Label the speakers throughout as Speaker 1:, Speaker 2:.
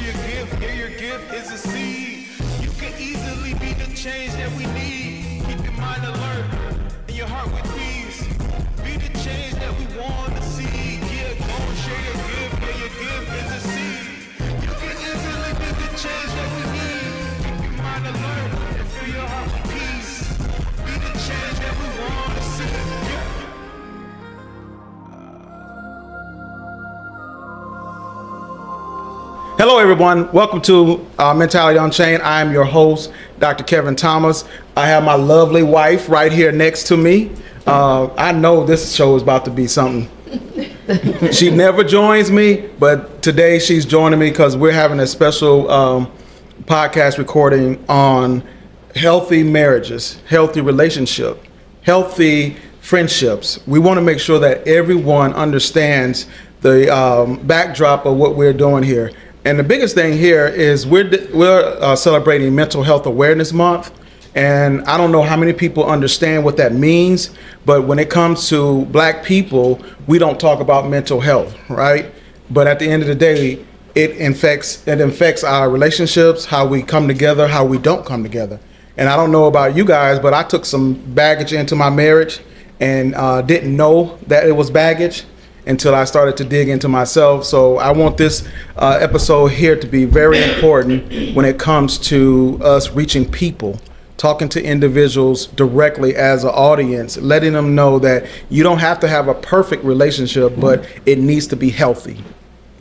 Speaker 1: your gift. Yeah, your gift is a seed. You can easily be the change that we need. Keep your mind alert and your heart with peace. Be the change that we want to see. Yeah, go and share your gift. Yeah, your gift is a seed. You can easily be the change that we need. Keep your mind alert and fill your heart with peace. Be the change that we want to see. Yeah.
Speaker 2: Hello, everyone. Welcome to Mentality Unchained. I am your host, Dr. Kevin Thomas. I have my lovely wife right here next to me. I know this show is about to be something. She never joins me, but today she's joining me because we're having a special podcast recording on healthy marriages, healthy relationship, healthy friendships. We want to make sure that everyone understands the backdrop of what we're doing here. And the biggest thing here is we're celebrating Mental Health Awareness Month. And I don't know how many people understand what that means, but when it comes to Black people, we don't talk about mental health, right? But at the end of the day, it infects our relationships, how we come together, how we don't come together. And I don't know about you guys, but I took some baggage into my marriage and didn't know that it was baggage until I started to dig into myself. So I want this episode here to be very important when it comes to us reaching people, talking to individuals directly as an audience, letting them know that you don't have to have a perfect relationship, but it needs to be healthy,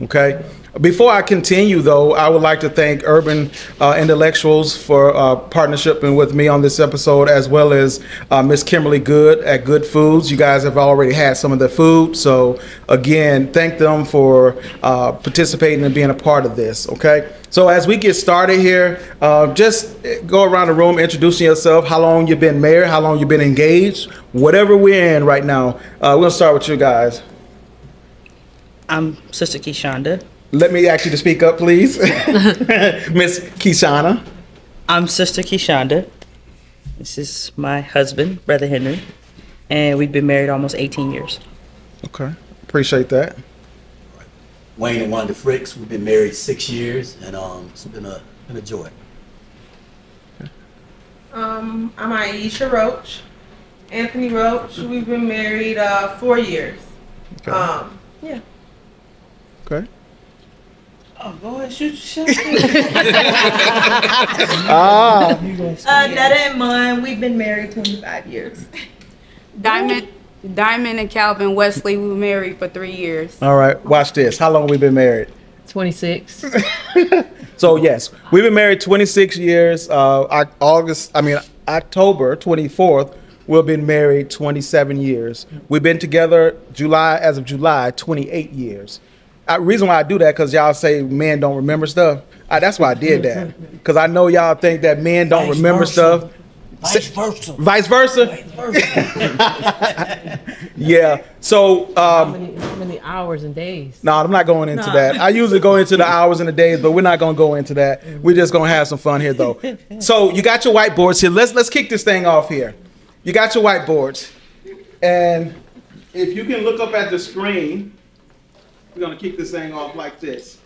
Speaker 2: okay? Before I continue, though, I would like to thank Urban Intellectuals for partnershiping with me on this episode, as well as Miss Kimberly Good at Good Foods. You guys have already had some of the food, so again, thank them for participating and being a part of this, okay? So as we get started here, just go around the room introducing yourself, how long you've been married, how long you've been engaged, whatever we're in right now. We're gonna start with you guys.
Speaker 3: I'm Sister Keishonda.
Speaker 2: Let me ask you to speak up, please. Miss Keishonda.
Speaker 3: I'm Sister Keishonda. This is my husband, Brother Henry, and we've been married almost 18 years.
Speaker 2: Okay, appreciate that.
Speaker 4: Wayne and Wanda Fricks. We've been married 6 years, and it's been a joy.
Speaker 5: I'm Ayiisha Roach, Anthony Roach. We've been married 4 years.
Speaker 2: Okay.
Speaker 5: Yeah.
Speaker 2: Okay.
Speaker 3: Oh, go ahead, shoot your shot.
Speaker 5: Netta and Mon, we've been married 25 years.
Speaker 6: Diamond and Calvin Wesley, we were married for 3 years.
Speaker 2: All right, watch this. How long we been married?
Speaker 7: 26.
Speaker 2: So yes, we've been married 26 years. October 24th, we've been married 27 years. We've been together as of July, 28 years. Reason why I do that, because y'all say men don't remember stuff. That's why I did that. Because I know y'all think that men don't remember stuff.
Speaker 4: Vice versa.
Speaker 2: Vice versa? Yeah. So
Speaker 7: How many hours and days?
Speaker 2: no, I'm not going into that. I usually go into the hours and the days, but we're not going to go into that. We're just going to have some fun here, though. So you got your whiteboards here. Let's kick this thing off here. You got your whiteboards. And if you can look up at the screen, we're going to kick this thing off like this.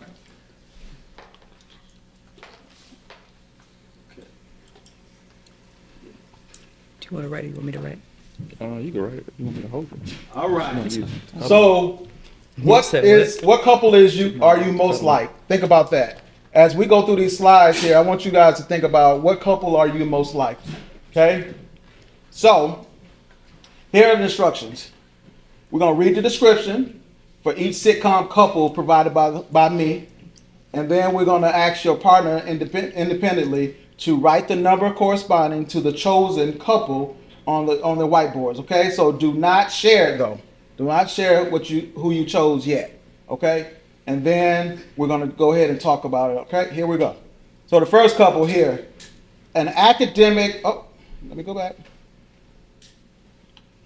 Speaker 3: Do you want to write or you want me to write?
Speaker 8: You can write it. You want me to hold it?
Speaker 2: All right. So what couple are you most like? Think about that. As we go through these slides here, I want you guys to think about what couple are you most like. Okay? So here are the instructions. We're going to read the description for each sitcom couple provided by me, and then we're going to ask your partner independently to write the number corresponding to the chosen couple on the whiteboards. Okay, so do not share it though. Do not share who you chose yet. Okay, and then we're going to go ahead and talk about it. Okay, here we go. So the first couple here, an academic. Oh, let me go back.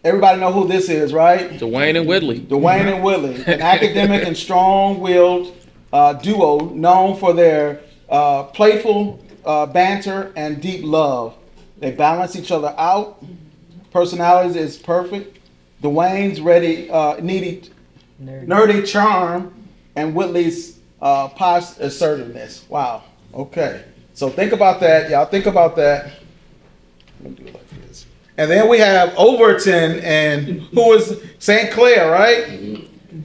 Speaker 2: Everybody know who this is, right?
Speaker 8: Dwayne and Whitley.
Speaker 2: Dwayne and Whitley, an academic and strong-willed duo known for their playful banter and deep love. They balance each other out. Personalities is perfect. Dwayne's nerdy charm and Whitley's posh assertiveness. Wow. Okay. So think about that. Y'all think about that. Let me do it like this. And then we have Overton, and who is St. Clair, right?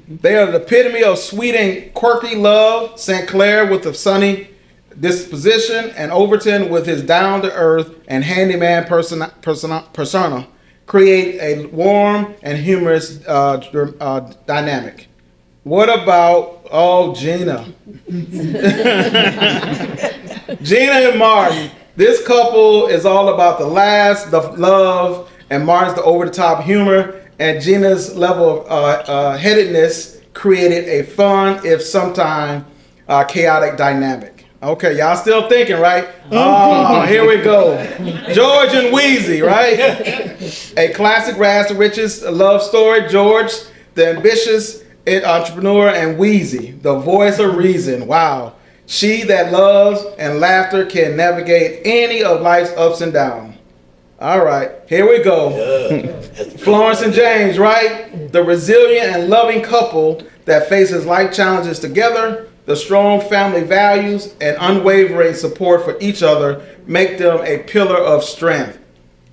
Speaker 2: They are the epitome of sweet and quirky love. St. Clair with the sunny disposition, and Overton with his down-to-earth and handyman persona create a warm and humorous dynamic. What about, Gina? Gina and Martin. This couple is all about the love, and Martin's the over-the-top humor, and Gina's level of headedness created a fun, if sometime chaotic dynamic. Okay, y'all still thinking, right? Oh, here we go. George and Wheezy, right? A classic rags to riches love story. George, the ambitious entrepreneur, and Wheezy, the voice of reason. Wow. She that loves and laughter can navigate any of life's ups and downs. All right, here we go. Florence and James, right? The resilient and loving couple that faces life challenges together. The strong family values and unwavering support for each other make them a pillar of strength.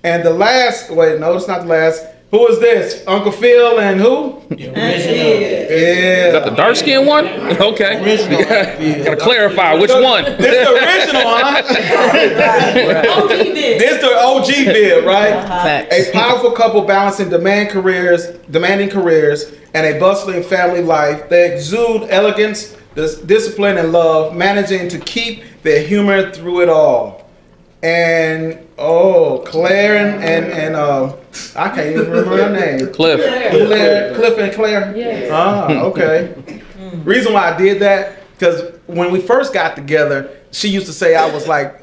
Speaker 2: And the last, wait, no, it's not the last. Who is this? Uncle Phil and who? Yeah.
Speaker 8: Is that the dark skinned one? Okay. Gotta clarify which one.
Speaker 2: This the original, huh? This the OG bid, right? A powerful couple balancing demanding careers, and a bustling family life. They exude elegance, discipline, and love, managing to keep their humor through it all. And Claire and I can't even remember her name.
Speaker 8: Cliff
Speaker 2: and Claire.
Speaker 7: Yes.
Speaker 2: Okay. Reason why I did that, because when we first got together, she used to say I was like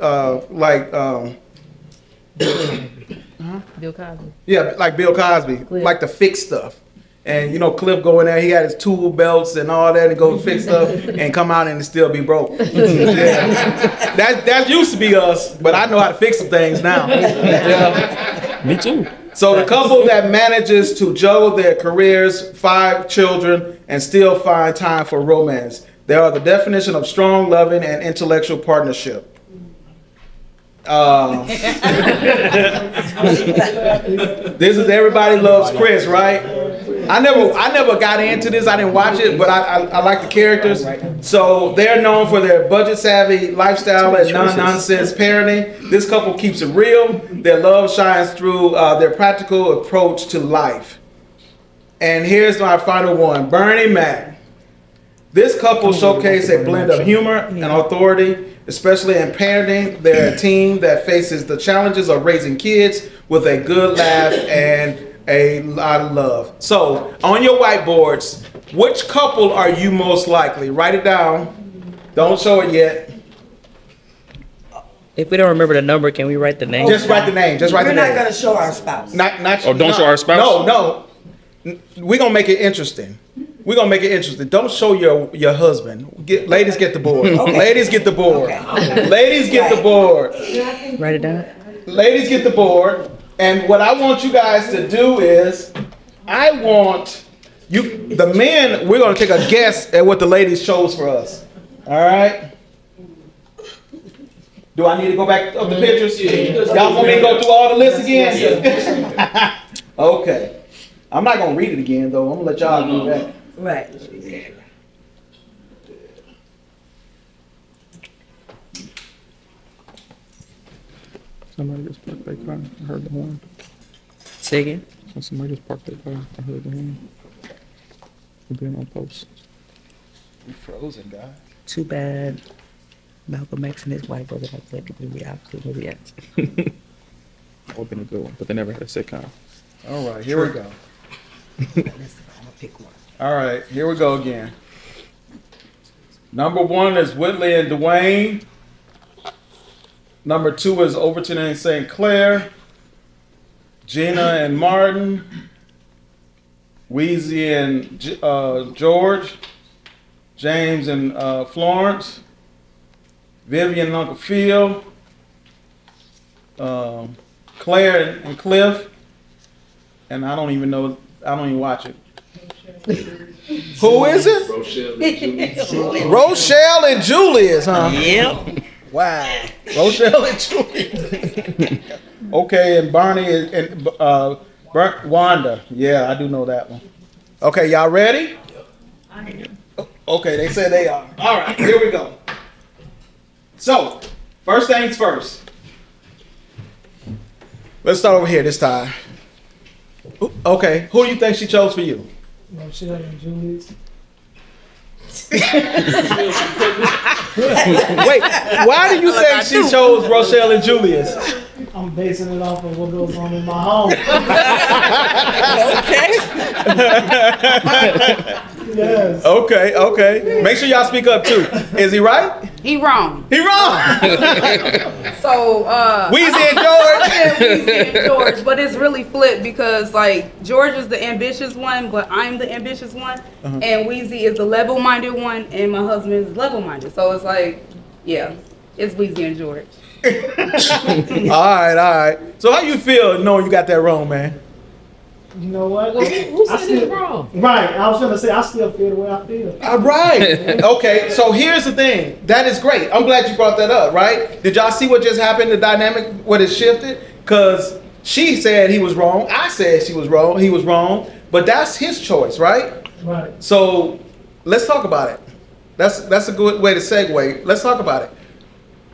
Speaker 7: Bill Cosby.
Speaker 2: Yeah, like Bill Cosby,
Speaker 7: Cliff.
Speaker 2: like to fix stuff. And you know, Cliff go in there, he had his tool belts and all that, and go fix stuff, and come out and still be broke. Yeah. That used to be us, but I know how to fix some things now. Yeah.
Speaker 8: Me too.
Speaker 2: So the couple that manages to juggle their careers, 5 children, and still find time for romance. They are the definition of strong, loving, and intellectual partnership. This is Everybody Loves Chris, right? I never got into this. I didn't watch it, but I like the characters. So they're known for their budget-savvy lifestyle and non-nonsense parenting. This couple keeps it real. Their love shines through their practical approach to life. And here's my final one, Bernie Mac. This couple showcase a blend of humor and authority, especially in parenting. They're a team that faces the challenges of raising kids with a good laugh and a lot of love. So, on your whiteboards, which couple are you most likely? Write it down. Don't show it yet.
Speaker 3: If we don't remember the number, can we write the name?
Speaker 2: Just write the name. Just write the name.
Speaker 9: We're not going to show our spouse.
Speaker 2: Not
Speaker 8: don't show our spouse?
Speaker 2: No. We're going to make it interesting. We're going to make it interesting. Don't show your husband. Ladies, get the board. Okay. Ladies, get the board. Okay. Ladies, get the board.
Speaker 3: Write it down.
Speaker 2: Ladies, get the board. And what I want you guys to do is, I want you, the men, we're going to take a guess at what the ladies chose for us. All right? Do I need to go back up the pictures? Y'all want me to go through all the lists again? Okay. I'm not going to read it again, though. I'm going to let y'all do that.
Speaker 9: Right.
Speaker 8: Somebody just parked their car. I heard the horn.
Speaker 3: Say again?
Speaker 8: Somebody just parked their car. I heard the horn. We're being on post.
Speaker 2: You frozen, guy.
Speaker 3: Too bad. Malcolm X and his wife wasn't like that. Maybe opposite. Maybe yes.
Speaker 8: That would have been a good one, but they never had a sitcom.
Speaker 2: All right, here we go. All right, here we go again. Number 1 is Whitley and Dwayne. Number 2 is Overton and St. Clair. Gina and Martin. Wheezy and George. James and Florence. Vivian and Uncle Phil. Claire and Cliff. And I don't even watch it. Who is it? Rochelle and Julius, huh?
Speaker 3: Yep.
Speaker 2: Wow. Rochelle and Julius. Okay, and Barney and Wanda. Yeah, I do know that one. Okay, y'all ready?
Speaker 3: I am.
Speaker 2: Okay, they said they are. All right, here we go. So, first things first. Let's start over here this time. Okay, who do you think she chose for you?
Speaker 9: Rochelle and Julius.
Speaker 2: Wait, why do you think she chose Rochelle and Julius?
Speaker 9: I'm basing it off of what goes on in my home. Yes.
Speaker 2: Okay. Make sure y'all speak up too. Is he right?
Speaker 6: He wrong.
Speaker 2: He wrong.
Speaker 6: So
Speaker 2: Weezy and George.
Speaker 6: Weezy and George, but it's really flipped because like George is the ambitious one, but I'm the ambitious one, and Weezy is the level-minded one, and my husband is level-minded. So it's like, yeah, it's Weezy and George.
Speaker 2: All right. So how you feel knowing you got that wrong, man?
Speaker 9: You know what?
Speaker 7: Who said it's wrong?
Speaker 9: Right. I was gonna say I still feel the way I feel.
Speaker 2: All right. Okay. So here's the thing. That is great. I'm glad you brought that up. Right? Did y'all see what just happened? The dynamic, what it shifted? Because she said he was wrong. I said she was wrong. He was wrong. But that's his choice, right?
Speaker 9: Right.
Speaker 2: So let's talk about it. That's a good way to segue. Let's talk about it.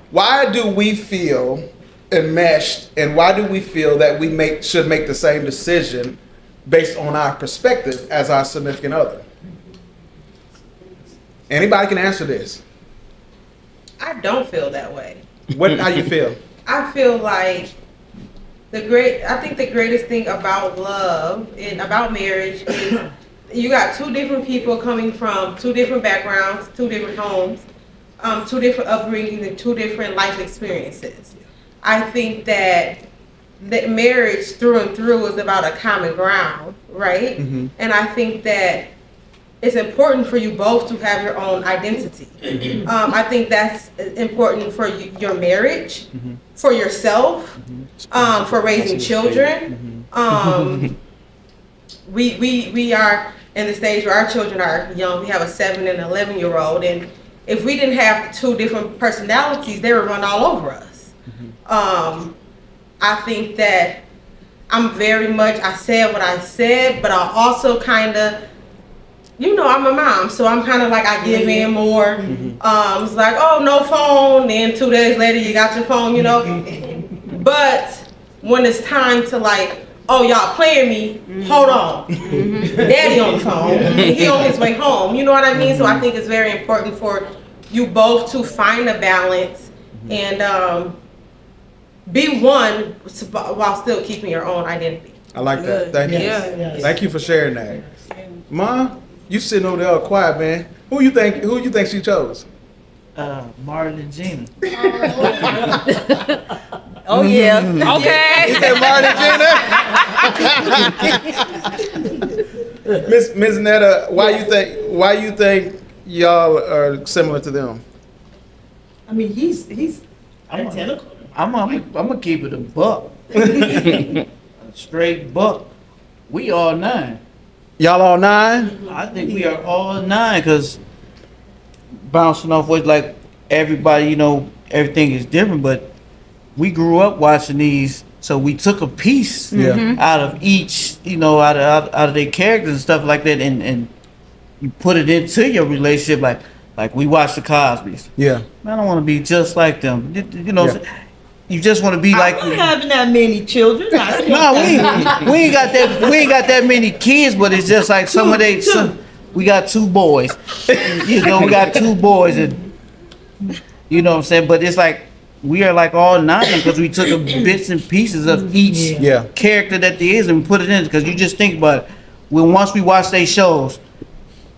Speaker 2: Why do we feel enmeshed, and why do we feel that we should make the same decision based on our perspective as our significant other? Anybody can answer this.
Speaker 5: I don't feel that way.
Speaker 2: How you feel?
Speaker 5: I feel like I think the greatest thing about love and about marriage is you got two different people coming from two different backgrounds, two different homes, two different upbringings, and two different life experiences. I think that marriage through and through is about a common ground, right? Mm-hmm. And I think that it's important for you both to have your own identity. Mm-hmm. I think that's important for your marriage, mm-hmm. for yourself, mm-hmm. For raising children. Mm-hmm. We are in the stage where our children are young. We have a 7 and 11-year-old, and if we didn't have two different personalities, they would run all over us. I think that I said what I said, but I also kind of, I'm a mom, so I'm kind of like, I give in more. Mm-hmm. It's like, oh, no phone, then 2 days later you got your phone, But when it's time to like, oh, y'all playing me, mm-hmm. hold on. Mm-hmm. Daddy on the phone, he on his way home, you know what I mean? Mm-hmm. So I think it's very important for you both to find a balance and be one while still keeping your own identity.
Speaker 2: I like that. Thank you. Yeah. Thank you for sharing that. Ma, you sitting over there all quiet, man. Who you think she chose?
Speaker 10: Martin and Gina.
Speaker 3: Oh yeah.
Speaker 6: Okay.
Speaker 2: You said Martin and Gina? Miss Netta, why you think y'all are similar to them?
Speaker 10: I mean, he's identical. I'm gonna keep it a buck. A straight buck. We all 9.
Speaker 2: Y'all all 9?
Speaker 10: I think we are all 9 because bouncing off what like everybody, everything is different, but we grew up watching these, so we took a piece out of each, out of their characters and stuff like that, and you put it into your relationship, like we watch the Cosbys.
Speaker 2: Yeah.
Speaker 10: I don't want to be just like them. You just want to be like.
Speaker 3: I'm not having that many children.
Speaker 10: No, we ain't got that. We ain't got that many kids, but it's just like we got 2 boys. We got 2 boys, and you know what I'm saying. But it's like we are like all 9 because we took bits and pieces of each character that there is and put it in. Because you just think about it. Once we watch their shows,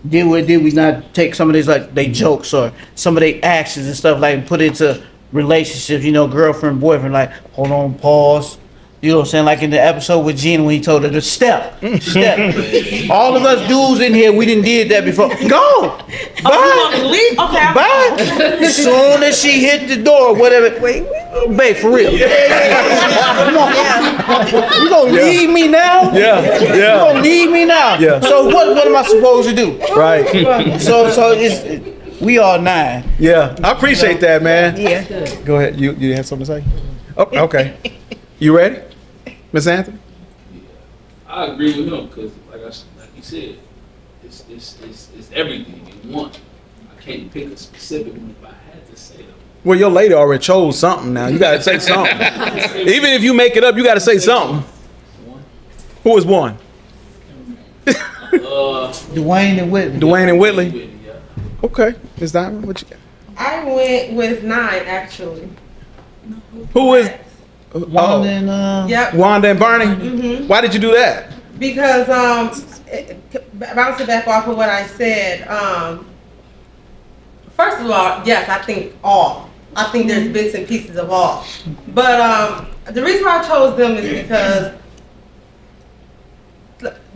Speaker 10: did we not take some of these like they jokes or some of their actions and stuff like and put it into relationships, girlfriend, boyfriend, like, hold on, pause. You know what I'm saying? Like in the episode with Gina when he told her to step. All of us dudes in here, we didn't did that before. Go! Bye!
Speaker 3: Okay,
Speaker 10: bye! As soon as she hit the door, whatever.
Speaker 3: Wait.
Speaker 10: Babe, for real. You gonna leave me now?
Speaker 2: Yeah.
Speaker 10: You gonna leave me now?
Speaker 2: Yeah.
Speaker 10: So what am I supposed to do?
Speaker 2: Right.
Speaker 10: So it's we all 9.
Speaker 2: Yeah. I appreciate that, man.
Speaker 7: Yeah.
Speaker 2: Go ahead. You have something to say? Oh, okay. You ready, Miss Anthony?
Speaker 11: I agree with him because, like he said, it's everything in one. I can't pick a specific one if I had to say them.
Speaker 2: Well, your lady already chose something now. You gotta say something. Even if you make it up, you gotta say something. Who is one?
Speaker 10: Dwayne and Whitney.
Speaker 2: Dwayne and Whitley. Okay. Miss Diamond, what you got?
Speaker 5: I went with 9 actually.
Speaker 2: Who is
Speaker 10: Wanda and
Speaker 5: Yep.
Speaker 2: Wanda and Barney? Why did you do that?
Speaker 5: Because bouncing back off of what I said, first of all, yes, I think all. I think there's bits and pieces of all. But the reason why I chose them is because,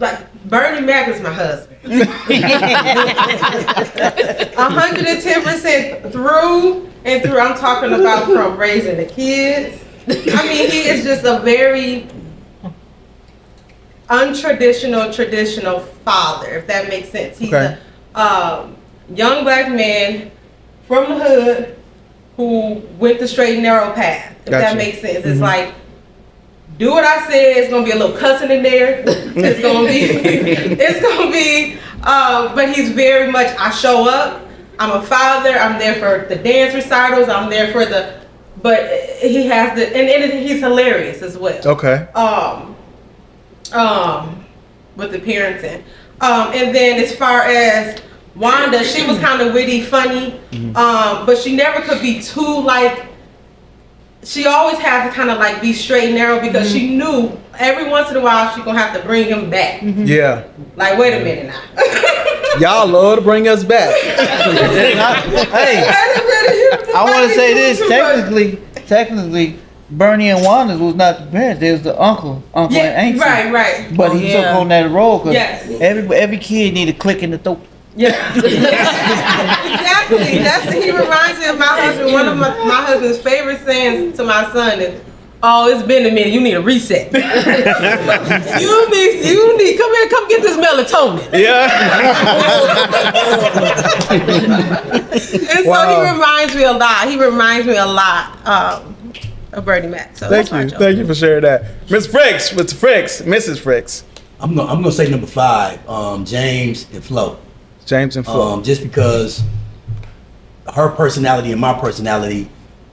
Speaker 5: like, Bernie Mac is my husband. 110% through and through. I'm talking about from raising the kids. I mean, he is just a very traditional father, if that makes sense. He's a young black man from the hood who went the straight and narrow path, if that makes sense. It's like, do what I said. It's gonna be a little cussing in there. It's gonna be, but he's very much, I show up, I'm a father, I'm there for the dance recitals, I'm there for but he has and he's hilarious as well.
Speaker 2: Okay.
Speaker 5: With the parenting. And then as far as Wanda, she was kind of witty, funny, but she never could be too, like, she always had to kind of like be straight and narrow because she knew every once in a while she's gonna have to bring him back.
Speaker 2: Yeah.
Speaker 5: Like, wait a minute now.
Speaker 2: Y'all love to bring us back.
Speaker 10: Hey, I want to say this. Technically, Bernie and Wanda was not the parents. They was the uncle and auntie.
Speaker 5: Right.
Speaker 10: But he took on that role because
Speaker 5: Yes.
Speaker 10: every kid need a click in the throat.
Speaker 5: Yeah. Exactly. He reminds me of my husband. One of my husband's favorite sayings to my son is, "Oh, it's been a minute. You need a reset. you need. Come here. Come get this melatonin."
Speaker 2: Yeah.
Speaker 5: And so he reminds me a lot. He reminds me a lot of Bernie Mac. So
Speaker 2: Thank you for sharing that, Miss Fricks. Mrs. Fricks.
Speaker 4: I'm gonna say number 5, James and Flo.
Speaker 2: James and Flo.
Speaker 4: Just because her personality and my personality,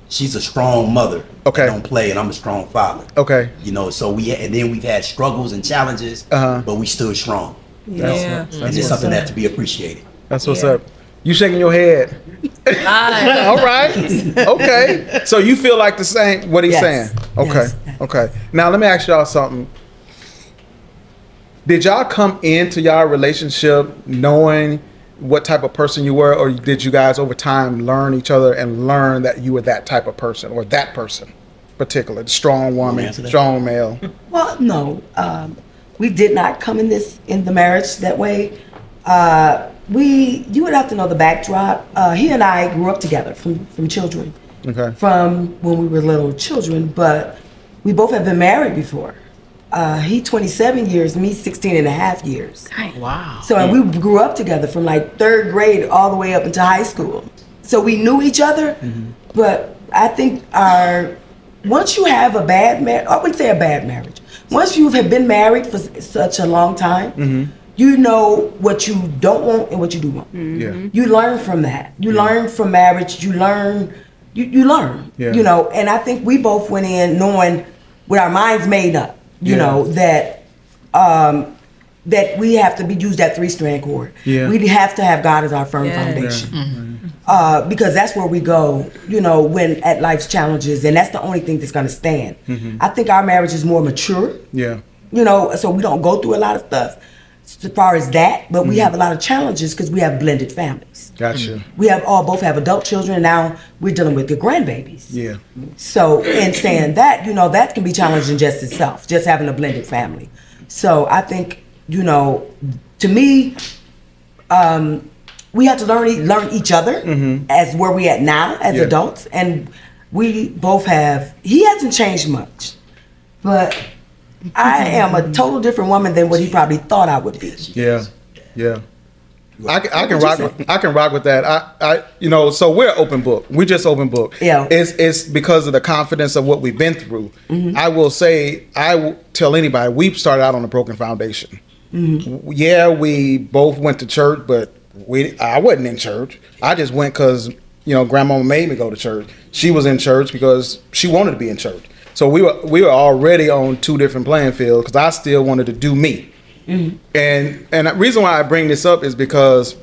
Speaker 4: she's a strong mother.
Speaker 2: Okay.
Speaker 4: Don't play, and I'm a strong father.
Speaker 2: Okay.
Speaker 4: You know, so we've had struggles and challenges, but we stood strong.
Speaker 7: Yeah.
Speaker 4: And it's something that to be appreciated.
Speaker 2: That's what's up. You shaking your head. All right. Okay. So you feel like the same, what he's saying? Okay.
Speaker 12: Yes.
Speaker 2: Okay. Now let me ask y'all something. Did y'all come into y'all relationship knowing what type of person you were, or did you guys over time learn each other and learn that you were that type of person, or that person particular, strong woman, strong male?
Speaker 12: Well, no, we did not come in the marriage that way. You would have to know the backdrop. He and I grew up together from children, from when we were little children, but we both have been married before. He 27 years, me 16 and a half years.
Speaker 7: Wow.
Speaker 12: So and we grew up together from like 3rd grade all the way up into high school. So we knew each other, but I think once you have a bad marriage, I wouldn't say a bad marriage. Once you have been married for such a long time, you know what you don't want and what you do want. You learn from that. You learn from marriage. You learn. You learn. You know, and I think we both went in knowing with our minds made up. You know that that we have to use that 3-strand cord. We have to have God as our firm foundation. Because that's where we go, you know, when at life's challenges, and that's the only thing that's going to stand. I think our marriage is more mature. You know, so we don't go through a lot of stuff as far as that, but we have a lot of challenges because we have blended families.
Speaker 2: Gotcha.
Speaker 12: We both have adult children, and now we're dealing with the grandbabies. So in saying that, you know, that can be challenging just itself, just having a blended family. So I think, you know, to me, we have to learn each other as where we at now as adults, and we both have. He hasn't changed much, but I am a total different woman than what he probably thought I would be.
Speaker 2: Yeah, yeah. I can rock with that. I you know, so we're open book. We just open book.
Speaker 12: Yeah.
Speaker 2: It's because of the confidence of what we've been through. I will say, I will tell anybody, we started out on a broken foundation. Yeah, we both went to church, but I wasn't in church. I just went because, you know, grandma made me go to church. She was in church because she wanted to be in church. So we were already on two different playing fields because I still wanted to do me. And the reason why I bring this up is because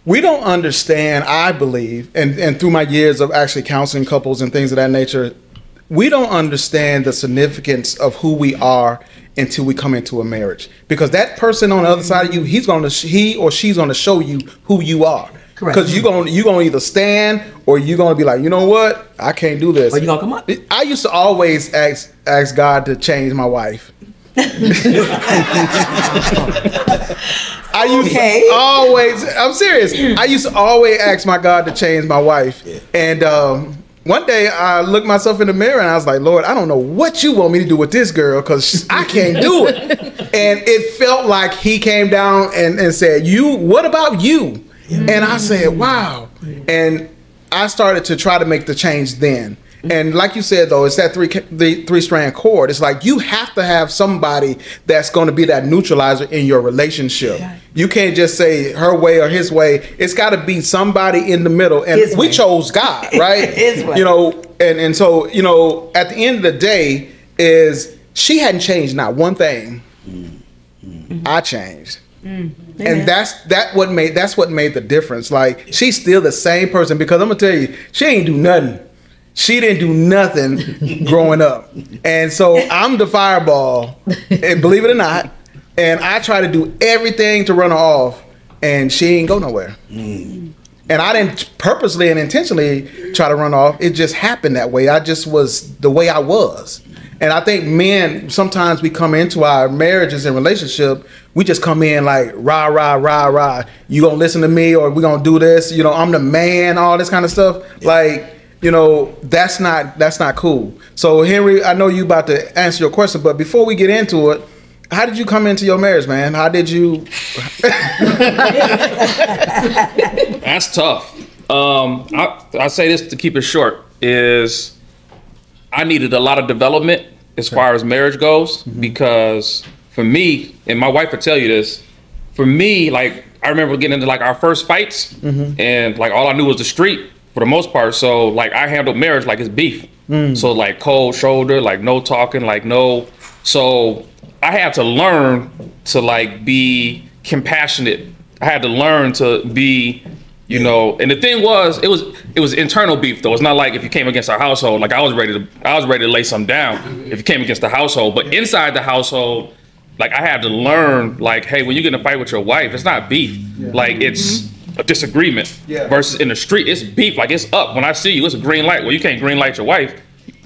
Speaker 2: we don't understand, I believe, and through my years of actually counseling couples and things of that nature, we don't understand the significance of who we are until we come into a marriage. Because that person on the other side of you, he or she's going to show you who you are.
Speaker 12: Correct.
Speaker 2: Because you're gonna either stand or you're gonna be like, you know what, I can't do this.
Speaker 12: Or you gonna come up.
Speaker 2: I used to always ask God to change my wife. I used to always, I'm serious. I used to always ask my God to change my wife. And one day I looked myself in the mirror and I was like, Lord, I don't know what you want me to do with this girl because I can't do it. And it felt like he came down and said, what about you? And I said, wow. And I started to try to make the change then. And like you said, though, it's that three-strand cord. It's like you have to have somebody that's going to be that neutralizer in your relationship. You can't just say her way or his way. It's got to be somebody in the middle. And we chose God, right? His way. You know, and so, you know, at the end of the day, is she hadn't changed not one thing. I changed. And that's what made the difference. Like, she's still the same person, because I'm gonna tell you, she ain't do nothing. She didn't do nothing growing up. And so I'm the fireball, and believe it or not, and I try to do everything to run her off, and she ain't go nowhere. And I didn't purposely and intentionally try to run off. It just happened that way. I just was the way I was. And I think men, sometimes we come into our marriages and relationship, we just come in like, rah, rah, rah, rah. You gonna listen to me, or we gonna do this? You know, I'm the man, all this kind of stuff. Like, you know, that's not cool. So Henry, I know you about to answer your question, but before we get into it, how did you come into your marriage, man? How did you?
Speaker 8: That's tough. I say this to keep it short, is I needed a lot of development as far as marriage goes, because for me, and my wife would tell you this, for me, like, I remember getting into like our first fights, and like all I knew was the street for the most part. So like I handled marriage like it's beef. So like cold shoulder, like no talking, like no. So I had to learn to like be compassionate. I had to learn to be, you know, and the thing was, it was internal beef though. It's not like if you came against our household, like I was ready to lay some down if you came against the household. But inside the household, like I had to learn, like, hey, when you get in a fight with your wife, it's not beef. Like it's a disagreement. Versus in the street, it's beef. Like it's up. When I see you, it's a green light. Well, you can't green light your wife.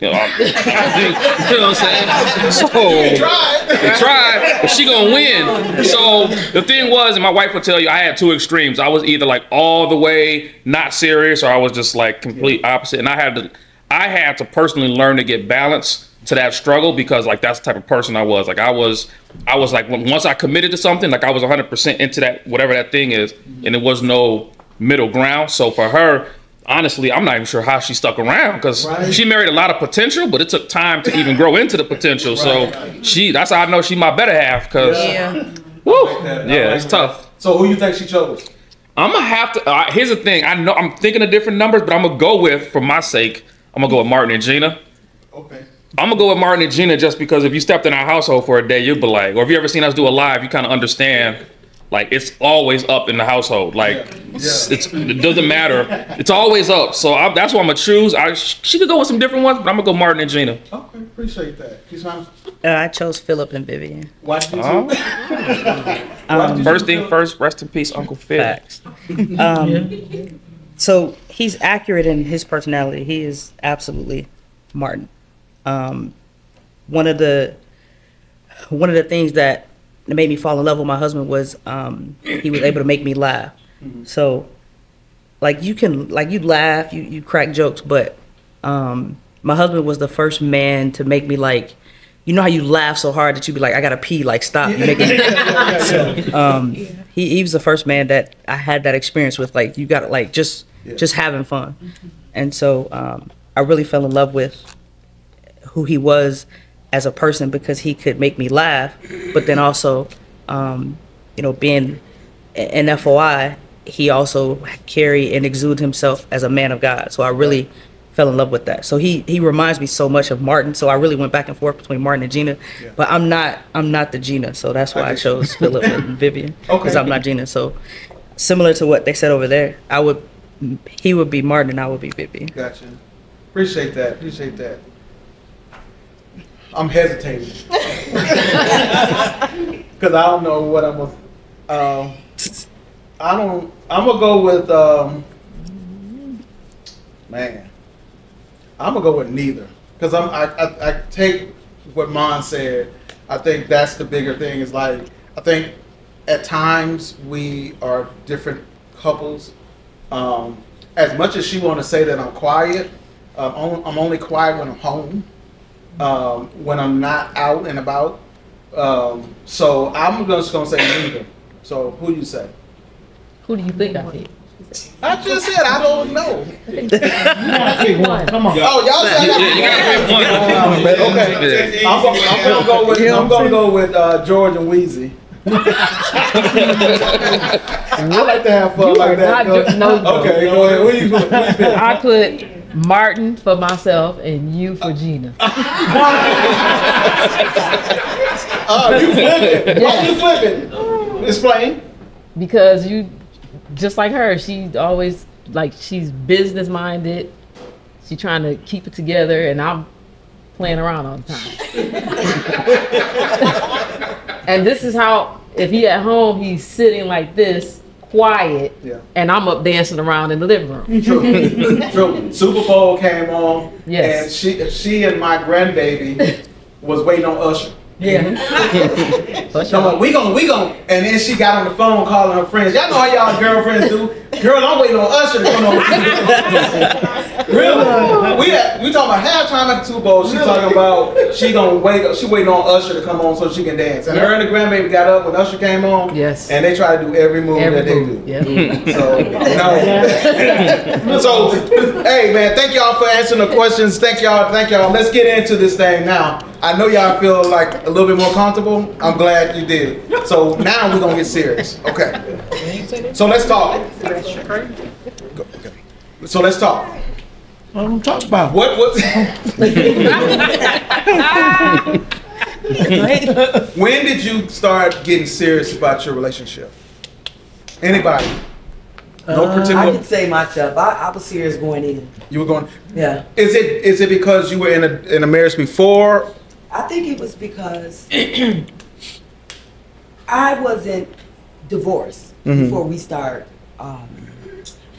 Speaker 8: You know, you know what I'm saying? So they tried, but she gonna win. So the thing was, and my wife would tell you, I had two extremes. I was either like all the way not serious, or I was just like complete opposite. And I had to personally learn to get balance to that struggle, because like that's the type of person I was. Like I was like, once I committed to something, like I was 100% into that, whatever that thing is, and there was no middle ground. So for her, honestly, I'm not even sure how she stuck around, because she married a lot of potential, but it took time to even grow into the potential. So that's how I know she's my better half, because it's tough.
Speaker 2: So who you think she chose?
Speaker 8: I'm gonna have to, here's the thing, I know I'm thinking of different numbers, but I'm gonna go with, for my sake, I'm gonna go with Martin and Gina.
Speaker 2: Okay.
Speaker 8: I'm gonna go with Martin and Gina, just because if you stepped in our household for a day, you'd be like, or if you ever seen us do a live, you kind of understand, like it's always up in the household. Like it doesn't matter. It's always up. So that's what I'm gonna choose. She could go with some different ones, but I'm gonna go Martin and Gina.
Speaker 2: Okay, appreciate that. Keishonda?
Speaker 3: I chose Philip and Vivian.
Speaker 2: Why did you
Speaker 8: First thing first, rest in peace, Uncle Phil.
Speaker 3: Facts. So he's accurate in his personality. He is absolutely Martin. One of the things that made me fall in love with my husband was he was able to make me laugh. So like you can, like you laugh, you crack jokes, but my husband was the first man to make me like, you know how you laugh so hard that you be like, I gotta pee, like stop. You make it. He was the first man that I had that experience with, like you gotta like just having fun. And so I really fell in love with who he was as a person because he could make me laugh, but then also, you know, being an FOI, he also carry and exude himself as a man of God. So I really fell in love with that. So he reminds me so much of Martin. So I really went back and forth between Martin and Gina, but I'm not the Gina. So that's why I chose Philip and Vivian, because I'm not Gina. So similar to what they said over there, he would be Martin and I would be Vivian.
Speaker 2: Gotcha. Appreciate that. I'm hesitating because I don't know what I'm gonna. I'm gonna go with man. I'm gonna go with neither because I take what Mon said. I think that's the bigger thing. Is like I think at times we are different couples. As much as she want to say that I'm quiet, I'm only quiet when I'm home. When I'm not out and about. So I'm just gonna say neither. So who do you say?
Speaker 7: Who do you think I picked?
Speaker 2: I just said I don't know.
Speaker 9: You gotta pick one. Come on.
Speaker 2: Oh, y'all said I gotta pick one. Okay. I'm gonna go with George and Wheezy. I like to have fun like that. Okay, go ahead. Who you put?
Speaker 7: I put Martin for myself and you for Gina.
Speaker 2: Oh, you flipping? Why you flipping? Explain.
Speaker 7: Because you, just like her, she always, like, she's business minded. She's trying to keep it together, and I'm playing around all the time. And this is how, if he at home, he's sitting like this, quiet, and I'm up dancing around in the living room.
Speaker 2: True. Super Bowl came on,
Speaker 7: yes,
Speaker 2: and she and my grandbaby was waiting on Usher.
Speaker 7: Yeah.
Speaker 2: So we gon', and then she got on the phone calling her friends. Y'all know how y'all girlfriends do. Girl, I'm waiting on Usher to come on. Really? We talking about halftime at the Super Bowl. She talking about she waiting on Usher to come on so she can dance. And her and the grandbaby got up when Usher came on.
Speaker 7: Yes.
Speaker 2: And they try to do every move that they do.
Speaker 7: Yeah.
Speaker 2: So no. So hey man, thank y'all for answering the questions. Thank y'all. Let's get into this thing now. I know y'all feel like a little bit more comfortable. I'm glad you did. So now we're gonna get serious. Okay. So let's talk. Okay. So let's talk.
Speaker 10: What I'm talking about?
Speaker 2: What? When did you start getting serious about your relationship? Anybody? No particular.
Speaker 12: I can say myself. I was serious going in.
Speaker 2: You were going.
Speaker 12: Yeah.
Speaker 2: Is it because you were in a marriage before?
Speaker 12: I think it was because I wasn't divorced before we started.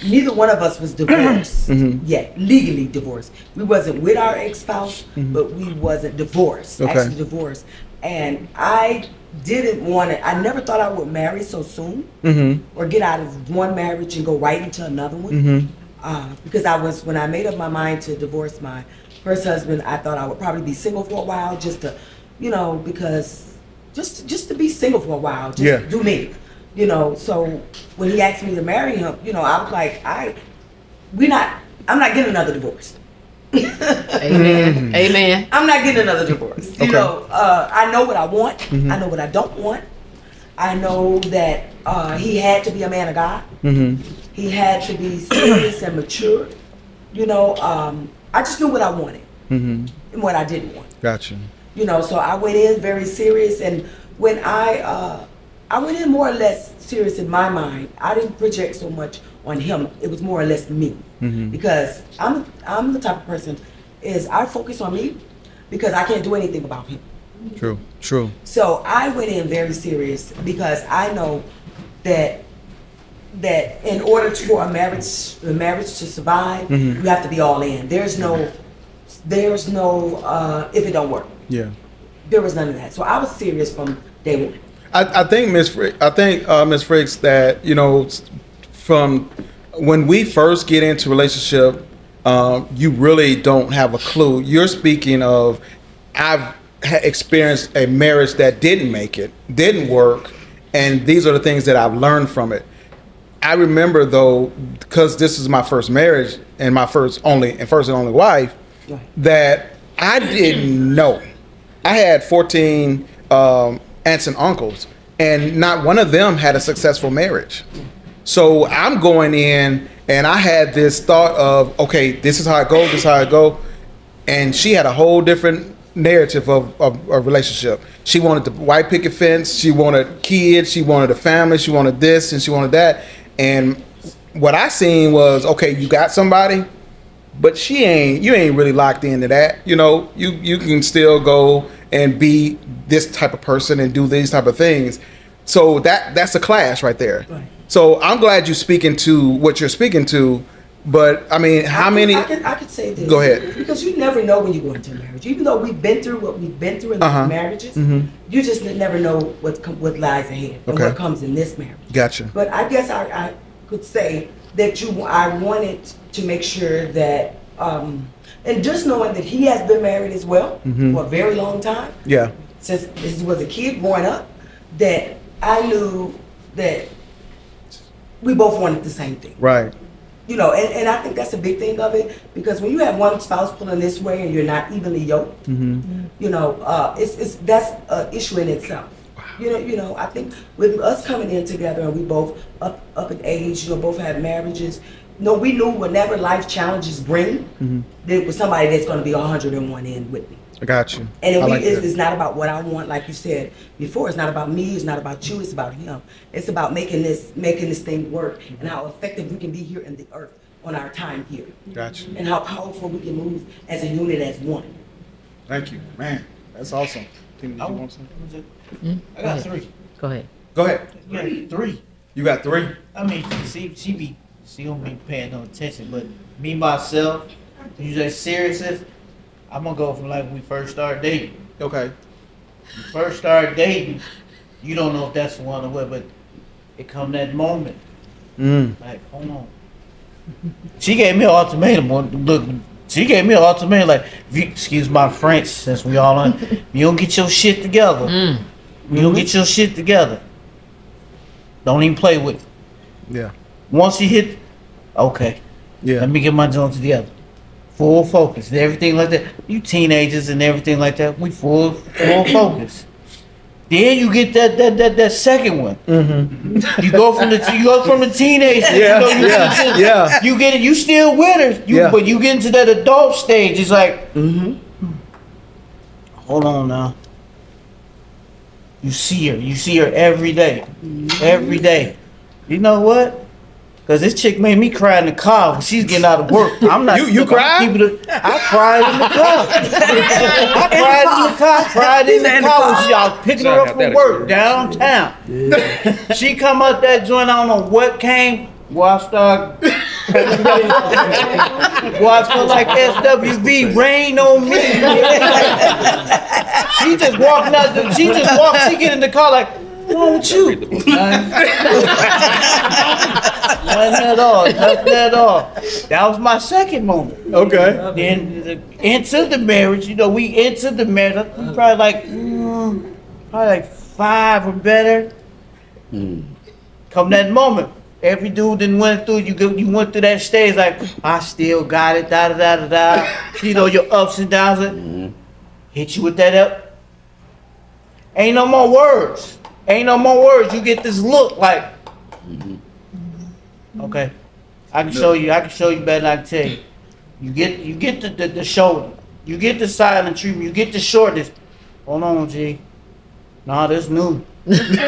Speaker 12: Neither one of us was divorced yet, legally divorced. We wasn't with our ex-spouse, but we wasn't divorced, actually divorced. And I didn't want it. I never thought I would marry so soon or get out of one marriage and go right into another one. Because when I made up my mind to divorce my first husband, I thought I would probably be single for a while just to, because just to be single for a while, just do me. So when he asked me to marry him, I was like, I'm not getting another divorce.
Speaker 7: Amen. Amen.
Speaker 12: I'm not getting another divorce. I know what I want. I know what I don't want. I know that he had to be a man of God. He had to be serious and mature. I just knew what I wanted and what I didn't want.
Speaker 2: Gotcha.
Speaker 12: So I went in very serious, and when I went in more or less serious in my mind. I didn't project so much on him. It was more or less me, because I'm the type of person I focus on me because I can't do anything about him.
Speaker 2: True.
Speaker 12: So I went in very serious because I know that in order for a marriage to survive, you have to be all in. There's no if it don't work.
Speaker 2: Yeah.
Speaker 12: There was none of that. So I was serious from day one.
Speaker 2: I think Miss Fricks, that from when we first get into relationship, you really don't have a clue. You're speaking of, I've experienced a marriage that didn't make it, didn't work, and these are the things that I've learned from it. I remember though, because this is my first marriage and my first and only wife, that I didn't know. I had 14 aunts and uncles, and not one of them had a successful marriage. So I'm going in, and I had this thought of, okay, this is how it goes, this is how it go. And she had a whole different narrative of a relationship. She wanted the white picket fence, she wanted kids, she wanted a family, she wanted this, and she wanted that. And what I seen was, okay, you got somebody, but you ain't really locked into that. You know, you can still go and be this type of person and do these type of things. So that's a clash right there. Right. So I'm glad you're speaking to what you're speaking to, but I mean,
Speaker 12: I could say this.
Speaker 2: Go ahead.
Speaker 12: Because you never know when you go into a marriage. Even though we've been through what we've been through in these marriages, you just never know what lies ahead and what comes in this marriage.
Speaker 2: Gotcha.
Speaker 12: But I guess I could say that I wanted to make sure that, and just knowing that he has been married as well for a very long time.
Speaker 2: Yeah.
Speaker 12: Since he was a kid growing up, that I knew that we both wanted the same thing.
Speaker 2: Right.
Speaker 12: You know, and I think that's a big thing of it, because when you have one spouse pulling this way and you're not evenly yoked, you know, that's an issue in itself. Wow. You know, I think with us coming in together and we both up in age, you know, both had marriages. No, we knew whenever life challenges bring, there was somebody that's going to be 101 in with me.
Speaker 2: I got you.
Speaker 12: And it's not about what I want, like you said before. It's not about me. It's not about you. It's about him. It's about making this thing work and how effective we can be here in the earth on our time here.
Speaker 2: Got you.
Speaker 12: And how powerful we can move as a unit, as one.
Speaker 2: Thank you, man. That's awesome. Tim, did you want something?
Speaker 10: I got 3.
Speaker 7: Go ahead.
Speaker 2: Go ahead.
Speaker 10: Yeah, 3.
Speaker 2: You got 3.
Speaker 10: I mean, she don't be paying no attention, but me myself, you say seriousness, I'm gonna go from like when we first started dating.
Speaker 2: Okay.
Speaker 10: We first started dating, you don't know if that's the one or what, but it come that moment. Like, hold on. She gave me an ultimatum. Look, she gave me an ultimatum. Like, excuse my French, since we all on. You don't get your shit together. You don't get your shit together. Don't even play with it.
Speaker 2: Yeah.
Speaker 10: Once you hit, okay.
Speaker 2: Yeah.
Speaker 10: Let me get my joints together. Full focus and everything like that. You teenagers and everything like that, we full focus. Then you get that second one. You go from the teenager.
Speaker 2: Yeah.
Speaker 10: You get it. You still with her. But you get into that adult stage. It's like, hold on now. You see her. You see her every day. Every day. You know what? Cause this chick made me cry in the car when she's getting out of work. I'm not.
Speaker 2: You cried?
Speaker 10: I cried in the car. I cried in the car when y'all picking her up from work downtown. She come up that joint. I don't know what came. Well, I start. Well, I feel like SWV rain on me. She just walking out. She get in the car like, what's wrong with you? Nothing at all. That was my second moment.
Speaker 2: Okay.
Speaker 10: Then into the marriage, you know, we entered the marriage. Probably like 5 or better. Come that moment, every dude that went through, you went through that stage like, I still got it, da da da da da. You know, your ups and downs. Hit you with that up. Ain't no more words. You get this look like, okay, I can show you better than I can tell you. You get the shoulder. You get the silent treatment. You get the shortness. Hold on, G. Nah, this new. This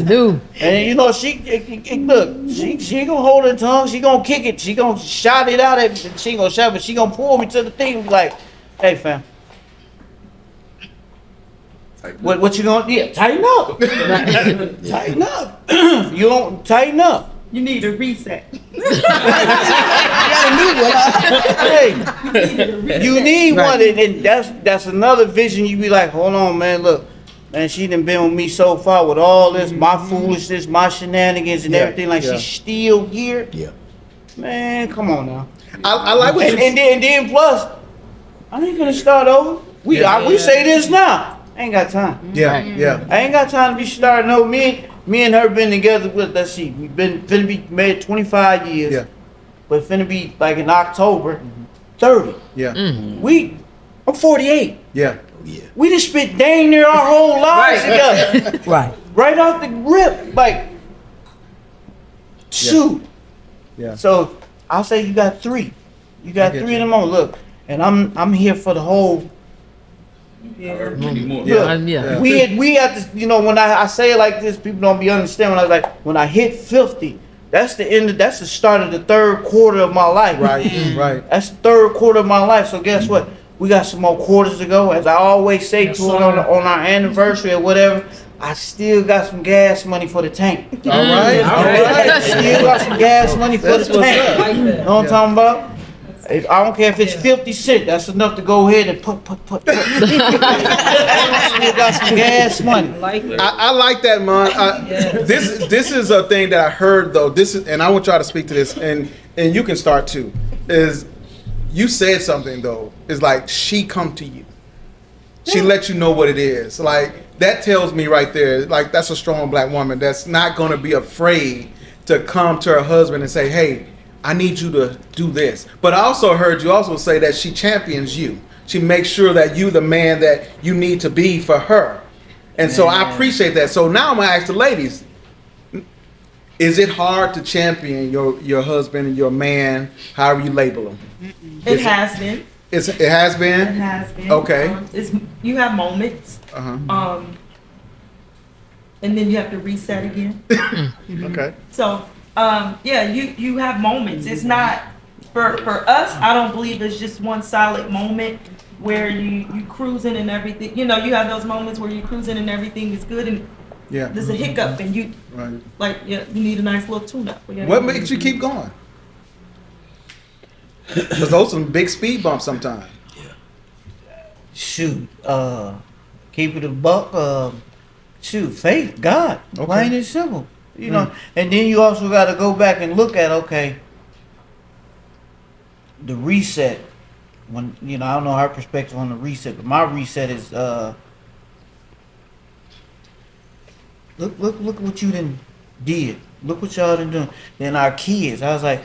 Speaker 10: new. And you know, she ain't gonna hold her tongue. She gonna kick it. She gonna shout it out at me. She ain't gonna shout, but she gonna pull me to the thing and be like, hey, fam. What you gonna do? Yeah, tighten up. Tighten up. You don't tighten up.
Speaker 12: You need a reset.
Speaker 10: You need one, and that's another vision. You be like, hold on, man. Look, Man, she done been with me so far with all this, my foolishness, my shenanigans and everything. Like she's still here.
Speaker 4: Yeah.
Speaker 10: Man, come on now.
Speaker 2: I like what
Speaker 10: and then plus, I ain't gonna start over. We say this now. I ain't got time.
Speaker 2: Yeah,
Speaker 10: I ain't got time to be starting over. Me and her been together with, let's see, we've been finna be married 25 years.
Speaker 2: Yeah.
Speaker 10: But finna be like in October, 30.
Speaker 2: Yeah.
Speaker 10: I'm 48.
Speaker 2: Yeah.
Speaker 10: We just spent dang near our whole lives together. Right off the rip. Like, shoot.
Speaker 2: Yeah.
Speaker 10: So I'll say you got 3. You got 3 of them on. Look, and I'm here for the whole. We at this, you know, when I say it like this, people don't be understand. When I was like, when I hit 50, that's the start of the 3rd quarter of my life.
Speaker 2: Right.
Speaker 10: That's the 3rd quarter of my life. So guess what? We got some more quarters to go. As I always say to it on our anniversary or whatever, I still got some gas money for the tank.
Speaker 2: All right.
Speaker 10: Still got some gas money for the tank. You know what I'm talking about? I don't care if it's 50 cents. That's enough to go ahead and put. Still got some gas money.
Speaker 2: I like that, man. This is a thing that I heard though. And I want y'all to speak to this, and you can start too. Is you said something though? Is like she come to you. She let you know what it is. Like that tells me right there. Like that's a strong black woman that's not gonna be afraid to come to her husband and say, "Hey, I need you to do this." But I also heard you also say that she champions you. She makes sure that you the man that you need to be for her. And so I appreciate that. So now I'm gonna ask the ladies, is it hard to champion your husband and your man, however you label him?
Speaker 13: It has been.
Speaker 2: It has been?
Speaker 13: It has been.
Speaker 2: Okay.
Speaker 13: You have moments. And then you have to reset again.
Speaker 2: Okay.
Speaker 13: So you have moments. It's not for us. I don't believe it's just one solid moment where you cruising and everything. You know, you have those moments where you cruising and everything is good, and there's a hiccup, and you you need a nice little tune up.
Speaker 2: What makes you keep going? Because those are some big speed bumps sometimes.
Speaker 10: Shoot, keep it a buck. Shoot, faith, God, plain and simple. You know, and then you also got to go back and look at the reset. When I don't know her perspective on the reset, but my reset is look what you did. Look what y'all done doing. Then our kids, I was like,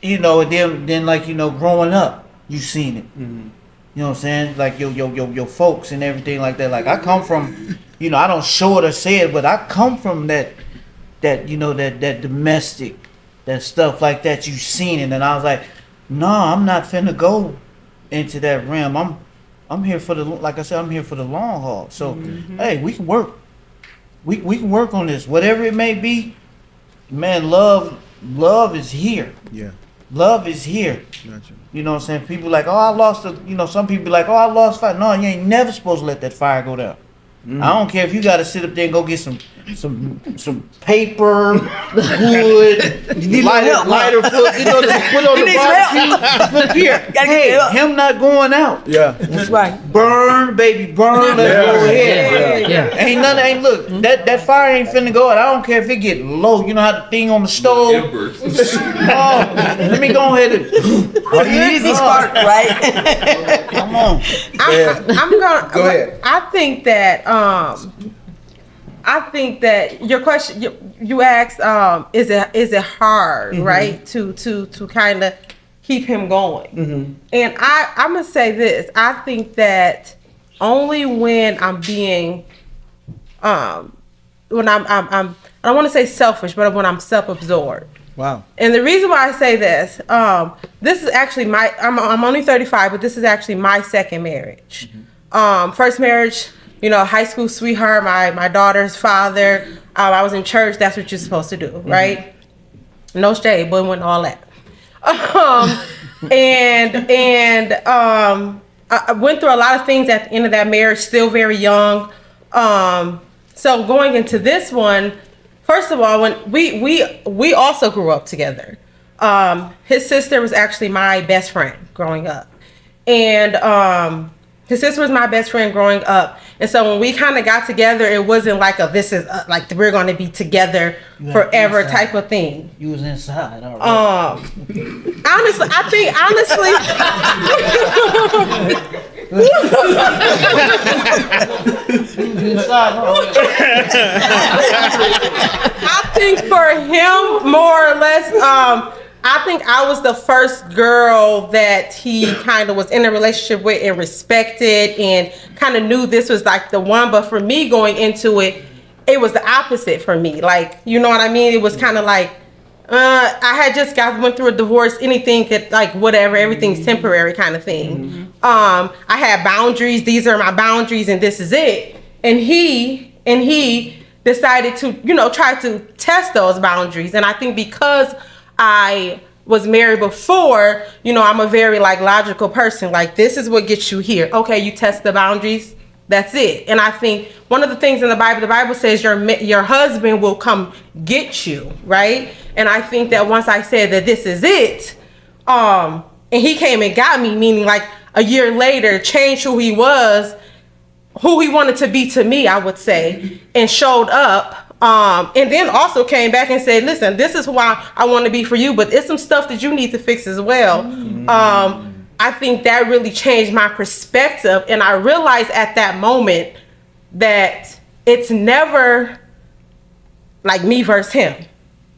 Speaker 10: and then like growing up, you seen it. You know what I'm saying? Like your folks and everything like that. Like I come from, I don't show it or say it, but I come from that domestic, that stuff like that. You seen it, and I was like, no, I'm not finna go into that realm. I'm here for like I said, I'm here for the long haul. So hey, we can work. We can work on this, whatever it may be. Man, love is here.
Speaker 2: Yeah.
Speaker 10: Love is here.
Speaker 2: Gotcha.
Speaker 10: You know what I'm saying? People like, oh, I lost some people be like, oh, I lost fire. No, you ain't never supposed to let that fire go down. I don't care if you got to sit up there and go get some paper, wood, lighter foot, put on the barbecue. Look here, hey, him not going out.
Speaker 2: Yeah,
Speaker 12: that's right.
Speaker 10: Burn, baby, burn. Let's go ahead. Ain't nothing. Ain't look. That fire ain't finna go out. I don't care if it get low. You know how the thing on the stove. Let me go ahead and.
Speaker 12: Easy spark, right?
Speaker 10: Come on.
Speaker 5: I'm gonna
Speaker 2: go ahead.
Speaker 5: I think that your question you asked, is it hard, right, to kind of keep him going? And I'm gonna say this. I think that only when I'm being when I'm I don't want to say selfish, but when I'm self-absorbed.
Speaker 2: Wow.
Speaker 5: And the reason why I say this, this is actually I'm only 35, but this is actually my second marriage. First marriage, high school sweetheart, my daughter's father. I was in church. That's what you're supposed to do, right? No shade, but when all that. I went through a lot of things at the end of that marriage. Still very young. So going into this one, first of all, when we also grew up together. His sister was actually my best friend growing up, and his sister was my best friend growing up. And so when we kind of got together, it wasn't like this is like we're going to be together forever type of thing.
Speaker 10: You was inside already.
Speaker 5: Honestly, I think I think for him, more or less, I think I was the first girl that he kind of was in a relationship with and respected and kind of knew this was like the one. But for me going into it, it was the opposite for me. Like, you know what I mean? It was kind of like, I had just went through a divorce, anything that like whatever, everything's temporary kind of thing. I had boundaries. These are my boundaries and this is it. And he decided to, you know, try to test those boundaries. And I think because I was married before, you know, I'm a very like logical person. Like, this is what gets you here. Okay, you test the boundaries. That's it. And I think one of the things in the Bible says your husband will come get you, right? And I think that once I said that this is it, and he came and got me, meaning like a year later, changed who he was, who he wanted to be to me, I would say, and showed up. And then also came back and said, listen, this is who I want to be for you, but it's some stuff that you need to fix as well. I think that really changed my perspective. And I realized at that moment that it's never like me versus him.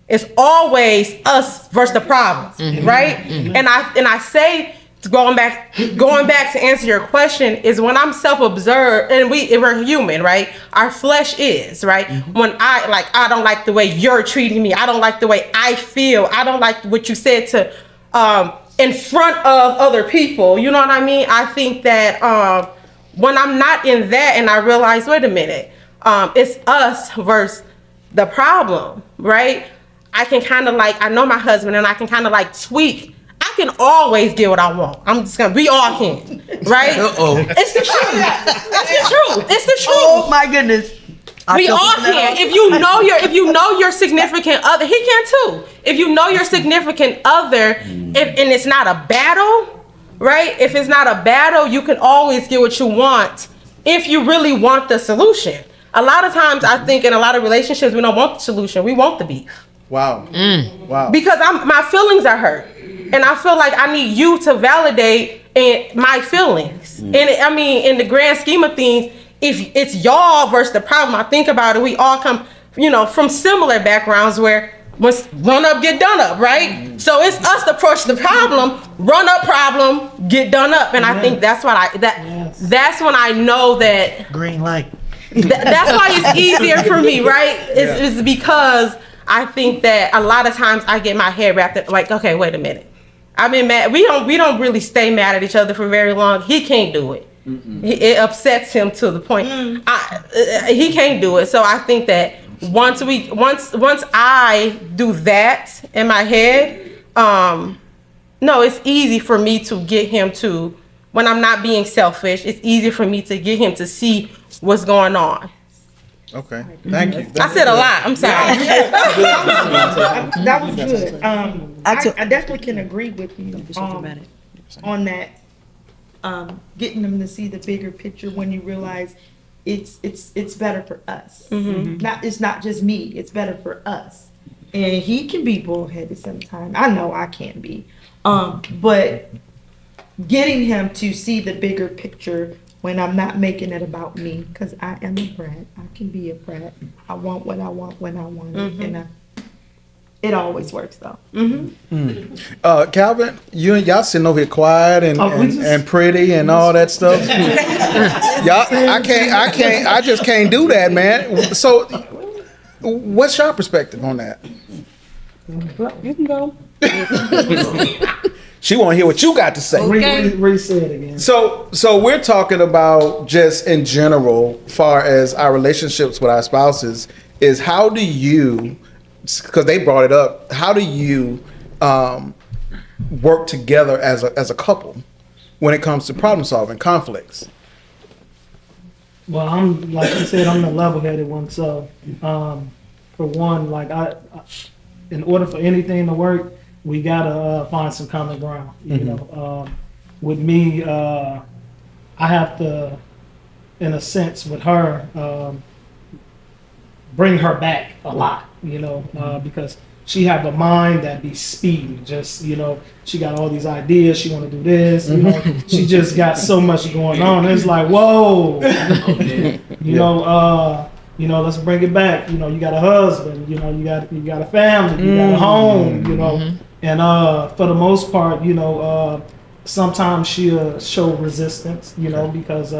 Speaker 5: It's always us versus the problem, right? And I say, going back to answer your question, is when I'm self-observed, and we're human, right? Our flesh is, right? When I don't like the way you're treating me, I don't like the way I feel, I don't like what you said to in front of other people, you know what I mean? I think that when I'm not in that and I realize, wait a minute, it's us versus the problem, right? I can kind of like, I know my husband and I can kind of like tweak. I can always get what I want. We all can, right? It's the truth. That's the truth. It's the truth.
Speaker 12: Oh my goodness.
Speaker 5: We all can. If you know your significant other, he can too. If you know your significant other, and it's not a battle, right? If it's not a battle, you can always get what you want if you really want the solution. A lot of times, I think in a lot of relationships, we don't want the solution. We want the beef.
Speaker 2: Wow. Wow.
Speaker 5: Because my feelings are hurt, and I feel like I need you to validate my feelings. And I mean, in the grand scheme of things, if it's y'all versus the problem, I think about it, we all come, you know, from similar backgrounds where once run up, get done up, right? So it's us to approach the problem, run up problem, get done up. And I think that's what that's when I know that
Speaker 10: green light.
Speaker 5: That's why it's easier for me, right? It's because I think that a lot of times I get my head wrapped up like, okay, wait a minute. I've been mad. We don't really stay mad at each other for very long. He can't do it. It upsets him to the point he can't do it. So I think that once I do that in my head, no, it's easy for me to get him to, when I'm not being selfish, it's easy for me to get him to see what's going on.
Speaker 2: Okay, thank you.
Speaker 5: I said a lot. I'm sorry.
Speaker 13: That was good. I definitely can agree with you on that. Getting them to see the bigger picture when you realize it's better for us. It's not just me. It's better for us. And he can be bullheaded sometimes. I know I can be. But getting him to see the bigger picture when I'm not making it about me, because I am a brat. I can be a brat. I want what I want when I want it, and it always works though.
Speaker 2: Calvin, y'all sitting over here quiet and pretty and all that stuff. Y'all, I just can't do that, man. So, what's your perspective on that?
Speaker 5: You can go.
Speaker 2: She want to hear what you got to say.
Speaker 9: Re-say it again.
Speaker 2: So we're talking about just in general, far as our relationships with our spouses, is how do you, because they brought it up, how do you work together as a couple when it comes to problem solving conflicts?
Speaker 9: Well, I'm like you said, I'm the level-headed one. So, for one, like I in order for anything to work, we gotta find some common ground. You know, with me, I have to, in a sense, with her, bring her back a lot, because she have a mind that be speedy. Just, she got all these ideas. She want to do this. She just got so much going on. It's like, whoa, let's bring it back. You got a husband. You got a family. You got a home. And for the most part, sometimes she'll show resistance. Because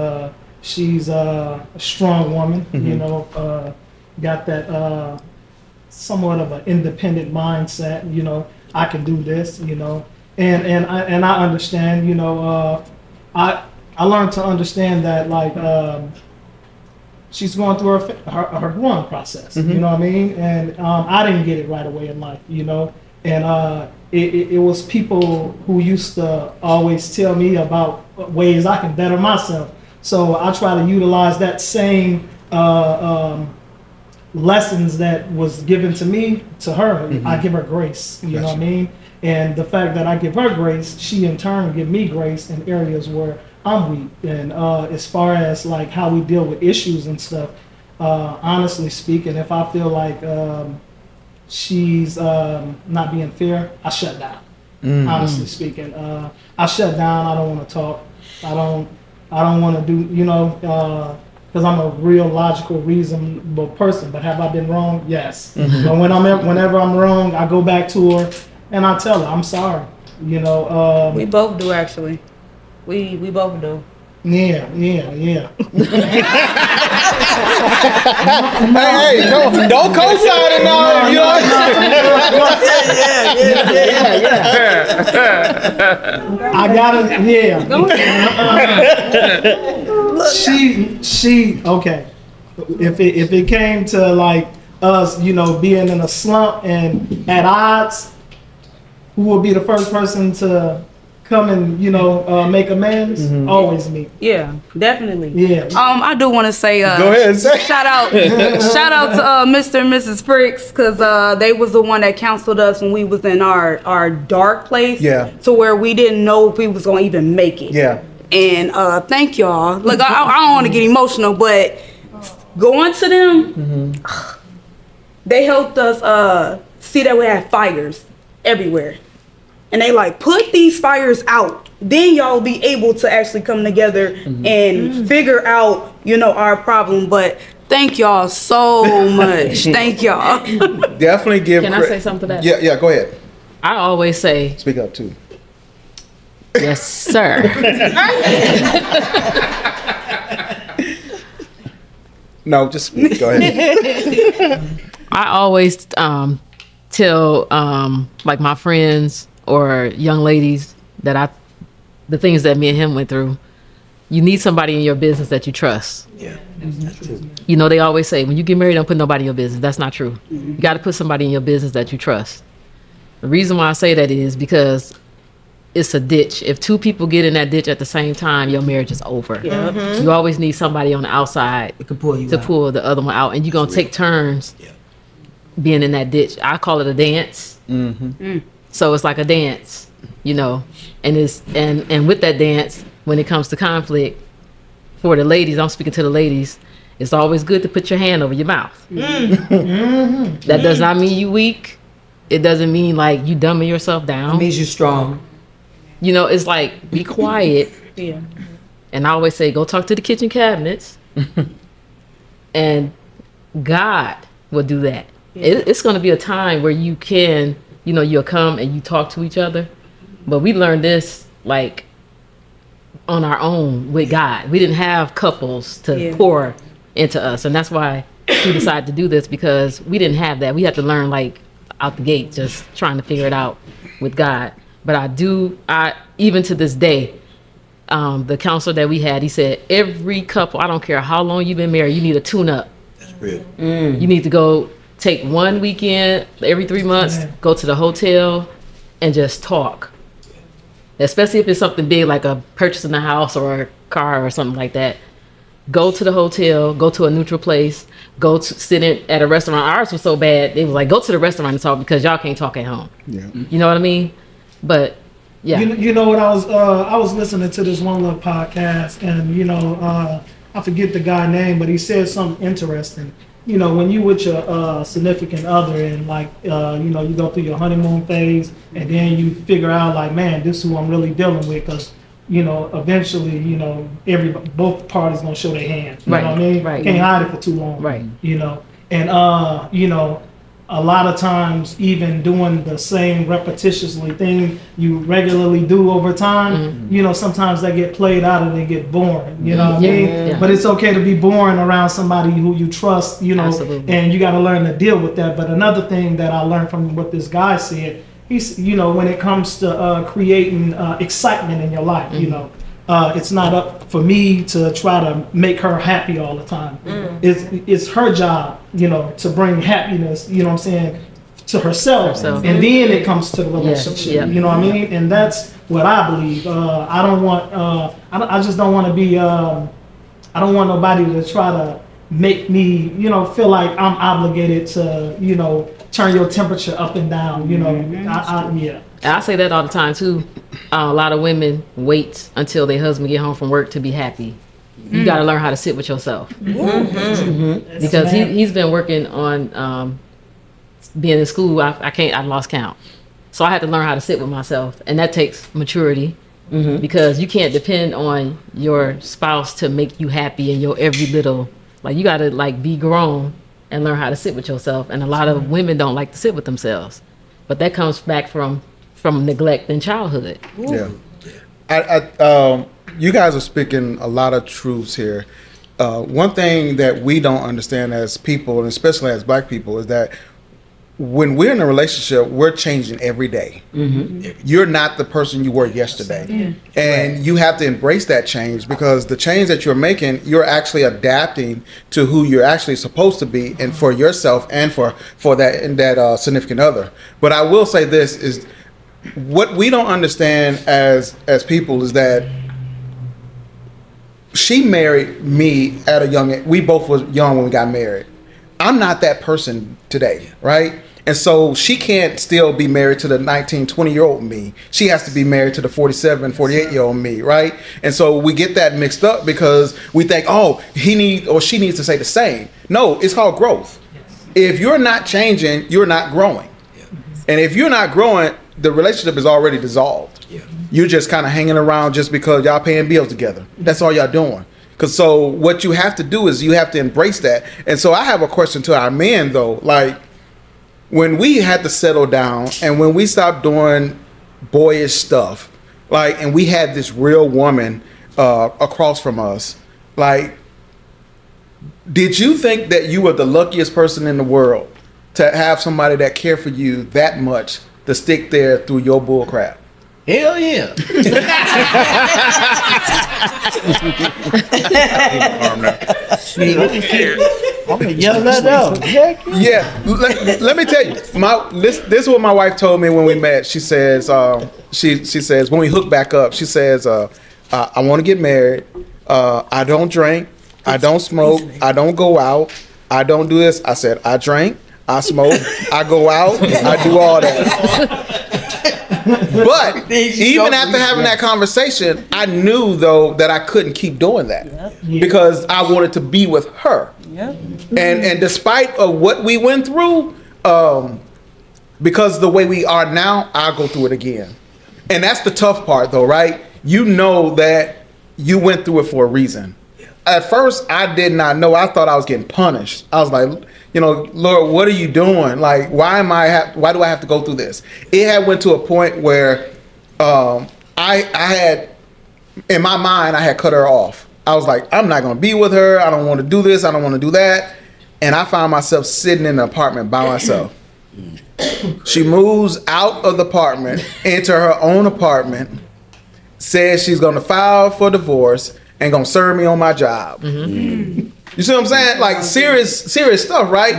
Speaker 9: she's a strong woman. Got that somewhat of an independent mindset. I can do this. And I understand. I learned to understand that she's going through her growing process. You know what I mean? And I didn't get it right away in life. And it was people who used to always tell me about ways I can better myself. So I try to utilize that same lessons that was given to me to her. I give her grace. You know what I mean? And the fact that I give her grace, she in turn give me grace in areas where I'm weak. And as far as how we deal with issues and stuff, honestly speaking, if I feel like she's not being fair, I shut down. Honestly speaking, I shut down. I don't want to talk. I don't want to do, because I'm a real logical, reasonable person. But have I been wrong? Yes. But whenever I'm wrong, I go back to her and I tell her I'm sorry. We
Speaker 6: both do, actually. We both do.
Speaker 9: Yeah.
Speaker 2: Hey, don't co-sign it now. I gotta, She okay. If it came to us, being in a slump and at odds, who will be the first person to come and make amends? Always me.
Speaker 6: Yeah, definitely.
Speaker 9: Yeah.
Speaker 6: I do want to say
Speaker 2: go ahead, say.
Speaker 6: shout out to Mr. and Mrs. Fricks, because they was the one that counseled us when we was in our dark place.
Speaker 2: Yeah.
Speaker 6: To where we didn't know if we was gonna even make it.
Speaker 2: Yeah.
Speaker 6: And thank y'all. Look, I don't want to get emotional, but going to them, they helped us see that we had fires everywhere. And they put these fires out. Then y'all be able to actually come together and figure out, our problem. But thank y'all so much. Thank y'all.
Speaker 2: Definitely give.
Speaker 7: Can I say something to that?
Speaker 2: Yeah, go ahead.
Speaker 7: I always say.
Speaker 2: Speak up too.
Speaker 7: Yes, sir.
Speaker 2: No, just speak. Go ahead.
Speaker 7: I always tell my friends or young ladies that the things that me and him went through, you need somebody in your business that you trust.
Speaker 4: Yeah, that's true.
Speaker 7: They always say, when you get married, don't put nobody in your business. That's not true. You got to put somebody in your business that you trust. The reason why I say that is because it's a ditch. If two people get in that ditch at the same time, your marriage is over.
Speaker 6: Yeah.
Speaker 7: You always need somebody on the outside
Speaker 12: It can pull you
Speaker 7: to
Speaker 12: out.
Speaker 7: pull the other one out, and you're going to take turns being in that ditch. I call it a dance. So it's like a dance, and it's and with that dance, when it comes to conflict, for the ladies, I'm speaking to the ladies, it's always good to put your hand over your mouth. That does not mean you weak. It doesn't mean you dumbing yourself down.
Speaker 12: It means you're strong.
Speaker 7: It's be quiet.
Speaker 6: Yeah.
Speaker 7: And I always say, go talk to the kitchen cabinets, and God will do that. It's going to be a time where you can. You'll come and you talk to each other. But we learned this on our own with God. We didn't have couples to pour into us. And that's why we decided to do this, because we didn't have that. We had to learn out the gate, just trying to figure it out with God. But I even to this day, the counselor that we had, he said, every couple, I don't care how long you've been married, you need a tune-up.
Speaker 4: That's real.
Speaker 7: You need to go take one weekend every 3 months, go to the hotel and just talk. Especially if it's something big like a purchasing a house or a car or something like that. Go to the hotel, go to a neutral place, go to sit at a restaurant. Ours was so bad, it was go to the restaurant and talk, because y'all can't talk at home. Yeah. You know what I mean? But yeah.
Speaker 9: You know what, I was listening to this one little podcast, and I forget the guy name, but he said something interesting. You know, when you with your significant other and like, you know, you go through your honeymoon phase and then you figure out like, man, this is who I'm really dealing with, because, you know, eventually, you know, both parties gonna show their hand. You know what I mean?
Speaker 7: Right.
Speaker 9: Can't hide it for too long.
Speaker 7: Right.
Speaker 9: You know, and you know, a lot of times even doing the same repetitiously thing you regularly do over time, you know, sometimes they get played out and they get boring, you know what I mean?
Speaker 7: Yeah.
Speaker 9: But it's okay to be boring around somebody who you trust, you know,
Speaker 7: Absolutely.
Speaker 9: and you got to learn to deal with that. But another thing that I learned from what this guy said, he's, you know, when it comes to creating excitement in your life, you know, it's not up for me to try to make her happy all the time. It's her job, you know, to bring happiness, you know what I'm saying, to herself. And then it comes to the relationship, you know what I mean? And that's what I believe. I don't want, I just don't want to be, I don't want nobody to try to make me, you know, feel like I'm obligated to, you know, turn your temperature up and down, you know. Yeah.
Speaker 7: I say that all the time too. A lot of women wait until their husband get home from work to be happy. You got to learn how to sit with yourself. Because he's been working on being in school. I lost count. So I had to learn how to sit with myself, and that takes maturity. Because you can't depend on your spouse to make you happy in your every little, like, you got to like be grown and learn how to sit with yourself. And a lot of women don't like to sit with themselves, but that comes back from neglect in childhood.
Speaker 2: Yeah. You guys are speaking a lot of truths here. One thing that we don't understand as people, and especially as Black people, is that when we're in a relationship, we're changing every day. You're not the person you were yesterday. And you have to embrace that change, because the change that you're making, you're actually adapting to who you're actually supposed to be, and for yourself and for that significant other. But I will say this is, what we don't understand as people is that she married me at a young age. We both was young when we got married. I'm not that person today, right? And so she can't still be married to the 19, 20-year-old me. She has to be married to the 47, 48-year-old me, right? And so we get that mixed up because we think, oh, he needs or she needs to say the same. No, it's called growth. If you're not changing, you're not growing. And if you're not growing, the relationship is already dissolved. You're just kind of hanging around just because y'all paying bills together. That's all y'all doing. So what you have to do is you have to embrace that. And so I have a question to our men, though. Like, when we had to settle down and when we stopped doing boyish stuff, like, and we had this real woman across from us, like, did you think that you were the luckiest person in the world to have somebody that cared for you that much to stick there through your bull crap?
Speaker 10: Hell yeah. I'm gonna yell that out.
Speaker 2: Yeah, let me tell you. This is what my wife told me when we met. She says, she says when we hook back up, she says, I want to get married. I don't drink. I don't smoke. I don't go out. I don't do this. I said, I drink. I smoke. I go out. I do all that. But even after having that conversation, I knew, though, that I couldn't keep doing that because I wanted to be with her. And despite of what we went through, because the way we are now, I'll go through it again. And that's the tough part, though, right? You know that you went through it for a reason. At first, I did not know. I thought I was getting punished. I was like, you know, Lord, what are you doing? Like, why do I have to go through this? It had went to a point where I had, in my mind, I had cut her off. I was like, I'm not going to be with her. I don't want to do this. I don't want to do that. And I found myself sitting in an apartment by myself. She moves out of the apartment into her own apartment, says she's going to file for divorce and going to serve me on my job. You see what I'm saying? Like, serious stuff, right?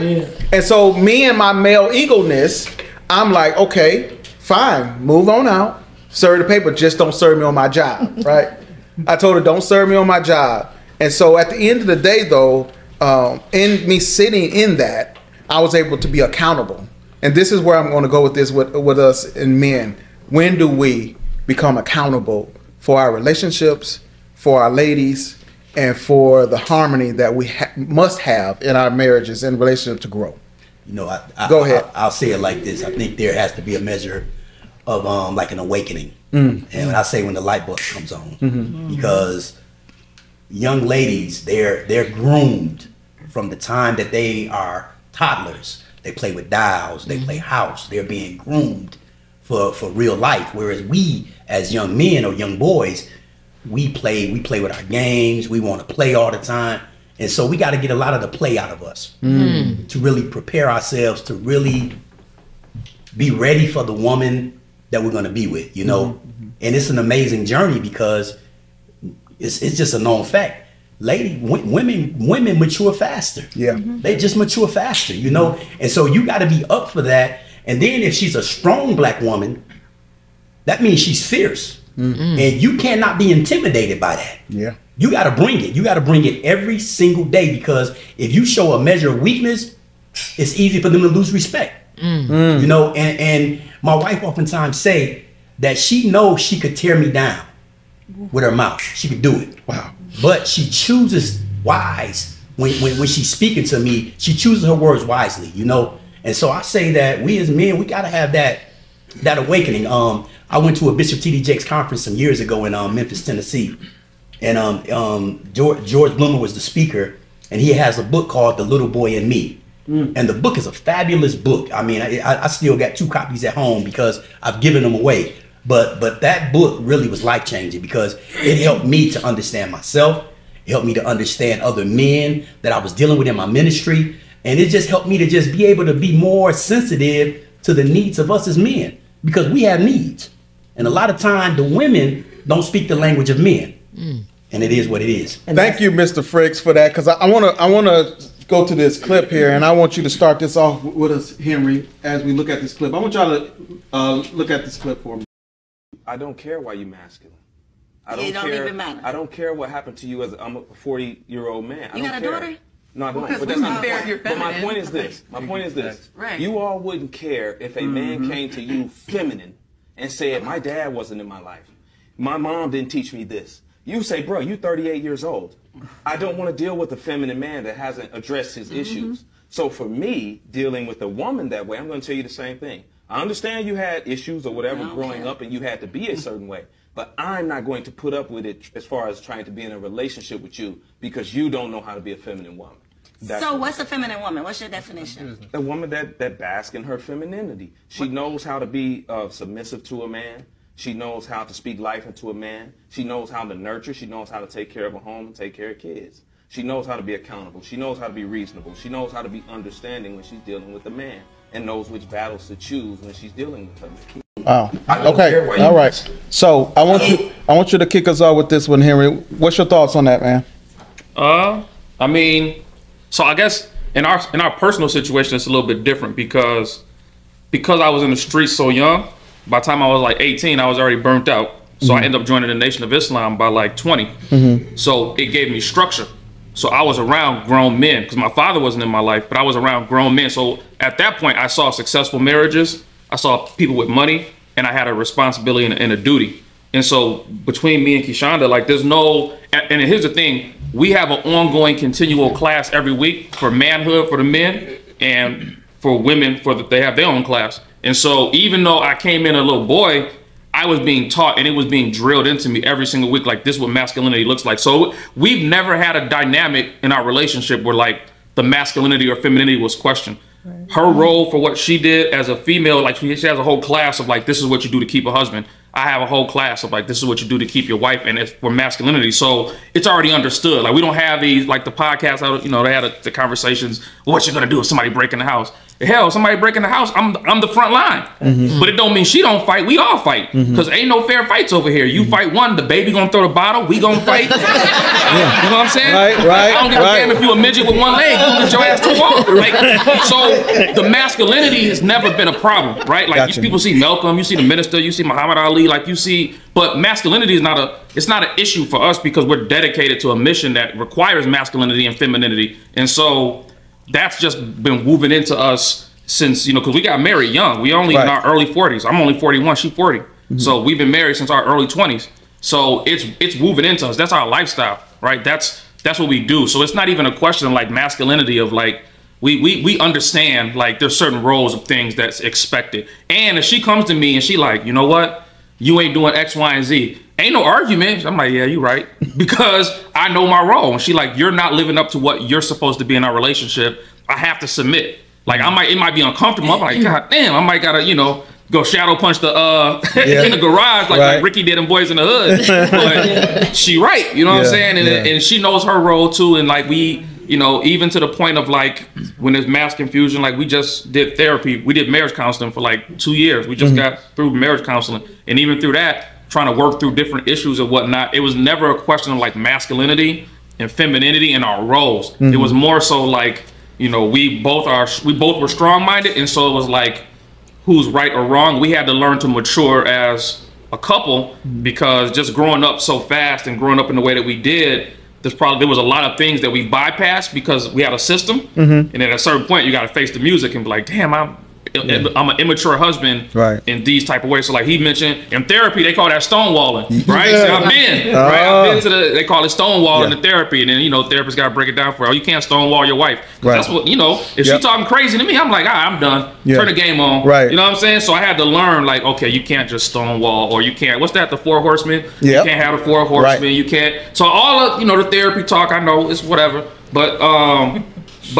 Speaker 2: And so me and my male egoness, I'm like, okay, fine, move on out, serve the paper, just don't serve me on my job, right? I told her, don't serve me on my job. And so at the end of the day, though, in me sitting in that, I was able to be accountable. And this is where I'm going to go with this with us and men. When do we become accountable for our relationships, for our ladies, and for the harmony that we must have in our marriages and relationship to grow?
Speaker 4: You know,
Speaker 2: Go ahead.
Speaker 4: I'll say it like this. I think there has to be a measure of like an awakening. And when I say when the light bulb comes on, because young ladies, they're groomed from the time that they are toddlers. They play with dolls, they play house, they're being groomed for real life. Whereas we as young men or young boys, we play with our games, we want to play all the time. And so we got to get a lot of the play out of us to really prepare ourselves to really be ready for the woman that we're going to be with, you know. And it's an amazing journey because it's just a known fact. Women mature faster.
Speaker 2: Yeah.
Speaker 4: They just mature faster, you know. And so you got to be up for that. And then if she's a strong black woman, that means she's fierce. And you cannot be intimidated by that.
Speaker 2: Yeah.
Speaker 4: You got to bring it. You got to bring it every single day, because if you show a measure of weakness, it's easy for them to lose respect. You know, and my wife oftentimes say that she knows she could tear me down with her mouth. She could do it.
Speaker 2: Wow.
Speaker 4: But she chooses wise when she's speaking to me. She chooses her words wisely, you know. And so I say that we as men, we got to have that awakening. I went to a Bishop T.D. Jakes conference some years ago in Memphis, Tennessee. And George Bloomer was the speaker, and he has a book called The Little Boy in Me. And the book is a fabulous book. I mean, I still got 2 copies at home because I've given them away. But that book really was life-changing because it helped me to understand myself. It helped me to understand other men that I was dealing with in my ministry. And it just helped me to just be able to be more sensitive to the needs of us as men, because we have needs. And a lot of time the women don't speak the language of men. And it is what it is.
Speaker 2: Thank you, Mr. Fricks, for that, because I want to go to this clip here, and I want you to start this off with us, Henry, as we look at this clip. I want y'all to look at this clip for me.
Speaker 14: I don't care why you masculine.
Speaker 15: It don't even matter.
Speaker 14: I don't care what happened to you as I'm a 40-year-old man.
Speaker 15: You got a daughter?
Speaker 14: No, I don't.
Speaker 15: Because
Speaker 14: But that's not
Speaker 15: but
Speaker 14: my point is this. My point is this.
Speaker 15: Right.
Speaker 14: You all wouldn't care if a man came to you feminine and said, my dad wasn't in my life. My mom didn't teach me this. You say, bro, you 38 years old. I don't want to deal with a feminine man that hasn't addressed his issues. So for me, dealing with a woman that way, I'm going to tell you the same thing. I understand you had issues or whatever growing up and you had to be a certain way, but I'm not going to put up with it as far as trying to be in a relationship with you because you don't know how to be a feminine woman.
Speaker 15: So what's a feminine woman? What's your definition?
Speaker 14: A woman that basks in her femininity. She knows how to be submissive to a man. She knows how to speak life into a man. She knows how to nurture. She knows how to take care of a home and take care of kids. She knows how to be accountable. She knows how to be reasonable. She knows how to be understanding when she's dealing with a man, and knows which battles to choose when she's dealing with him.
Speaker 2: Wow. Okay. All right. So I want you to kick us off with this one, Henry. What's your thoughts on that, man?
Speaker 8: I mean, so I guess in our personal situation, it's a little bit different because I was in the streets so young. By the time I was like 18, I was already burnt out. So I ended up joining the Nation of Islam by like 20. So it gave me structure. So I was around grown men because my father wasn't in my life, but I was around grown men. So at that point, I saw successful marriages. I saw people with money, and I had a responsibility and a duty. And so between me and Keishonda, like there's no, and here's the thing, we have an ongoing continual class every week for manhood for the men and for women they have their own class. And so even though I came in a little boy, I was being taught and it was being drilled into me every single week, like this is what masculinity looks like. So we've never had a dynamic in our relationship where like the masculinity or femininity was questioned. Her role for what she did as a female, like she has a whole class of like, this is what you do to keep a husband. I have a whole class of like, this is what you do to keep your wife, and it's for masculinity. So it's already understood. Like we don't have these, like the podcast, you know, they had the conversations, what you gonna do if somebody break in the house? Hell, somebody break in the house, I'm the front line. But it don't mean she don't fight, we all fight. Because ain't no fair fights over here. You fight one, the baby gonna throw the bottle, we gonna fight. You know what I'm saying?
Speaker 2: Right.
Speaker 8: I don't give a damn if you a midget with one leg, you gonna get your ass to the wall. Like, so the masculinity has never been a problem, right? Like people see Malcolm, you see the minister, you see Muhammad Ali, like you see, but masculinity is not an issue for us because we're dedicated to a mission that requires masculinity and femininity. And so that's just been woven into us since, you know, because we got married young. We only in our early 40s. I'm only 41, she's 40. So we've been married since our early 20s. So it's woven into us. That's our lifestyle, right? That's that's what we do. So it's not even a question of like masculinity of like, we understand like there's certain roles of things that's expected. And if she comes to me and she like, you know what, you ain't doing X, Y, and Z, ain't no argument. I'm like, yeah, you're right, because I know my role. And she like, you're not living up to what you're supposed to be in our relationship. I have to submit. Like it might be uncomfortable. I'm like, God damn, I might gotta, go shadow punch the in the garage like Ricky did in Boys in the Hood. But she right, you know what I'm saying? And she knows her role too. And like we, even to the point of like when there's mass confusion, like we just did therapy. We did marriage counseling for like 2 years. We just got through marriage counseling. And even through that, trying to work through different issues and whatnot, it was never a question of like masculinity and femininity in our roles. It was more so like, we both were strong-minded, and so it was like who's right or wrong. We had to learn to mature as a couple, because just growing up so fast and growing up in the way that we did, there was a lot of things that we bypassed because we had a system. And at a certain point you got to face the music and be like, damn, I'm an immature husband in these type of ways. So like he mentioned, in therapy they call that stonewalling, right? So I've been to they call it stonewalling in therapy, and then therapists got to break it down for her. You can't stonewall your wife. That's what if she talking crazy to me, I'm like, I'm done. Turn the game on. You know what I'm saying? So I had to learn like, okay, you can't just stonewall, or you can't, what's that, the 4 horsemen? You can't have the 4 horsemen. You can't. So all of the therapy talk, I know it's whatever, but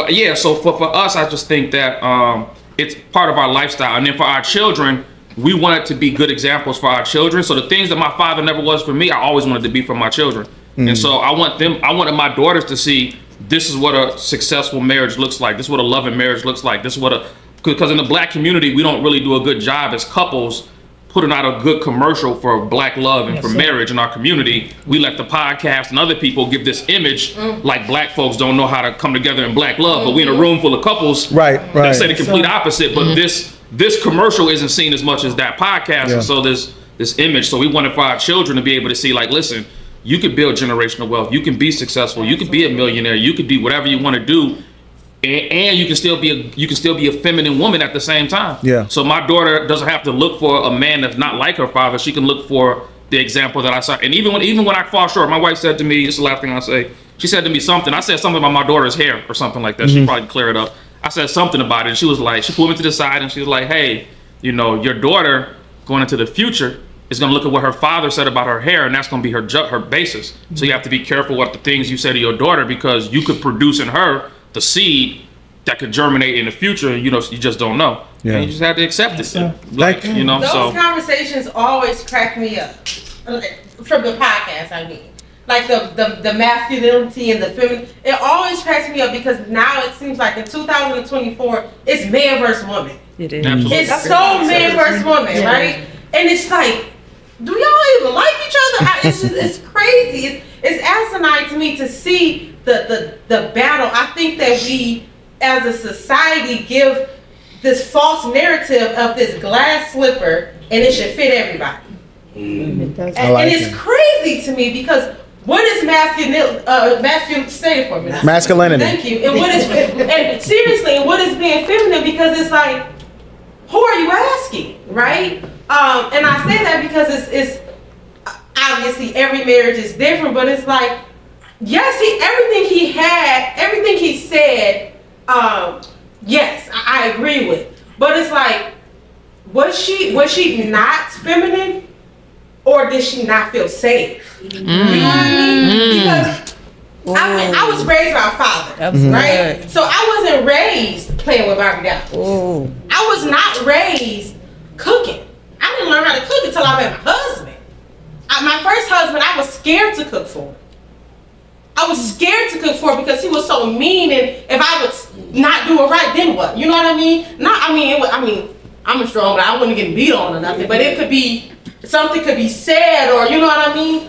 Speaker 8: yeah. So for us, I just think that it's part of our lifestyle. And then for our children, we wanted to be good examples for our children. So the things that my father never was for me, I always wanted to be for my children. And so I wanted my daughters to see, this is what a successful marriage looks like. This is what a loving marriage looks like. This is what because in the Black community, we don't really do a good job as couples putting out a good commercial for Black love and for marriage in our community. We let the podcast and other people give this image like Black folks don't know how to come together in Black love, but we in a room full of couples that say the complete opposite. But this commercial isn't seen as much as that podcast. And so this image. So we wanted for our children to be able to see like, listen, you could build generational wealth. You can be successful. You could be a millionaire. You could be whatever you want to do. And you can still be a feminine woman at the same time. So my daughter doesn't have to look for a man that's not like her father. She can look for the example that I saw. And even when I fall short, my wife said to me, this is the last thing I'll say. She said to me something. I said something about my daughter's hair or something like that. She probably clear it up. I said something about it, and she was like, she pulled me to the side and she was like, hey, your daughter going into the future is going to look at what her father said about her hair, and that's going to be her basis. So you have to be careful what the things you say to your daughter, because you could produce in her the seed that could germinate in the future, and you just don't know. And you just have to accept it. Like,
Speaker 5: those conversations always crack me up. From the podcast, I mean. Like the masculinity and the feminine, it always cracks me up, because now it seems like in 2024, it's man versus woman.
Speaker 3: It is.
Speaker 8: Absolutely.
Speaker 5: It's so man versus woman, right? And it's like, do y'all even like each other? It's crazy. It's asinine to me to see the battle. I think that we, as a society, give this false narrative of this glass slipper and it should fit everybody. And it's crazy to me, because what is masculine? Say it for me.
Speaker 2: Masculinity.
Speaker 5: Thank you. And what is and seriously, and what is being feminine? Because it's like, who are you asking, right? And I say that because it's obviously every marriage is different, but it's like, yes, everything he said, yes, I agree with. But it's like, was she not feminine? Or did she not feel safe? You know what I mean? Because I was raised by a father, right? So I wasn't raised playing with Barbie dolls. I was not raised cooking. I didn't learn how to cook until I met my husband. My first husband, I was scared to cook for. I was scared to cook for because he was so mean, and if I would not do it right, then what? You know what I mean? I'm strong, but I wouldn't get beat on or nothing. But it could be, something could be said, or you know what I mean?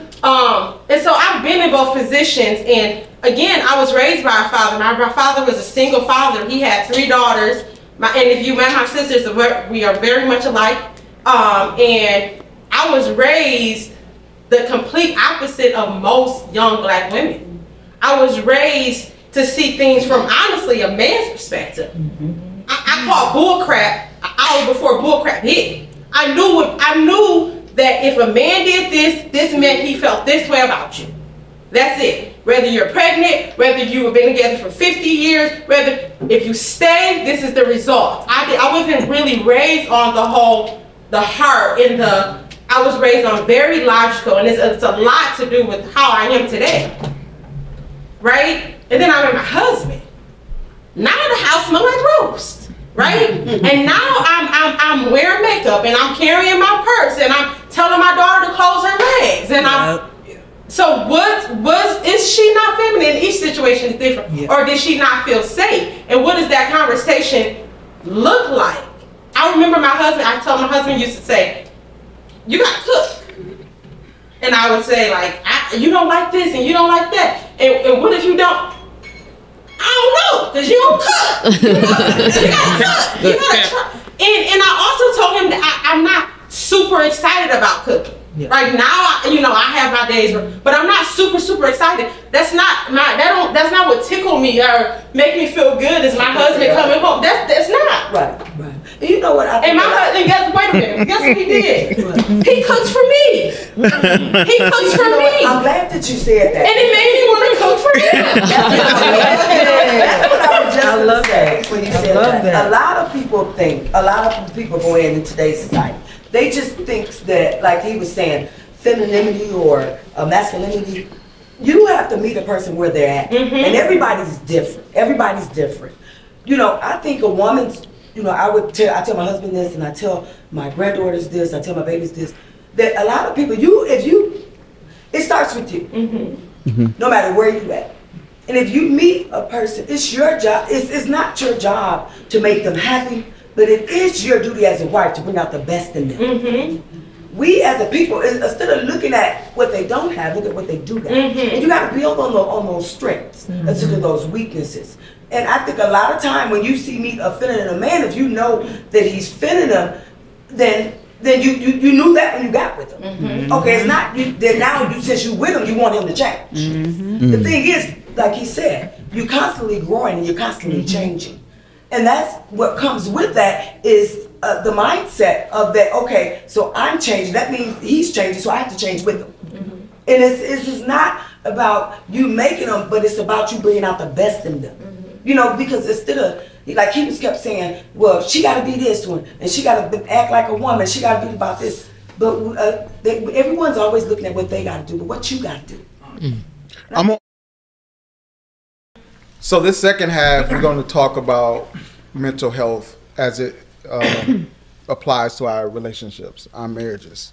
Speaker 5: And so I've been in both positions, and again, I was raised by a father. My father was a single father. He had 3 daughters. And if you met my sisters, we are very much alike. And I was raised the complete opposite of most young Black women. I was raised to see things from, honestly, a man's perspective. I call bull crap hour before bull crap hit. I knew that if a man did this meant he felt this way about you. That's it. whether you're pregnant, whether you have been together for 50 years, whether if you stay, this is the result. I wasn't really raised on the heart and I was raised on very logical, and it's a lot to do with how I am today, right? And then I met my husband. Now the house smells like roast, right? And now I'm wearing makeup and I'm carrying my purse and I'm telling my daughter to close her legs and so is she not feminine? Each situation is different. Or did she not feel safe? And what does that conversation look like? I remember I told my husband used to say, you got to cook. And I would say like, you don't like this and you don't like that. And what if you don't? I don't know, because you don't cook. You gotta cook. You gotta try. And I also told him that I'm not super excited about cooking. Right now, I have my days, but I'm not super excited. That's not what tickle me or make me feel good is my husband coming home. That's not.
Speaker 12: Right. And you know what?
Speaker 5: And my husband, wait a minute, guess what he did? He cooks for me. He cooks for me.
Speaker 12: I'm glad that you said that.
Speaker 5: And it made me want to cook for him.
Speaker 12: That's what I was just going to say when you said that. A lot of people go in today's society. They just think that, like he was saying, femininity or masculinity, you have to meet a person where they're at. And everybody's different. I think a woman's, I tell my husband this, and I tell my granddaughters this, I tell my babies this, that a lot of people, it starts with you, no matter where you at. And if you meet a person, it's your job. It's not your job to make them happy, but it is your duty as a wife to bring out the best in them. We as a people, instead of looking at what they don't have, look at what they do got. And you got to build on those strengths instead of those weaknesses. And I think a lot of time when you see me a feminine man, if you know that he's feminine, then you knew that when you got with him. Okay, it's not then now since you with him, you want him to change. The thing is, like he said, you're constantly growing and you're constantly changing. And that's what comes with that is the mindset of that, okay, so I'm changing. That means he's changing, so I have to change with him. And it's not about you making them, but it's about you bringing out the best in them. Because instead of, like he was kept saying, well, she got to be this one, and she got to act like a woman, she got to be about this. But everyone's always looking at what they got to do, but what you got to do.
Speaker 2: So this second half, we're going to talk about mental health as it applies to our relationships, our marriages.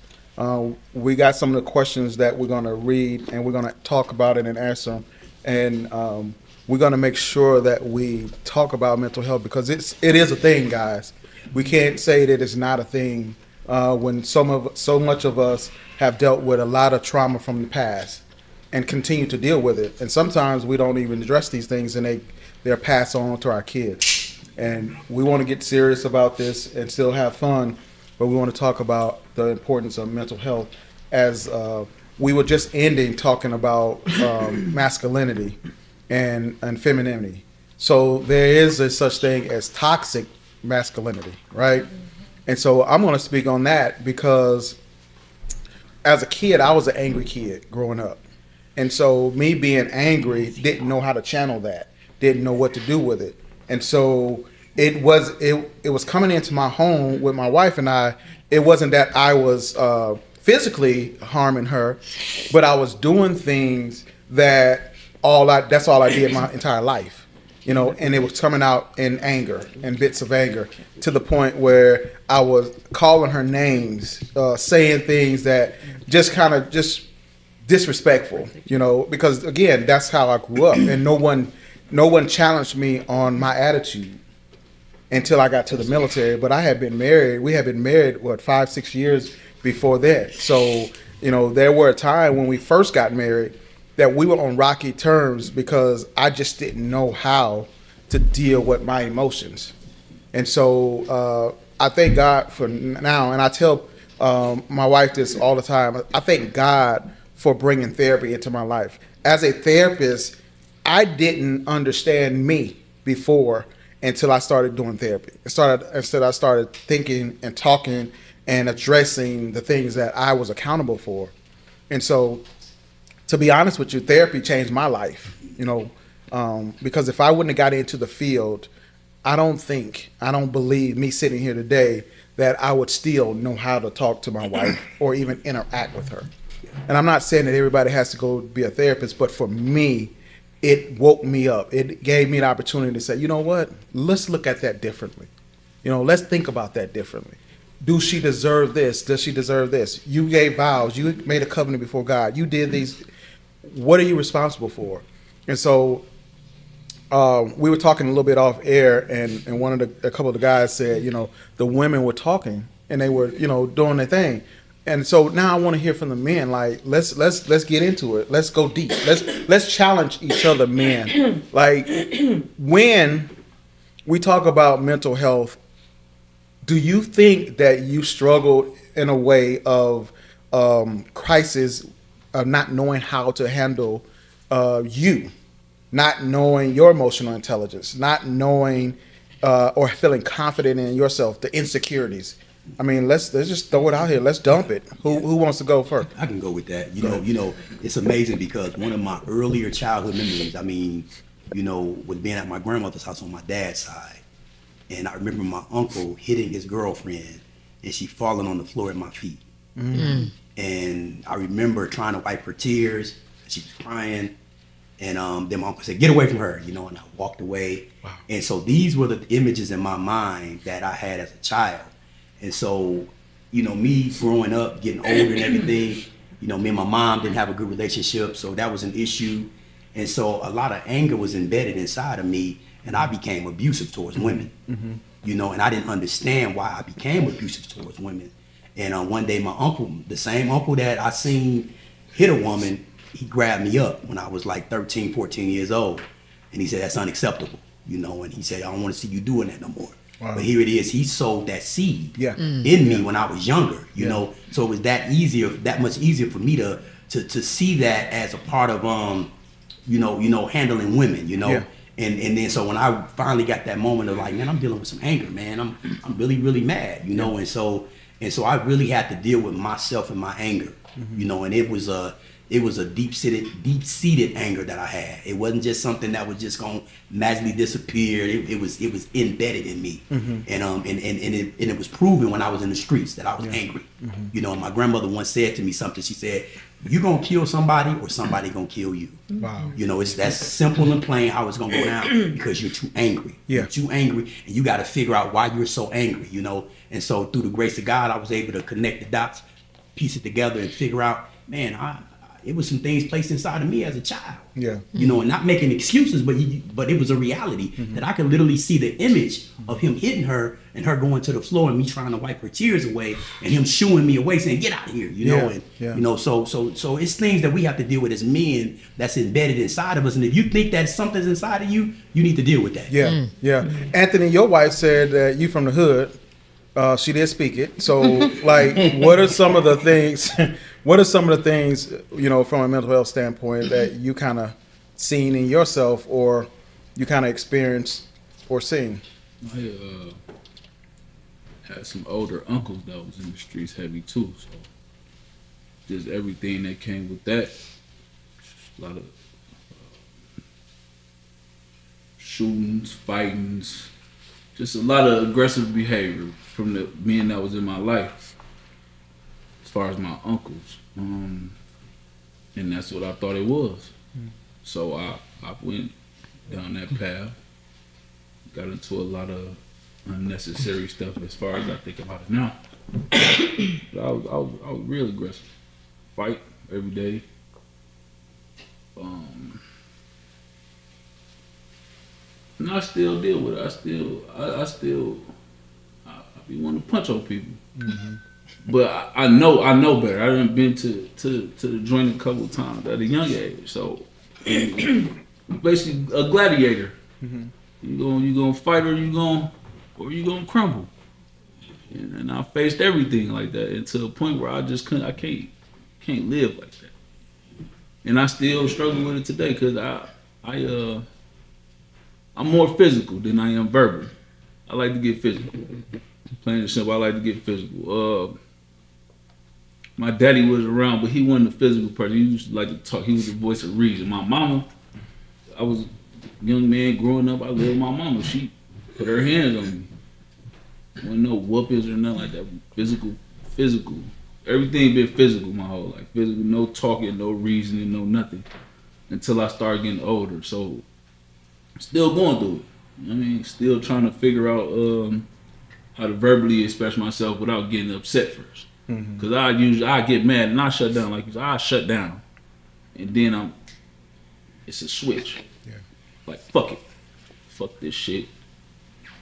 Speaker 2: We got some of the questions that we're going to read, and we're going to talk about it and answer them. And we're going to make sure that we talk about mental health because it is a thing, guys. We can't say that it's not a thing when so much of us have dealt with a lot of trauma from the past and continue to deal with it. And sometimes we don't even address these things and they're passed on to our kids. And we want to get serious about this and still have fun, but we want to talk about the importance of mental health as we were just ending talking about masculinity and femininity. So there is a such thing as toxic masculinity, right? And so I'm going to speak on that because as a kid, I was an angry kid growing up. And so me being angry, didn't know how to channel that, didn't know what to do with it. And so it was coming into my home with my wife and I. It wasn't that I was physically harming her, but I was doing things that's all I did my entire life, and it was coming out in anger and bits of anger to the point where I was calling her names, saying things that just disrespectful, because again, that's how I grew up, and no one challenged me on my attitude until I got to the military. But we had been married 5-6 years before that. So, there were a time when we first got married that we were on rocky terms because I just didn't know how to deal with my emotions. And so I thank God for now, and I tell my wife this all the time, I thank God for bringing therapy into my life. As a therapist, I didn't understand me before until I started doing therapy. Instead, I started thinking and talking and addressing the things that I was accountable for. And so to be honest with you, therapy changed my life. You know, because if I wouldn't have got into the field, I don't believe me sitting here today that I would still know how to talk to my wife or even interact with her. And I'm not saying that everybody has to go be a therapist, but for me, it woke me up. It gave me an opportunity to say, you know what? Let's look at that differently. You know, let's think about that differently. Do she deserve this? Does she deserve this? You gave vows. You made a covenant before God. You did these. What are you responsible for? And so we were talking a little bit off air, and a couple of the guys said, you know, the women were talking and they were, you know, doing their thing. And so now I want to hear from the men. Like, let's get into it. Let's go deep. Let's challenge each other, men. Like, when we talk about mental health, do you think that you struggled in a way of crisis, of not knowing how to handle you, not knowing your emotional intelligence, not knowing or feeling confident in yourself, the insecurities? I mean, let's just throw it out here. Let's dump it. Who wants to go first?
Speaker 4: I can go with that. You know, it's amazing because one of my earlier childhood memories, I mean, you know, was being at my grandmother's house on my dad's side. And I remember my uncle hitting his girlfriend and she falling on the floor at my feet. Mm. And I remember trying to wipe her tears. She was crying. And then my uncle said, get away from her, you know, and I walked away. Wow. And so these were the images in my mind that I had as a child. And so, you know, me growing up, getting older and everything, you know, me and my mom didn't have a good relationship. So that was an issue. And so a lot of anger was embedded inside of me. And I became abusive towards women, you know, and I didn't understand why I became abusive towards women. And one day my uncle, the same uncle that I seen hit a woman, he grabbed me up when I was like 13, 14 years old. And he said, that's unacceptable, you know, and he said, I don't want to see you doing that no more. Wow. But here it is, he sowed that seed in me when I was younger, you know, so it was that much easier for me to see that as a part of, you know, handling women, you know. Yeah. And then so when I finally got that moment of like, man, I'm dealing with some anger, man. I'm really, really mad, you know. And so I really had to deal with myself and my anger, you know. And it was a deep-seated anger that I had. It wasn't just something that was just gonna magically disappear. It was embedded in me, and it was proven when I was in the streets that I was angry, you know. And my grandmother once said to me something. She said, "You gonna kill somebody, or somebody gonna kill you." Wow. You know, it's that simple and plain how it's gonna go down because you're too angry. Yeah. You're too angry, and you got to figure out why you're so angry. You know, and so through the grace of God, I was able to connect the dots, piece it together, and figure out, man, it was some things placed inside of me as a child. Yeah. You know, and not making excuses, but it was a reality that I could literally see the image of him hitting her and her going to the floor and me trying to wipe her tears away and him shooing me away saying, get out of here, you know. And you know, so it's things that we have to deal with as men that's embedded inside of us. And if you think that something's inside of you, you need to deal with that. Yeah. Yeah. Anthony, your wife said that you from the hood. She did speak it. So, like, what are some of the things? What are some of the things, you know, from a mental health standpoint that you kind of seen in yourself, or you kind of experienced or seen?
Speaker 11: I had some older uncles that was in the streets heavy too. So, just everything that came with that. A lot of shootings, fightings, just a lot of aggressive behavior from the men that was in my life, as far as my uncles, and that's what I thought it was. So I went down that path, got into a lot of unnecessary stuff as far as I think about it now. But I was real aggressive, fight every day. And I still deal with it. I be wanting to punch on people. But I know better. I done been to the joint a couple of times at a young age. So basically a gladiator. You gonna fight or you gonna crumble. And I faced everything like that, and to a point where I can't live like that. And I still struggle with it today because I'm more physical than I am verbal. I like to get physical. Plain and simple, I like to get physical. my daddy was around, but he wasn't a physical person. He used to like to talk. He was the voice of reason. My mama, I was a young man growing up. I lived with my mama. She put her hands on me. Wasn't no whoopings or nothing like that. Physical. Everything been physical my whole life. Physical, no talking, no reasoning, no nothing. Until I started getting older. So, still going through it. I mean, still trying to figure out how to verbally express myself without getting upset first. Because I get mad and I shut down. Like you said, I shut down. And then it's a switch. Yeah. Like, fuck it. Fuck this shit.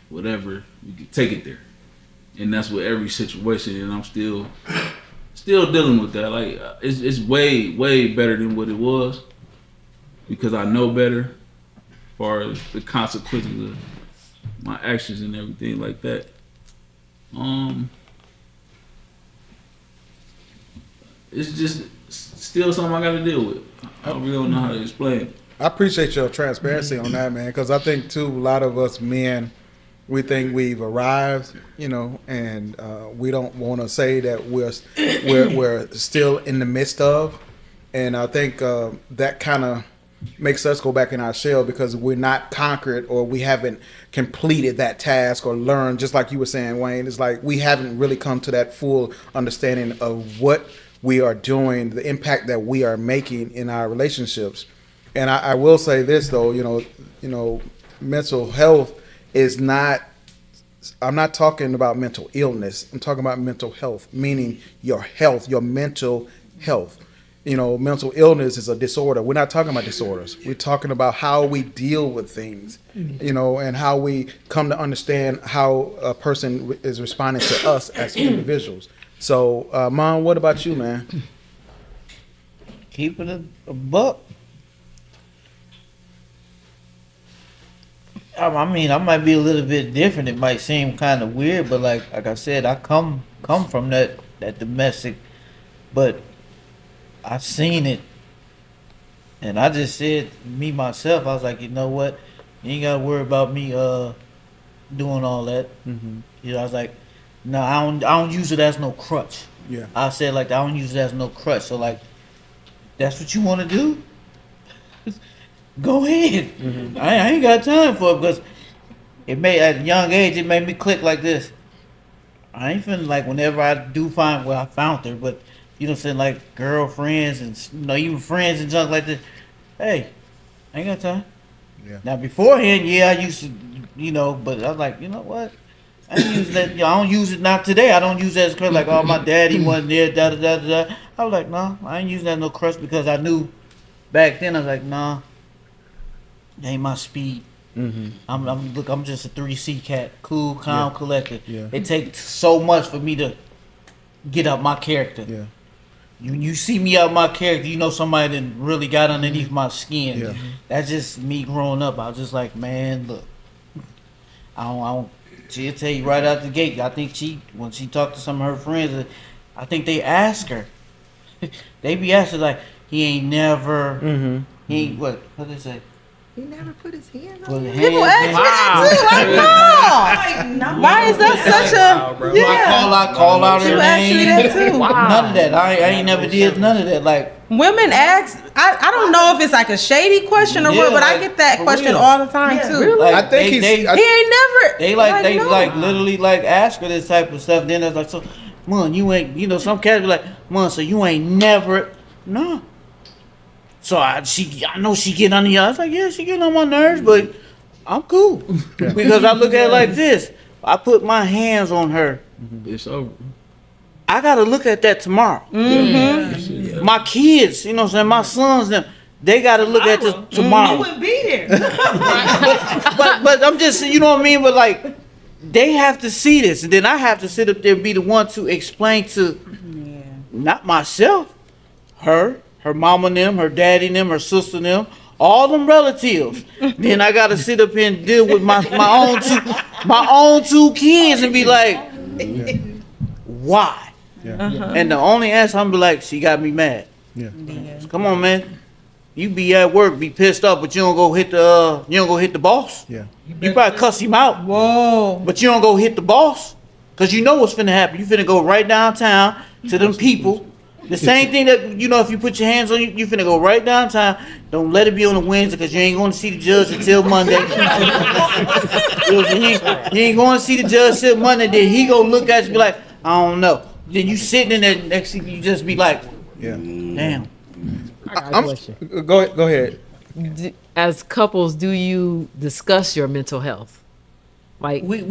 Speaker 11: Whatever. We can take it there. And that's with every situation. And I'm still dealing with that. Like, it's way, way better than what it was. Because I know better as far as the consequences of my actions and everything like that. It's just still something I got to deal with. I really don't know how to explain it.
Speaker 2: I appreciate your transparency on that, man, because I think too a lot of us men, we think we've arrived, you know, and we don't want to say that we're still in the midst of, and I think that kind of makes us go back in our shell because we're not conquered or we haven't completed that task or learned, just like you were saying, Wayne. It's like we haven't really come to that full understanding of what we are doing, the impact that we are making in our relationships. And I will say this though, you know, mental health is not, I'm not talking about mental illness. I'm talking about mental health, meaning your health, your mental health. You know, mental illness is a disorder. We're not talking about disorders. We're talking about how we deal with things, you know, and how we come to understand how a person is responding to us as individuals. So, Mon, what about you, man?
Speaker 10: Keep it a buck. I mean, I might be a little bit different. It might seem kind of weird, but like I said, I come from that domestic, but I seen it, and I just said, me myself, I was like, you know what, you ain't gotta worry about me doing all that. You know, I was like, no, I don't use it as no crutch. Yeah. I said like I don't use it as no crutch. So like, that's what you want to do? Go ahead. I ain't got time for it because it made at a young age it made me click like this. I ain't finna like whenever I do find I found her, but you know what I'm saying, like girlfriends and you know even friends and junk like this. Hey, I ain't got time. Yeah. Now beforehand, yeah, I used to, you know, but I was like, you know what? I don't use that. You know, I don't use it not today. I don't use that as crutch. Like, oh, my daddy wasn't there. Da da da da. I was like, no, I ain't using that no crutch because I knew back then. I was like, nah, that ain't my speed. I'm just a 3C cat, cool, calm, collected. Yeah. It takes so much for me to get out my character. Yeah. You see me out my character, you know somebody that really got underneath my skin. Yeah. That's just me growing up. I was just like, man, look, I don't. She'll tell you right out the gate. I think when she talked to some of her friends, I think they ask her. They be asking like, he ain't never, he ain't, what they say?
Speaker 5: He never put his hands on
Speaker 10: you.
Speaker 5: People ask me that too. Like, no. Why is that such a?
Speaker 10: Yeah. Call out her name.
Speaker 5: You ask me that too.
Speaker 10: Wow. None of that. I ain't never did none of that. Like
Speaker 5: women ask. I don't know if it's like a shady question or what, but like, I get that question real. All the time too.
Speaker 10: Really? Like,
Speaker 2: I think he ain't
Speaker 5: never.
Speaker 10: They like literally like ask her this type of stuff. Then it's like, so, Mon, you ain't. You know, some cats be like, Mon, so you ain't never. No. So I know she get under y'all. I was like, yeah, she get on my nerves, but I'm cool. Because I look at it like this. I put my hands on her.
Speaker 11: It's over.
Speaker 10: I got to look at that tomorrow. My kids, you know what I'm saying, my sons, they got to look at this tomorrow.
Speaker 5: You wouldn't be there.
Speaker 10: but I'm just, you know what I mean? But like, they have to see this. And then I have to sit up there and be the one to explain to, not myself, her mama and them, her daddy and them, her sister and them, all them relatives. Then I gotta sit up here and deal with my own two kids and be like, why? And the only answer I'm be like, she got me mad. So come on, man. You be at work, be pissed off, but you don't go hit the boss. You probably cuss him out.
Speaker 5: Whoa.
Speaker 10: But you don't go hit the boss. Cause you know what's finna happen. You finna go right downtown to them people The same thing that, you know, if you put your hands on you, you finna go right downtown. Don't let it be on a Wednesday because you ain't going to see the judge until Monday. You ain't going to see the judge till Monday. Then he gonna look at you and be like, I don't know. Then you sitting in there next thing you just be like,
Speaker 2: yeah,
Speaker 10: damn.
Speaker 7: I got a question.
Speaker 2: Go ahead.
Speaker 7: As couples, do you discuss your mental health? Like
Speaker 10: we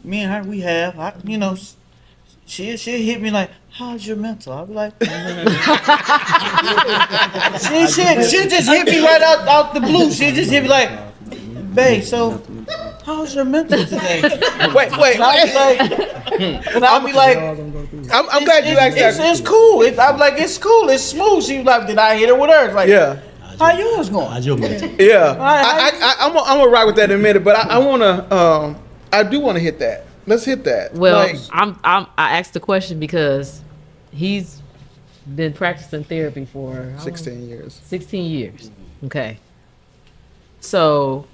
Speaker 10: me and her, we have. You know, she'll hit me like, how's your mental? I'll be like, she'll just hit me right out the blue. She'll just hit me like, babe, so how's your mental today?
Speaker 2: Wait.
Speaker 10: And I'll be like,
Speaker 2: I'm glad you asked that.
Speaker 10: It's cool. I'm like, it's cool. It's smooth. She was like, did I hit her with hers? Like,
Speaker 2: yeah.
Speaker 10: How yours going? How's your mental?
Speaker 2: Yeah. I'm gonna rock with that in a minute, but I do wanna hit that. Let's hit that.
Speaker 7: Well, I asked the question because he's been practicing therapy for
Speaker 2: 16 years.
Speaker 7: 16 years. Okay. So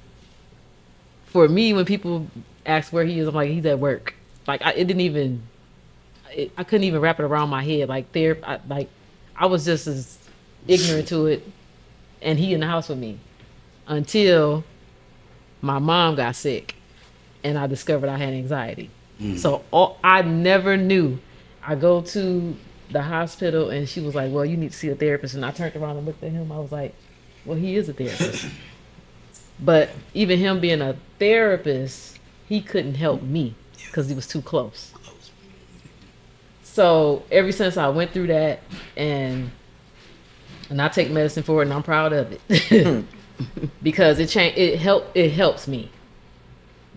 Speaker 7: for me, when people ask where he is, I'm like, he's at work. Like I couldn't even wrap it around my head. Like I was just as ignorant to it, and he in the house with me until my mom got sick. And I discovered I had anxiety. So I never knew. I go to the hospital and she was like, well, you need to see a therapist. And I turned around and looked at him. I was like, well, he is a therapist. But even him being a therapist, he couldn't help me because he was too close. So ever since I went through that, and I take medicine for it, and I'm proud of it because it helps me.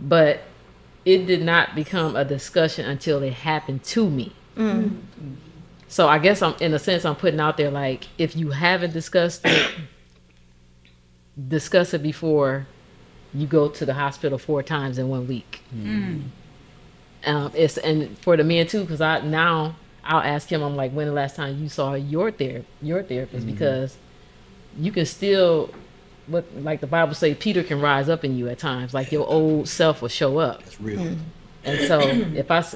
Speaker 7: But it did not become a discussion until it happened to me. So I guess I'm putting out there, like, if you haven't discussed it, discuss it before you go to the hospital 4 times in 1 week. And for the men too, because I'll ask him, I'm like, when the last time you saw your therapist? Because you can still, like the Bible say, Peter can rise up in you at times. Like your old self will show up. That's real. And so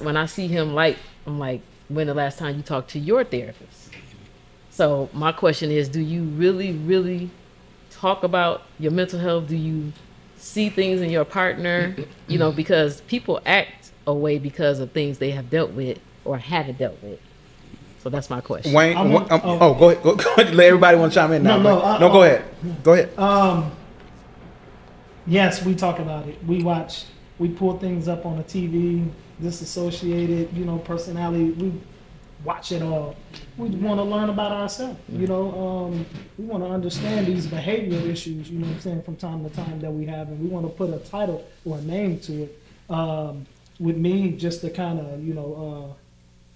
Speaker 7: when I see him, like, I'm like, when the last time you talked to your therapist? So my question is, do you really, really talk about your mental health? Do you see things in your partner? You know, because people act a way because of things they have dealt with or haven't dealt with. So that's my question.
Speaker 2: Wayne, go ahead. Go ahead. Let everybody want to chime in now. No, go ahead. Go ahead.
Speaker 9: Yes, we talk about it. We pull things up on the TV, disassociated, personality. We watch it all. We want to learn about ourselves. We want to understand these behavioral issues, from time to time that we have, and we want to put a title or a name to it. With me, just to kind of,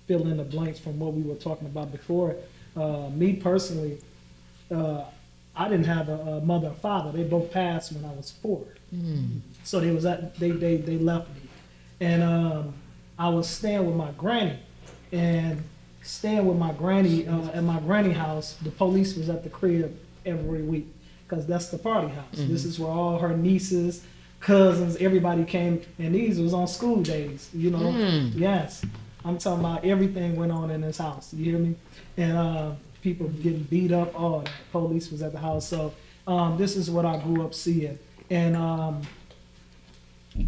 Speaker 9: fill in the blanks from what we were talking about before. Me personally, I didn't have a mother and father. They both passed when I was 4. So they left me, and I was staying with my granny, and at my granny house. The police was at the crib every week because that's the party house. This is where all her nieces, cousins, everybody came, and these was on school days. Yes. I'm talking about everything went on in this house. You hear me? And people getting beat up. All that. Police was at the house. So this is what I grew up seeing. And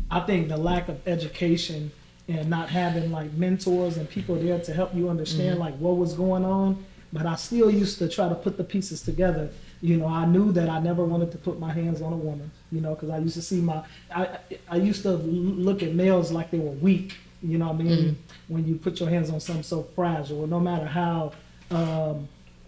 Speaker 9: I think the lack of education and not having like mentors and people there to help you understand like what was going on. But I still used to try to put the pieces together. I knew that I never wanted to put my hands on a woman. Because I used to see I used to look at males like they were weak. You know what I mean? When you put your hands on something so fragile, no matter how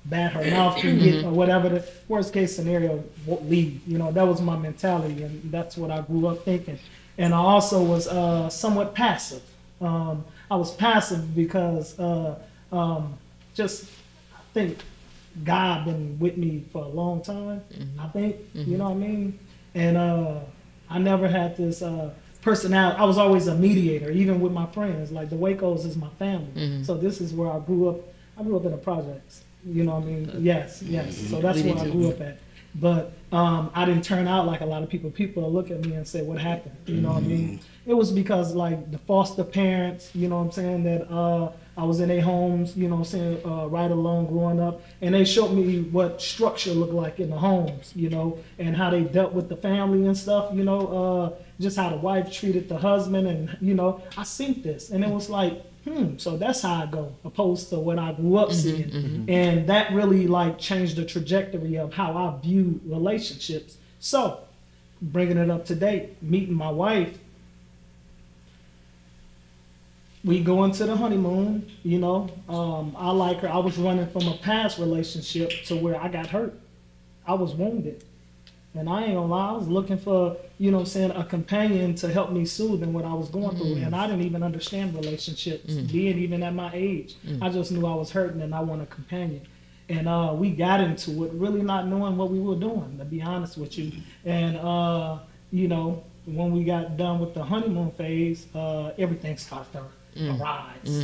Speaker 9: bad her mouth can get or whatever, the worst case scenario won't leave. That was my mentality, and that's what I grew up thinking. And I also was somewhat passive. I was passive because just I think God been with me for a long time. I think, you know what I mean? And I never had this personality. I was always a mediator, even with my friends. Like the Wacos is my family. So this is where I grew up. I grew up in the projects. You know what I mean? Yes. So that's where I grew up at. But I didn't turn out like a lot of people. People look at me and say, what happened? You know what I mean? It was because like the foster parents, you know what I'm saying, that I was in their homes, you know what I'm saying, right along growing up, and they showed me what structure looked like in the homes, you know, and how they dealt with the family and stuff, you know, just how the wife treated the husband, and, you know, I seen this, and it was like, so that's how I go, opposed to what I grew up seeing. And that really like changed the trajectory of how I view relationships. So, bringing it up to date, meeting my wife, we go into the honeymoon, you know, I like her. I was running from a past relationship to where I got hurt. I was wounded. And I ain't gonna lie, I was looking for, you know what I'm saying, a companion to help me soothe in what I was going through. And I didn't even understand relationships, being even at my age. I just knew I was hurting and I want a companion. And we got into it really not knowing what we were doing, to be honest with you. And, you know, when we got done with the honeymoon phase, everything started to arise.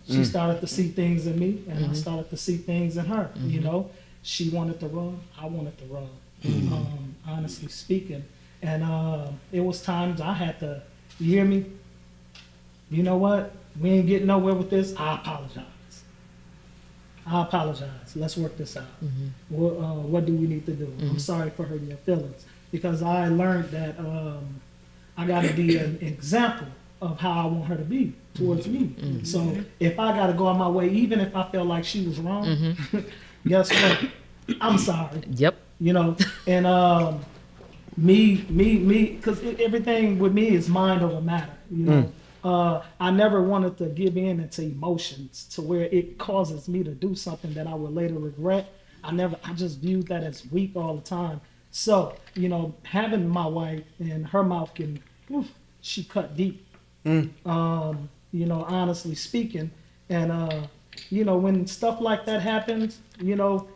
Speaker 9: She started to see things in me, and I started to see things in her, you know. She wanted to run, I wanted to run. Honestly speaking, and it was times I had to, you hear me? You know what? We ain't getting nowhere with this. I apologize. Let's work this out. What do we need to do? I'm sorry for hurting your feelings, because I learned that I got to be an example of how I want her to be towards me. So if I got to go on my way, even if I felt like she was wrong, guess what? I'm sorry.
Speaker 7: Yep.
Speaker 9: You know, and me, because everything with me is mind over matter, you know. I never wanted to give in into emotions to where it causes me to do something that I would later regret. I just viewed that as weak all the time. So, you know, having my wife and her mouth can, she cut deep, you know, honestly speaking. And, you know, when stuff like that happens, you know,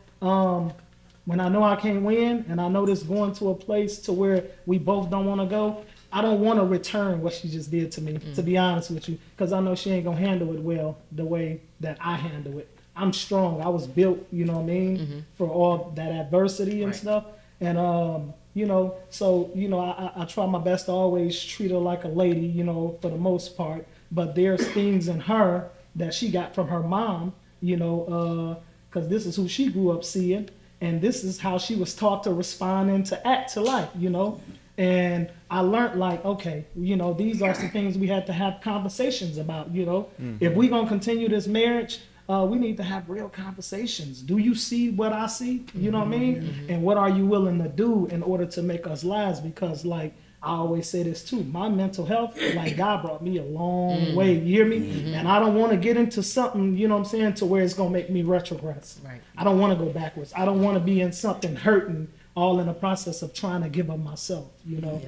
Speaker 9: when I know I can't win, and I know this going to a place to where we both don't want to go, I don't want to return what she just did to me, to be honest with you, because I know she ain't going to handle it well the way that I handle it. I'm strong. I was built, you know what I mean, for all that adversity and stuff. And, you know, so, you know, I try my best to always treat her like a lady, you know, for the most part. But there's things in her that she got from her mom, you know, because this is who she grew up seeing. And this is how she was taught to respond and to act to life, you know. And I learned, like, okay, you know, these are some things we had to have conversations about, you know. If we're going to continue this marriage, we need to have real conversations. Do you see what I see? You know what I mean? And what are you willing to do in order to make us last? Because, like, I always say this too, my mental health, like, God brought me a long way, you hear me? And I don't want to get into something, you know what I'm saying, to where it's going to make me retrogress. I don't want to go backwards. I don't want to be in something hurting, all in the process of trying to give up myself, you know?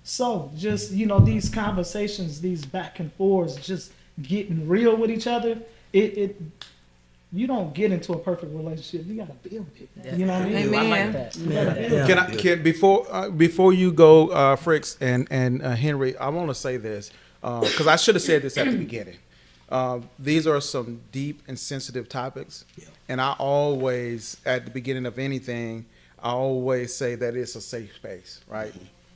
Speaker 9: So just, you know, these conversations, these back and forths, just getting real with each other, you don't get into a perfect relationship. You gotta build it. You know what I mean?
Speaker 2: I like that. Before you go, Fricks and Henry, I want to say this because I should have said this at the beginning. These are some deep and sensitive topics, and I always, at the beginning of anything, I always say that it's a safe space, right?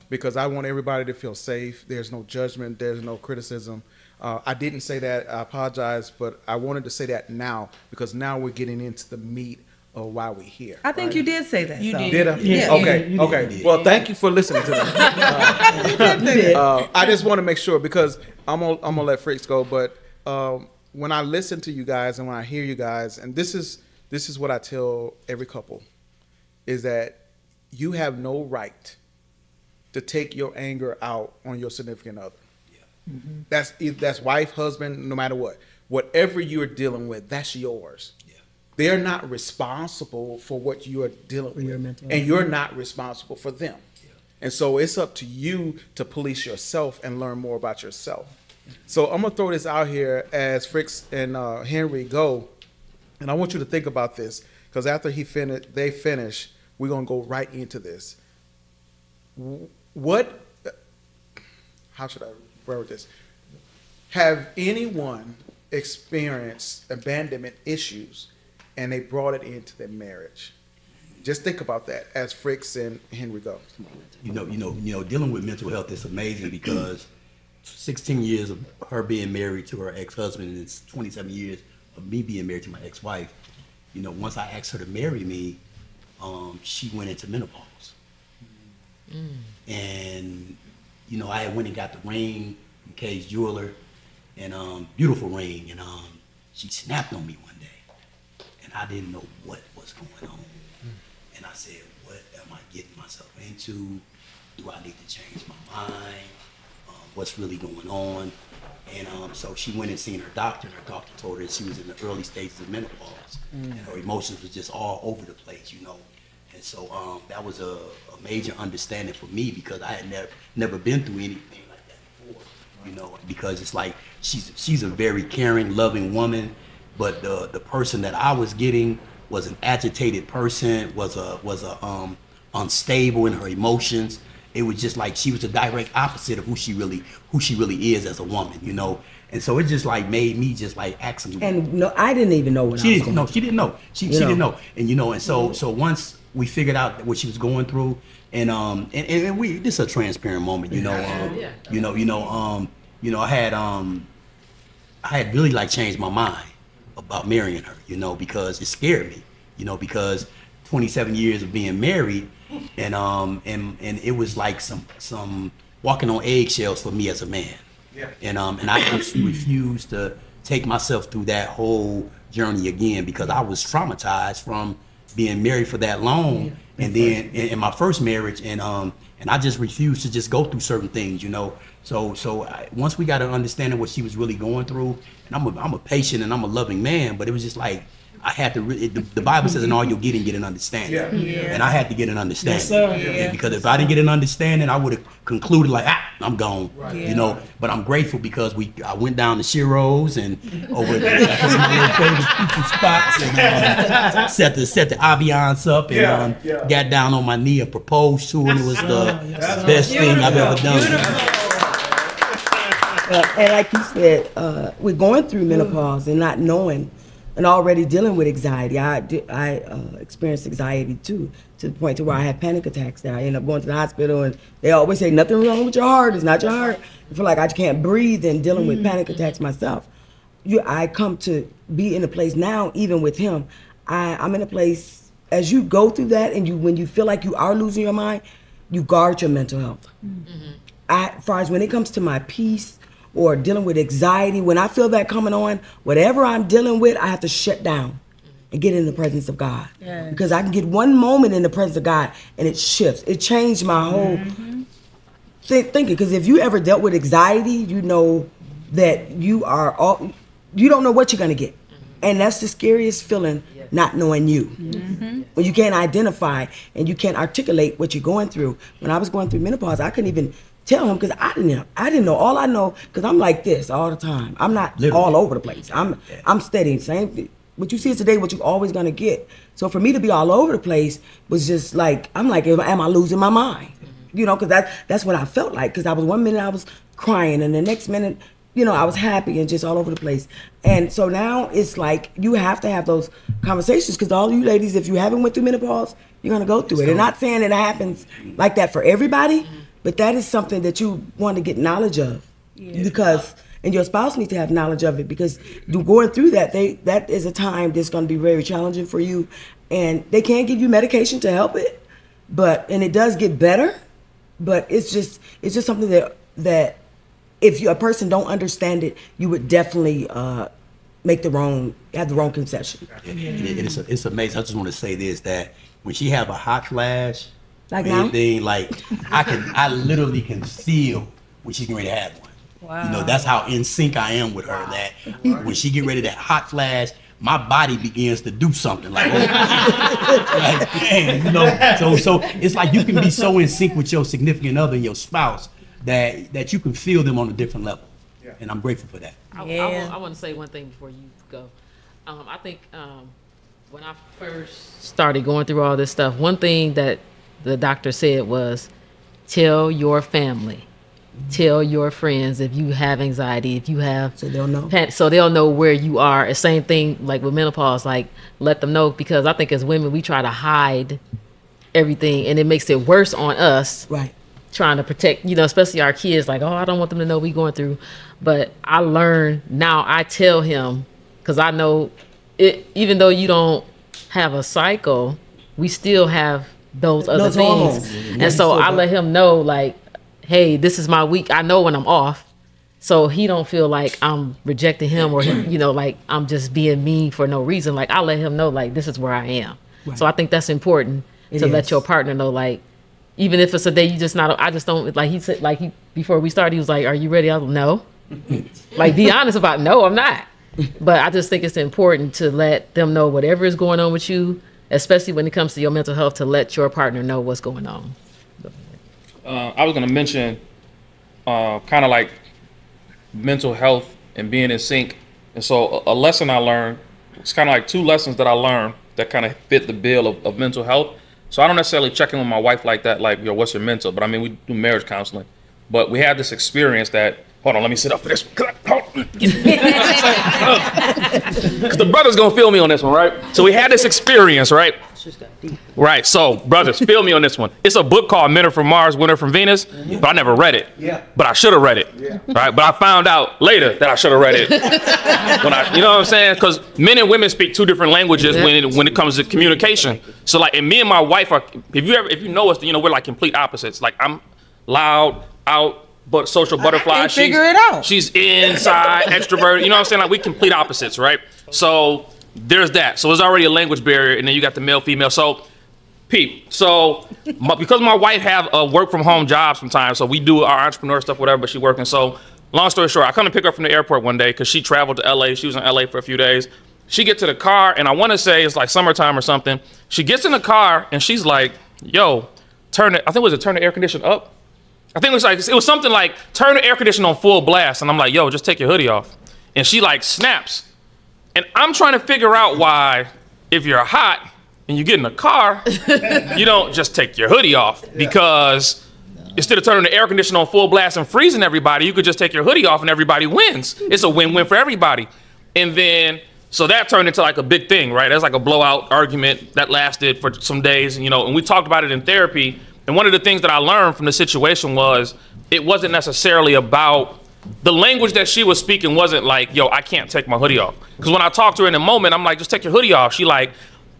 Speaker 2: Because I want everybody to feel safe. There's no judgment. There's no criticism. I didn't say that. I apologize, but I wanted to say that now because now we're getting into the meat of why we're here.
Speaker 3: I think you did say that.
Speaker 2: You did. Did I? Yeah. Okay. Okay. Well, thank you for listening to that. I just want to make sure because I'm gonna let Fricks go, but when I listen to you guys and when I hear you guys, and this is what I tell every couple, is that you have no right to take your anger out on your significant other. That's wife, husband, no matter what. Whatever you're dealing with, that's yours. They're not responsible for what you are dealing with, and you're not responsible for them. And so it's up to you to police yourself and learn more about yourself. So I'm gonna throw this out here as Fricks and Henry go, and I want you to think about this because after they finish, we're gonna go right into this. How should I word this? Have anyone experienced abandonment issues and they brought it into their marriage? Just think about that as Fricks and Henry go.
Speaker 4: You know, dealing with mental health is amazing because 16 years of her being married to her ex-husband, and it's 27 years of me being married to my ex-wife. You know, once I asked her to marry me, she went into menopause. And, you know, I had went and got the ring from Kay's jeweler, and beautiful ring, and she snapped on me one day, and I didn't know what was going on. And I said, what am I getting myself into? Do I need to change my mind? What's really going on? And so she went and seen her doctor, and her doctor told her that she was in the early stages of menopause. And her emotions was just all over the place, you know. And so that was a major understanding for me, because I had never been through anything like that before, you know, because it's like she's a very caring, loving woman, but the person that I was getting was an agitated person, was unstable in her emotions. It was just like she was the direct opposite of who she really is as a woman, you know. And so it just like made me just like ask him.
Speaker 12: And no, I didn't even know what I was going through.
Speaker 4: She didn't know. She didn't know. And you know, and so once we figured out what she was going through, and this is a transparent moment, you know. I had really like changed my mind about marrying her, you know, because it scared me, you know, because 27 years of being married, and it was like some walking on eggshells for me as a man. Yeah. And I just refused to take myself through that whole journey again, because I was traumatized from being married for that long, and then in my first marriage, and I just refused to just go through certain things, you know. So once we got an understanding what she was really going through, and I'm a patient and I'm a loving man, but it was just like I had to really, the Bible says in all you're getting, get an understanding. Yeah. And I had to get an understanding. Yes, because if I didn't get an understanding, I would have concluded like, I'm gone. Right. You know, but I'm grateful because I went down to Shiro's and over at my favorite pizza spots, and set the ambiance up, and got down on my knee and proposed to her, and it was the best thing I've ever done.
Speaker 12: And like you said, we're going through menopause and not knowing, and already dealing with anxiety. I experienced anxiety too, to the point to where I had panic attacks. That I ended up going to the hospital, and they always say nothing wrong with your heart. It's not your heart. I feel like I can't breathe, and dealing with panic attacks myself. I come to be in a place now, even with him. I'm in a place as you go through that, and when you feel like you are losing your mind, you guard your mental health. As far as when it comes to my peace, or dealing with anxiety, when I feel that coming on, whatever I'm dealing with, I have to shut down and get in the presence of God. Yes. Because I can get one moment in the presence of God and it shifts. It changed my whole thinking. Because if you ever dealt with anxiety, you know that you don't know what you're gonna get. And that's the scariest feeling, not knowing you. When you can't identify and you can't articulate what you're going through. When I was going through menopause, I couldn't even tell him, because I didn't know. All I know, because I'm like this all the time. I'm not all over the place. I'm steady. Same. What you see is today, what you always gonna get. So for me to be all over the place was just like, I'm like, am I losing my mind? You know, because that's what I felt like. Because I was 1 minute I was crying, and the next minute, you know, I was happy and just all over the place. And so now it's like you have to have those conversations, because all you ladies, if you haven't went through menopause, you're gonna go through it. And not saying it happens like that for everybody. But that is something that you want to get knowledge of, because, and your spouse needs to have knowledge of it, because going through that, that is a time that's going to be very challenging for you, and they can't give you medication to help it, and it does get better, but it's just something that if a person don't understand it, you would definitely have the wrong conception.
Speaker 4: It's amazing. I just want to say this, that when she have a hot flash,
Speaker 12: like
Speaker 4: anything, like I literally can feel when she's getting ready to have one. Wow. You know, that's how in sync I am with her. That when she get ready to hot flash, my body begins to do something like, like man, you know. So it's like you can be so in sync with your significant other and your spouse that you can feel them on a different level. Yeah. And I'm grateful for that.
Speaker 7: I want to say one thing before you go. I think when I first started going through all this stuff, one thing that the doctor said was, tell your family, tell your friends if you have anxiety, if you have,
Speaker 12: so they'll know.
Speaker 7: So they'll know where you are. Same thing like with menopause, like let them know, because I think as women we try to hide everything, and it makes it worse on us.
Speaker 12: Right.
Speaker 7: trying to protect, you know, especially our kids, like, oh, I don't want them to know we going through. But I learned now, I tell him, because I know it, even though you don't have a cycle, we still have those other things. And so I let him know, like, hey, this is my week. I know when I'm off. So he don't feel like I'm rejecting him or, you know, like I'm just being mean for no reason. Like, I let him know, like, this is where I am. Right. So I think that's important to let your partner know, like, even if it's a day you just not, I just don't, like he said, like before we started, he was like, are you ready? I was like, no. Like, be honest about, no, I'm not. But I just think it's important to let them know whatever is going on with you, especially when it comes to your mental health, to let your partner know what's going on.
Speaker 8: I was going to mention kind of like mental health and being in sync. And so a lesson I learned, it's kind of like 2 lessons that I learned that kind of fit the bill of mental health. So I don't necessarily check in with my wife like that, like, yo, what's your mental? But I mean, we do marriage counseling. But we had this experience that, hold on, let me sit up for this. Because the brother's going to feel me on this one, right? So we had this experience, right? Right, so brothers, feel me on this one. It's a book called Men Are From Mars, Women Are From Venus, but I never read it. Yeah. But I should have read it, right? But I found out later that I should have read it. You know what I'm saying? Because men and women speak 2 different languages when it comes to communication. So like, and me and my wife are, if you know us, you know, we're like complete opposites. Like, I'm loud, out, but social butterfly.
Speaker 13: Figure it out.
Speaker 8: She's inside, extroverted. You know what I'm saying? Like, we complete opposites, right? So there's that. So there's already a language barrier, and then you got the male, female. So, so because my wife have a work from home job sometimes, so we do our entrepreneur stuff, whatever, but she working. So long story short, I come to pick her up from the airport one day because she traveled to LA. She was in LA for a few days. She gets to the car, and I want to say it's like summertime or something. She gets in the car, and she's like, yo, turn the air conditioner up? I think it was something like, turn the air conditioner on full blast. And I'm like, yo, just take your hoodie off. And she like snaps. And I'm trying to figure out why, if you're hot and you get in the car, you don't just take your hoodie off. Because instead of turning the air conditioner on full blast and freezing everybody, you could just take your hoodie off and everybody wins. It's a win-win for everybody. And then, so that turned into like a big thing, right? That's like a blowout argument that lasted for some days, you know, and we talked about it in therapy. And one of the things that I learned from the situation was it wasn't necessarily about the language that she was speaking. Wasn't like, yo, I can't take my hoodie off. Because when I talked to her in a moment, I'm like, just take your hoodie off. She like,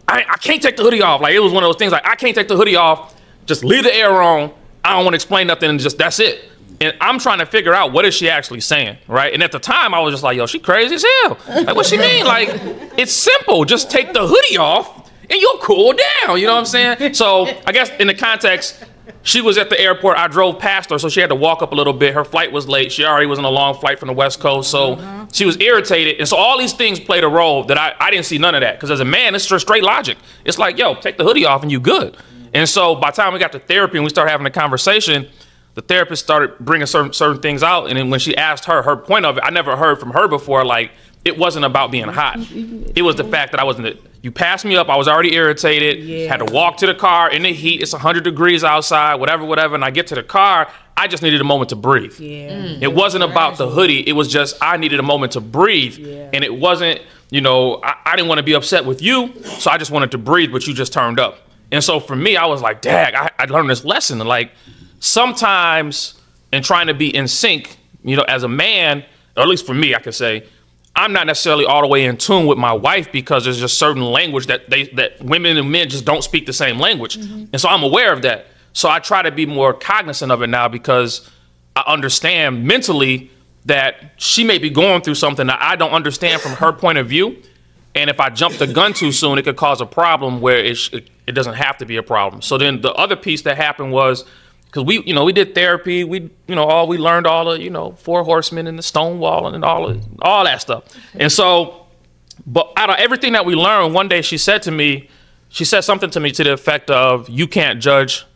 Speaker 8: I can't take the hoodie off. Like, it was one of those things like, I can't take the hoodie off. Just leave the air on. I don't want to explain nothing, and just, that's it. And I'm trying to figure out, what is she actually saying, right? And at the time, I was just like, yo, she crazy as hell. Like, what she mean? Like, it's simple. Just take the hoodie off and you'll cool down, you know what I'm saying? So I guess in the context, she was at the airport. I drove past her, so she had to walk up a little bit. Her flight was late. She already was on a long flight from the West Coast, so she was irritated. And so all these things played a role that I didn't see none of that. Because as a man, it's just straight logic. It's like, yo, take the hoodie off and you good. And so by the time we got to therapy and we started having a conversation, the therapist started bringing certain things out. And then when she asked her point of it, I never heard from her before, like, it wasn't about being hot. It was the fact that you passed me up, I was already irritated, had to walk to the car in the heat, it's 100 degrees outside, whatever, and I get to the car, I just needed a moment to breathe. It wasn't about the hoodie, it was just, I needed a moment to breathe. And it wasn't, you know, I didn't want to be upset with you, so I just wanted to breathe, but you just turned up. And so for me, I was like, dang, I learned this lesson. Like, sometimes in trying to be in sync, you know, as a man, or at least for me, I could say, I'm not necessarily all the way in tune with my wife because there's just certain language that women and men just don't speak the same language. And so I'm aware of that. So I try to be more cognizant of it now because I understand mentally that she may be going through something that I don't understand from her point of view. And if I jump the gun too soon, it could cause a problem where it doesn't have to be a problem. So then the other piece that happened was, because we did therapy, we learned all the, 4 horsemen and the stone wall and all that stuff. And so, but out of everything that we learned, one day she said something to me to the effect of, you can't judge,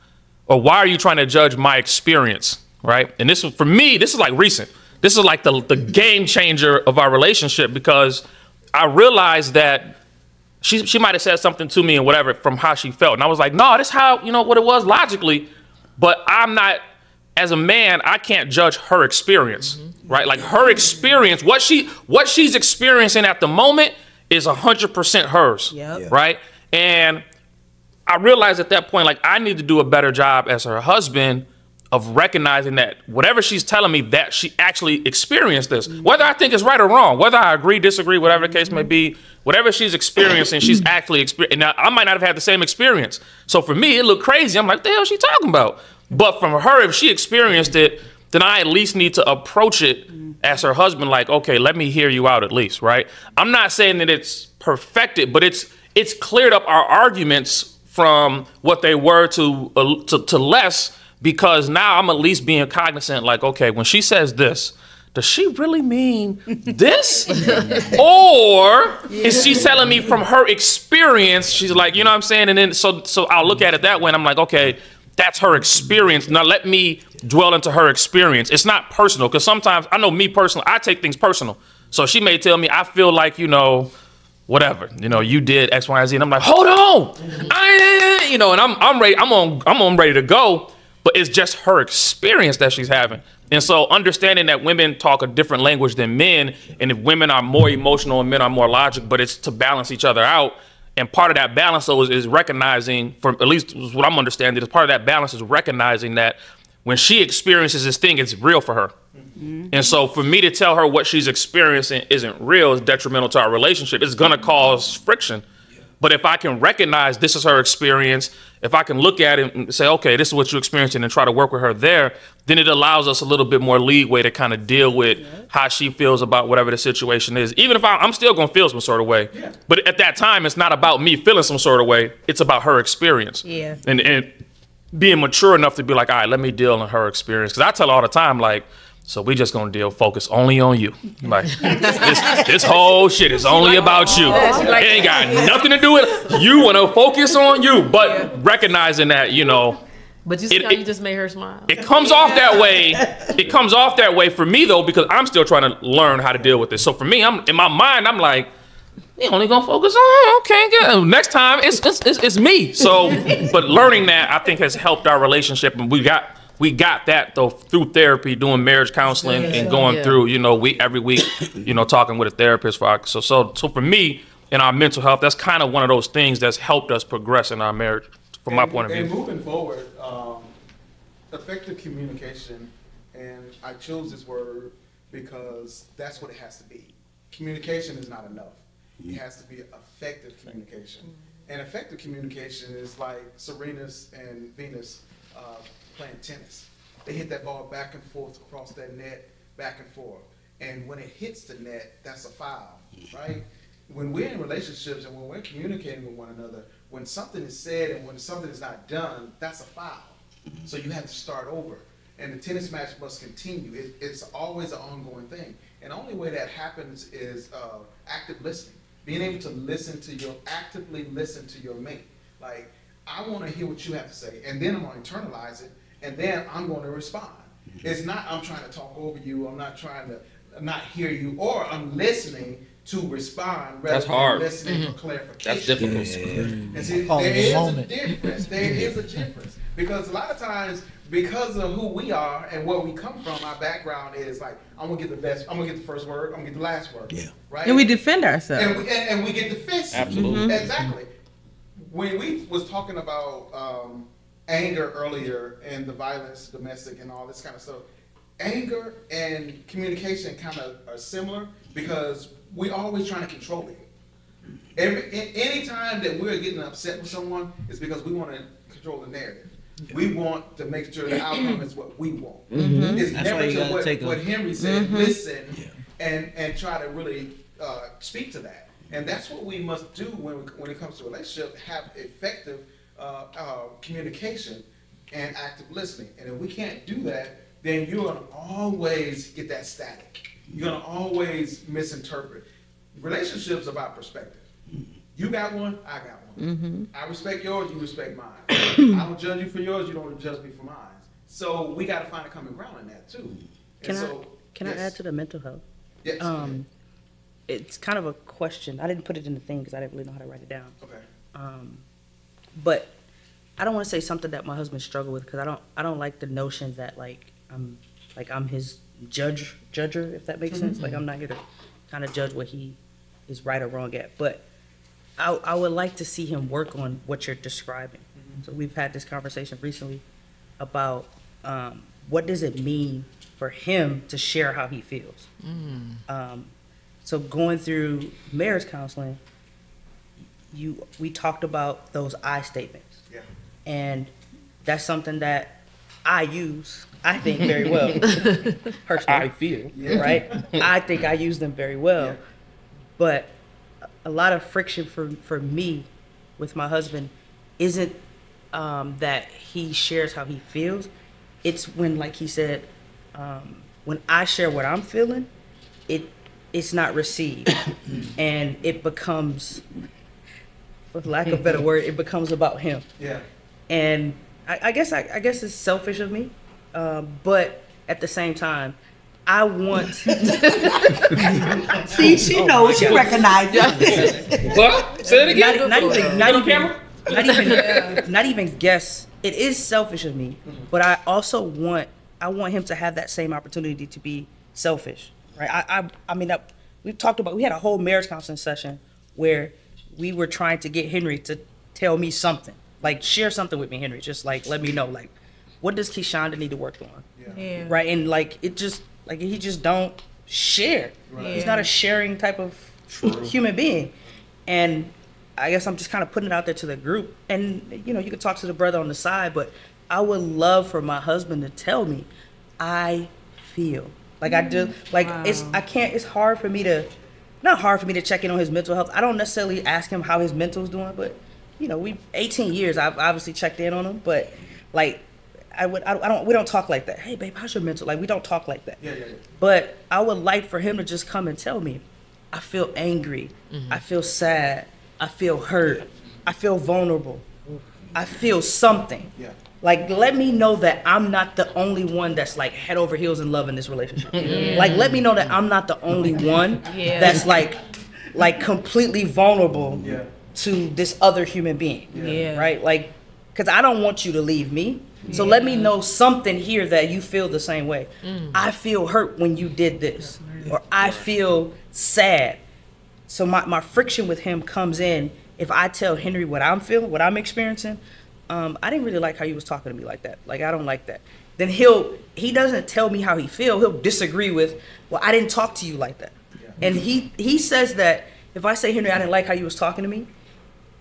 Speaker 8: or why are you trying to judge my experience, right? And this was, for me, this is like recent. This is like the game changer of our relationship, because I realized that she might have said something to me and whatever from how she felt. And I was like, no, this is how, what it was logically. But I'm not, as a man, I can't judge her experience, right? Like, her experience, what she's experiencing at the moment is 100% hers, right? And I realized at that point, like, I need to do a better job as her husband of recognizing that whatever she's telling me, that she actually experienced this. Whether I think it's right or wrong, whether I agree, disagree, whatever the case may be, whatever she's experiencing, she's actually experiencing. Now, I might not have had the same experience. So for me, it looked crazy. I'm like, what the hell is she talking about? But from her, if she experienced it, then I at least need to approach it as her husband, like, okay, let me hear you out at least, right? I'm not saying that it's perfected, but it's cleared up our arguments from what they were to less, because now I'm at least being cognizant, like, okay, when she says this, does she really mean this? Or is she telling me from her experience? She's like, you know what I'm saying? And then so I'll look at it that way, and I'm like, okay, that's her experience. Now let me dwell into her experience. It's not personal, because sometimes, I know me personally, I take things personal. So she may tell me, I feel like, you know, whatever, you know, you did X, Y, and Z, and I'm like, hold on, you know, and I'm ready, I'm on ready to go. But it's just her experience that she's having. And so understanding that women talk a different language than men, and if women are more emotional and men are more logical, but it's to balance each other out. And part of that balance, though, is recognizing, for at least what I'm understanding, is part of that balance is recognizing that when she experiences this thing, it's real for her. And so for me to tell her what she's experiencing isn't real is detrimental to our relationship. It's going to cause friction. But if I can recognize this is her experience, if I can look at it and say, okay, this is what you're experiencing, and try to work with her there, then it allows us a little bit more leeway to kind of deal with how she feels about whatever the situation is. Even if I'm still going to feel some sort of way. Yeah. But at that time, it's not about me feeling some sort of way. It's about her experience. Yeah. And being mature enough to be like, all right, let me deal on her experience. Because I tell her all the time, like, so we just gonna focus only on you. Like this whole shit is only about you. It ain't got nothing to do with you. Wanna focus on you, but recognizing that, you know.
Speaker 7: But you see how you just made her smile.
Speaker 8: It comes off that way. It comes off that way for me though, because I'm still trying to learn how to deal with this. So for me, I'm in my mind, I'm like, you only gonna focus on, okay, good. Next time it's me. So, but learning that I think has helped our relationship, and we got that though through therapy, doing marriage counseling, and going through, you know, every week, you know, talking with a therapist for our, so for me in our mental health, that's kind of one of those things that's helped us progress in our marriage from my point of view.
Speaker 2: And moving forward, effective communication, and I chose this word because that's what it has to be. Communication is not enough. It has to be effective communication. And effective communication is like Serena's and Venus playing tennis. They hit that ball back and forth across that net, back and forth. And when it hits the net, that's a foul, right? When we're in relationships and when we're communicating with one another, when something is said and when something is not done, that's a foul. So you have to start over. And the tennis match must continue. It's always an ongoing thing. And the only way that happens is active listening. Being able to actively listen to your mate. Like, I want to hear what you have to say, and then I'm going to internalize it, and then I'm going to respond. It's not I'm trying to talk over you, I'm not trying to not hear you, or I'm listening to respond rather than listening for clarification.
Speaker 8: That's difficult.
Speaker 2: And see, there is a difference. There is a difference. Because a lot of times, because of who we are and where we come from, our background is like, I'm gonna get the best, I'm gonna get the first word, I'm gonna get the last word. Yeah. Right?
Speaker 5: And we defend ourselves.
Speaker 2: And we get defensive.
Speaker 8: Absolutely.
Speaker 2: Exactly. When we was talking about anger earlier and the violence, domestic and all this kind of stuff, anger and communication kind of are similar because we're always trying to control it. Any time that we're getting upset with someone, it's because we want to control the narrative. We want to make sure the outcome is what we want. It's
Speaker 10: That's
Speaker 2: never
Speaker 10: why you gotta take
Speaker 2: what Henry said, listen and try to really speak to that. And that's what we must do when it comes to relationship, have effective communication and active listening. And if we can't do that, then you're going to always get that static. You're going to always misinterpret. Relationships about perspective. You got one, I got one. I respect yours, you respect mine. I don't judge you for yours, you don't judge me for mine. So we got to find a common ground in that too.
Speaker 3: Can I add to the mental health?
Speaker 2: Yes.
Speaker 3: It's kind of a question. I didn't put it in the thing because I didn't really know how to write it down.
Speaker 2: Okay.
Speaker 3: But I don't want to say something that my husband struggled with because I don't like the notion that I'm his judger, if that makes sense. Like, I'm not here to kind of judge what he is right or wrong at. But I would like to see him work on what you're describing. So we've had this conversation recently about what does it mean for him to share how he feels? So going through marriage counseling, we talked about those I statements.
Speaker 2: Yeah.
Speaker 3: And that's something that I use, I think, very well. Personally.
Speaker 8: I feel.
Speaker 3: Right? I think I use them very well.
Speaker 2: Yeah.
Speaker 3: But a lot of friction for me with my husband isn't that he shares how he feels. It's when, like he said, when I share what I'm feeling, it's not received. And it becomes, for lack of a better word, it becomes about him.
Speaker 2: Yeah.
Speaker 3: And I guess it's selfish of me, but at the same time, I want.
Speaker 12: See, she knows. She recognizes.
Speaker 8: What? Say it again.
Speaker 3: Not even guess. It is selfish of me, but I also want him to have that same opportunity to be selfish, right? I mean, we had a whole marriage counseling session where we were trying to get Henry to tell me something, like share something with me, Henry, just like let me know, like what does Keishonda need to work on, right? And like he just don't share. Right. He's not a sharing type of human being, and I guess I'm just kind of putting it out there to the group. And you could talk to the brother on the side, but I would love for my husband to tell me I feel like I do. Like it's hard for me to, not hard for me to check in on his mental health. I don't necessarily ask him how his mental's doing, but we 18 years I've obviously checked in on him, but like we don't talk like that. Hey babe, how's your mental? Like we don't talk like that. Yeah. But I would like for him to just come and tell me, I feel angry, I feel sad, I feel hurt, I feel vulnerable, I feel something. Yeah. Like let me know that I'm not the only one that's like head over heels in love in this relationship. Like let me know that I'm not the only one that's like completely vulnerable to this other human being. Right? Like, because I don't want you to leave me. So let me know something here that you feel the same way. I feel hurt when you did this, or I feel sad. So my friction with him comes in if I tell Henry what I'm feeling, what I'm experiencing. I didn't really like how you was talking to me like that. Like I don't like that. Then he doesn't tell me how he feel. He'll disagree with, well, I didn't talk to you like that. And he says that if I say, Henry, I didn't like how you was talking to me,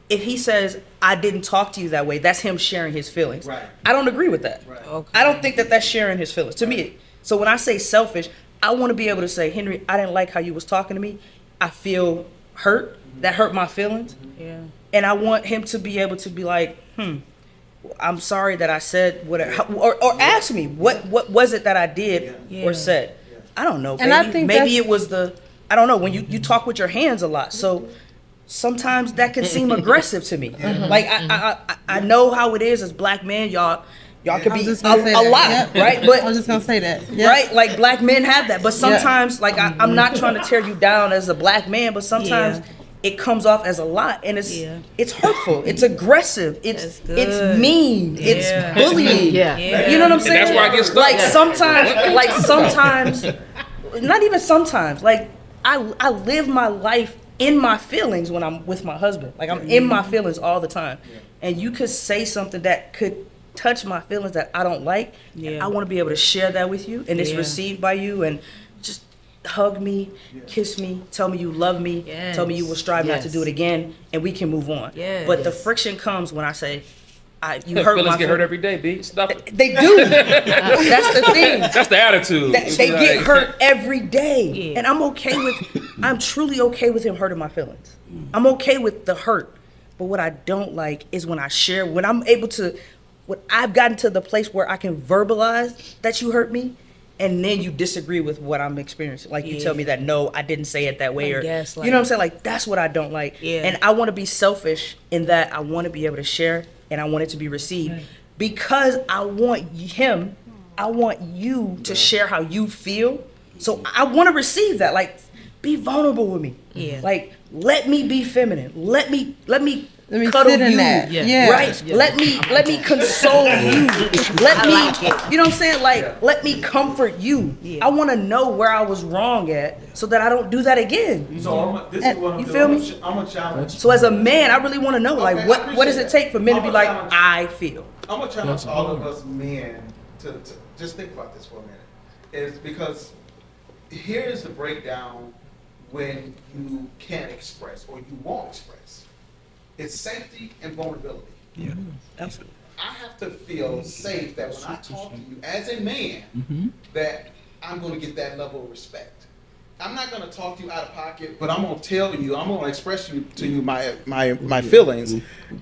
Speaker 3: if he says I didn't talk to you that way, that's him sharing his feelings. Right. I don't agree with that. Right. Okay. I don't think that that's sharing his feelings to me. So when I say selfish, I want to be able to say, Henry, I didn't like how you was talking to me. I feel hurt. That hurt my feelings. Yeah. And I want him to be able to be like, I'm sorry that I said whatever, or ask me what was it that I did or said. I don't know.
Speaker 5: And I think
Speaker 3: maybe it was I don't know, when you talk with your hands a lot, so sometimes that can seem aggressive to me. Like I know how it is as black men, y'all could be a lot, right? But
Speaker 5: I was just gonna say that,
Speaker 3: right? Like black men have that, but sometimes, like I'm not trying to tear you down as a black man, but sometimes it comes off as a lot, and it's hurtful, it's aggressive, it's mean, it's bullying. You know what I'm saying?
Speaker 8: And that's where I get stuck.
Speaker 3: Like sometimes, not even sometimes. Like I live my life in my feelings when I'm with my husband. Like I'm in my feelings all the time, and you could say something that could touch my feelings that I don't like. I want to be able to share that with you, and it's received by you, and just hug me, kiss me, tell me you love me, tell me you will strive not to do it again, and we can move on. But the friction comes when I say, you hurt
Speaker 8: feelings
Speaker 3: my
Speaker 8: get hurt every day, B. Stop it.
Speaker 3: They do. That's the thing.
Speaker 8: That's the attitude.
Speaker 3: They get hurt every day, and I'm truly okay with him hurting my feelings. I'm okay with the hurt, but what I don't like is when I share, when I've gotten to the place where I can verbalize that you hurt me, and then you disagree with what I'm experiencing. Like you tell me that, no, I didn't say it that way, or you know what I'm saying? Like that's what I don't like. And I want to be selfish in that I want to be able to share, and I want it to be received because I want you to share how you feel. So I want to receive that. Like, be vulnerable with me. Like, let me be feminine. Let me cuddle you, right? Let me console you. Let me, you know what I'm saying? Like, let me comfort you. I want to know where I was wrong at, so that I don't do that again.
Speaker 2: So this is what I'm
Speaker 3: you feel
Speaker 2: doing.
Speaker 3: me?
Speaker 2: I'm a challenge.
Speaker 3: So as a man, I really want to know, like, what does it take for men to be like, I feel?
Speaker 2: I'm gonna challenge all of us men to just think about this for a minute is because here's the breakdown when you can't express or you won't express. It's safety and vulnerability.
Speaker 4: Yeah,
Speaker 3: absolutely.
Speaker 2: I have to feel safe that when I talk to you as a man, that I'm going to get that level of respect. I'm not going to talk to you out of pocket, but I'm going to tell you, I'm going to express to you my feelings,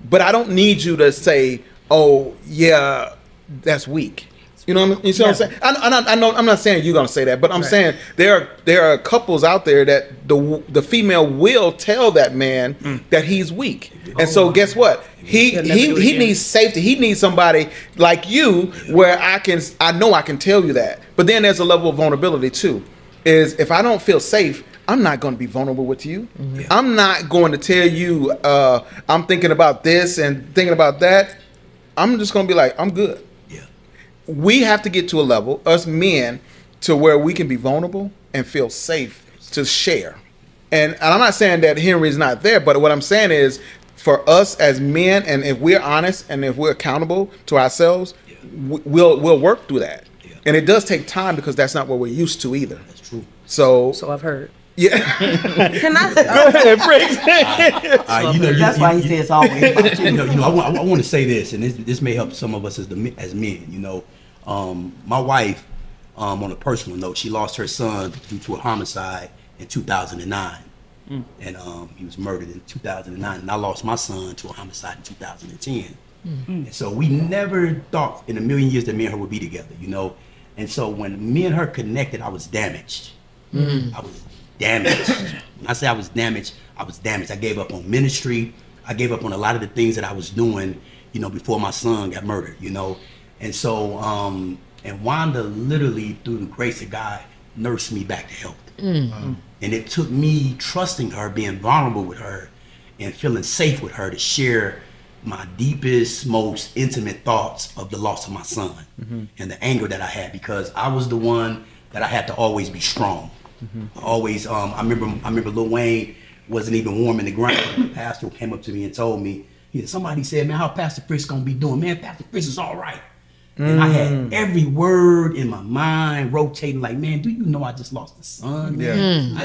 Speaker 2: but I don't need you to say, oh, yeah, that's weak. You know what I mean? You see what I'm saying? I know. I'm not saying you're gonna say that, but I'm saying there are couples out there that the female will tell that man that he's weak, and so guess what? He needs safety. He needs somebody like you where I know I can tell you that. But then there's a level of vulnerability too. Is if I don't feel safe, I'm not going to be vulnerable with you. I'm not going to tell you I'm thinking about this and thinking about that. I'm just going to be like, I'm good. We have to get to a level, us men, to where we can be vulnerable and feel safe to share. And I'm not saying that Henry's not there, but what I'm saying is for us as men, and if we're honest and if we're accountable to ourselves, we'll work through that. And it does take time because that's not what we're used to either. That's
Speaker 4: true.
Speaker 2: So
Speaker 3: I've heard.
Speaker 2: Yeah.
Speaker 12: Can I?
Speaker 2: Go ahead, Frank.
Speaker 12: That's why he says always about you.
Speaker 4: I want to say this, and this may help some of us as men. You know, my wife, on a personal note, she lost her son due to a homicide in 2009, and he was murdered in 2009, and I lost my son to a homicide in 2010. And so we never thought in a million years that me and her would be together. You know, and so when me and her connected, I was damaged. I was damaged. When I say I was damaged, I was damaged. I gave up on ministry. I gave up on a lot of the things that I was doing, you know, before my son got murdered, you know. And so, and Wanda literally, through the grace of God, nursed me back to health. And it took me trusting her, being vulnerable with her, and feeling safe with her to share my deepest, most intimate thoughts of the loss of my son and the anger that I had, because I was the one that I had to always be strong. Always, I remember Lil Wayne wasn't even warm in the ground. The pastor came up to me and told me, somebody said, man, how Pastor Chris gonna be doing? Man, Pastor Chris is all right. And I had every word in my mind rotating like, man, do you know I just lost a son? Man? I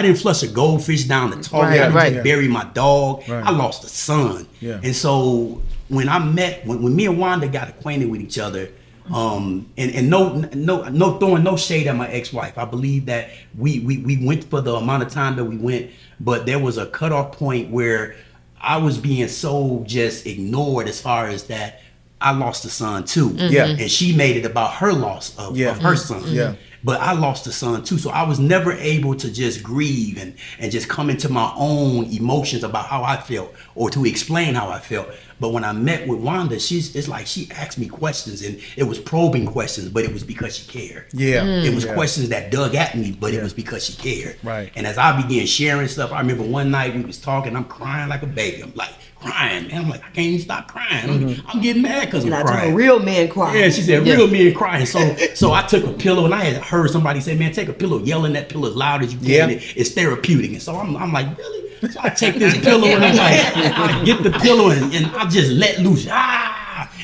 Speaker 4: didn't flush a goldfish down the toilet. I didn't bury my dog. I lost a son. And so when when me and Wanda got acquainted with each other, and no throwing no shade at my ex-wife. I believe that we went for the amount of time that we went, but there was a cutoff point where I was being so just ignored as far as that I lost a son too. And she made it about her loss of her son. But I lost a son too. So I was never able to just grieve and just come into my own emotions about how I felt or to explain how I felt. But when I met with Wanda, it's like she asked me questions, and it was probing questions, but it was because she cared. It was questions that dug at me, but it was because she cared. And as I began sharing stuff, I remember one night we was talking, I'm crying like a baby. I'm like crying, man. I'm like, I can't even stop crying. I'm getting mad because I'm crying.
Speaker 12: A real man crying.
Speaker 4: Yeah, she said, real men crying. So I took a pillow, and I had heard somebody say, man, take a pillow, yelling that pillow as loud as you can. It's therapeutic. And so I'm like, really? So I take this pillow, and I'm like, I get the pillow, and I just let loose.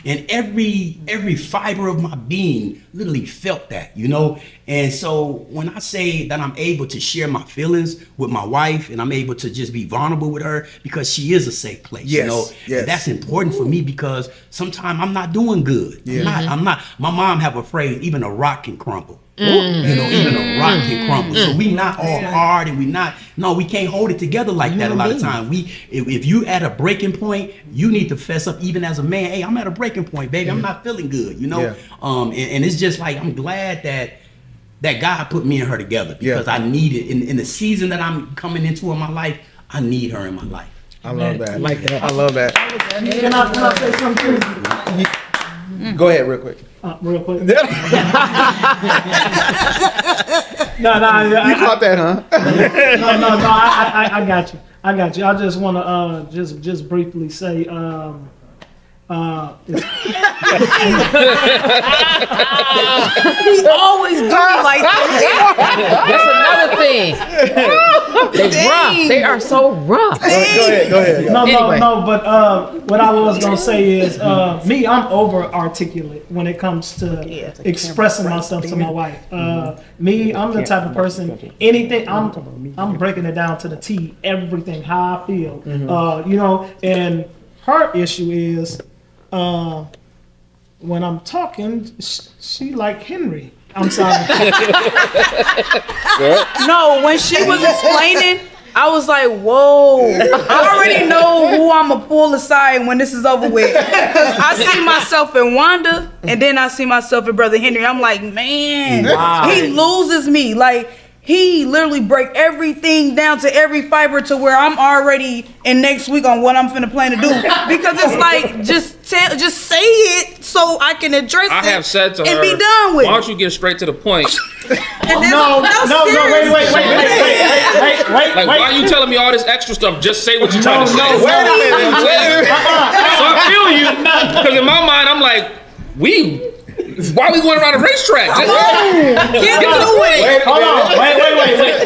Speaker 4: And every fiber of my being literally felt that, you know? And so when I say that I'm able to share my feelings with my wife, and I'm able to just be vulnerable with her because she is a safe place, you know? And that's important for me because sometimes I'm not doing good. I'm not. My mom have a phrase, even a rock can crumble. You know, even a rock can crumble. So we not all hard, and we can't hold it together like that a lot of times. If you at a breaking point, you need to fess up even as a man. Hey, I'm at a breaking point, baby. I'm not feeling good, you know? And it's just like, I'm glad that God put me and her together because I need it. In the season that I'm coming into in my life, I need her in my life.
Speaker 2: I love that.
Speaker 9: I like that.
Speaker 2: I love that.
Speaker 9: Can I say something?
Speaker 2: Go ahead real quick.
Speaker 9: Real quick.
Speaker 2: You caught that, huh?
Speaker 9: No. I got you. I just want to just briefly say,
Speaker 6: He always do me like that.
Speaker 7: That's another thing. They rough. They are so rough.
Speaker 2: Go ahead.
Speaker 9: No, but what I was gonna say is, me, I'm over articulate when it comes to expressing myself to my wife. Me, I'm the type of person. Anything, I'm breaking it down to the T. Everything, how I feel. You know, and her issue is, when I'm talking, she like Henry. I'm sorry.
Speaker 6: No, when she was explaining, I was like, whoa. I already know who I'm going to pull aside when this is over with. Because I see myself in Wanda, and then I see myself in Brother Henry. I'm like, man, he loses me. Like, he literally break everything down to every fiber to where I'm already in next week on what I'm finna plan to do. Because it's like, just say it so I can address it.
Speaker 8: I have said to her,
Speaker 6: and be done with it.
Speaker 8: Why don't you get straight to the point?
Speaker 9: No, wait.
Speaker 8: Like, why are you telling me all this extra stuff? Just say what you're trying to say.
Speaker 2: Wait a minute.
Speaker 8: So I feel you. Because in my mind, I'm like, why are we going around a racetrack? Just
Speaker 6: get to it.
Speaker 9: Hold on.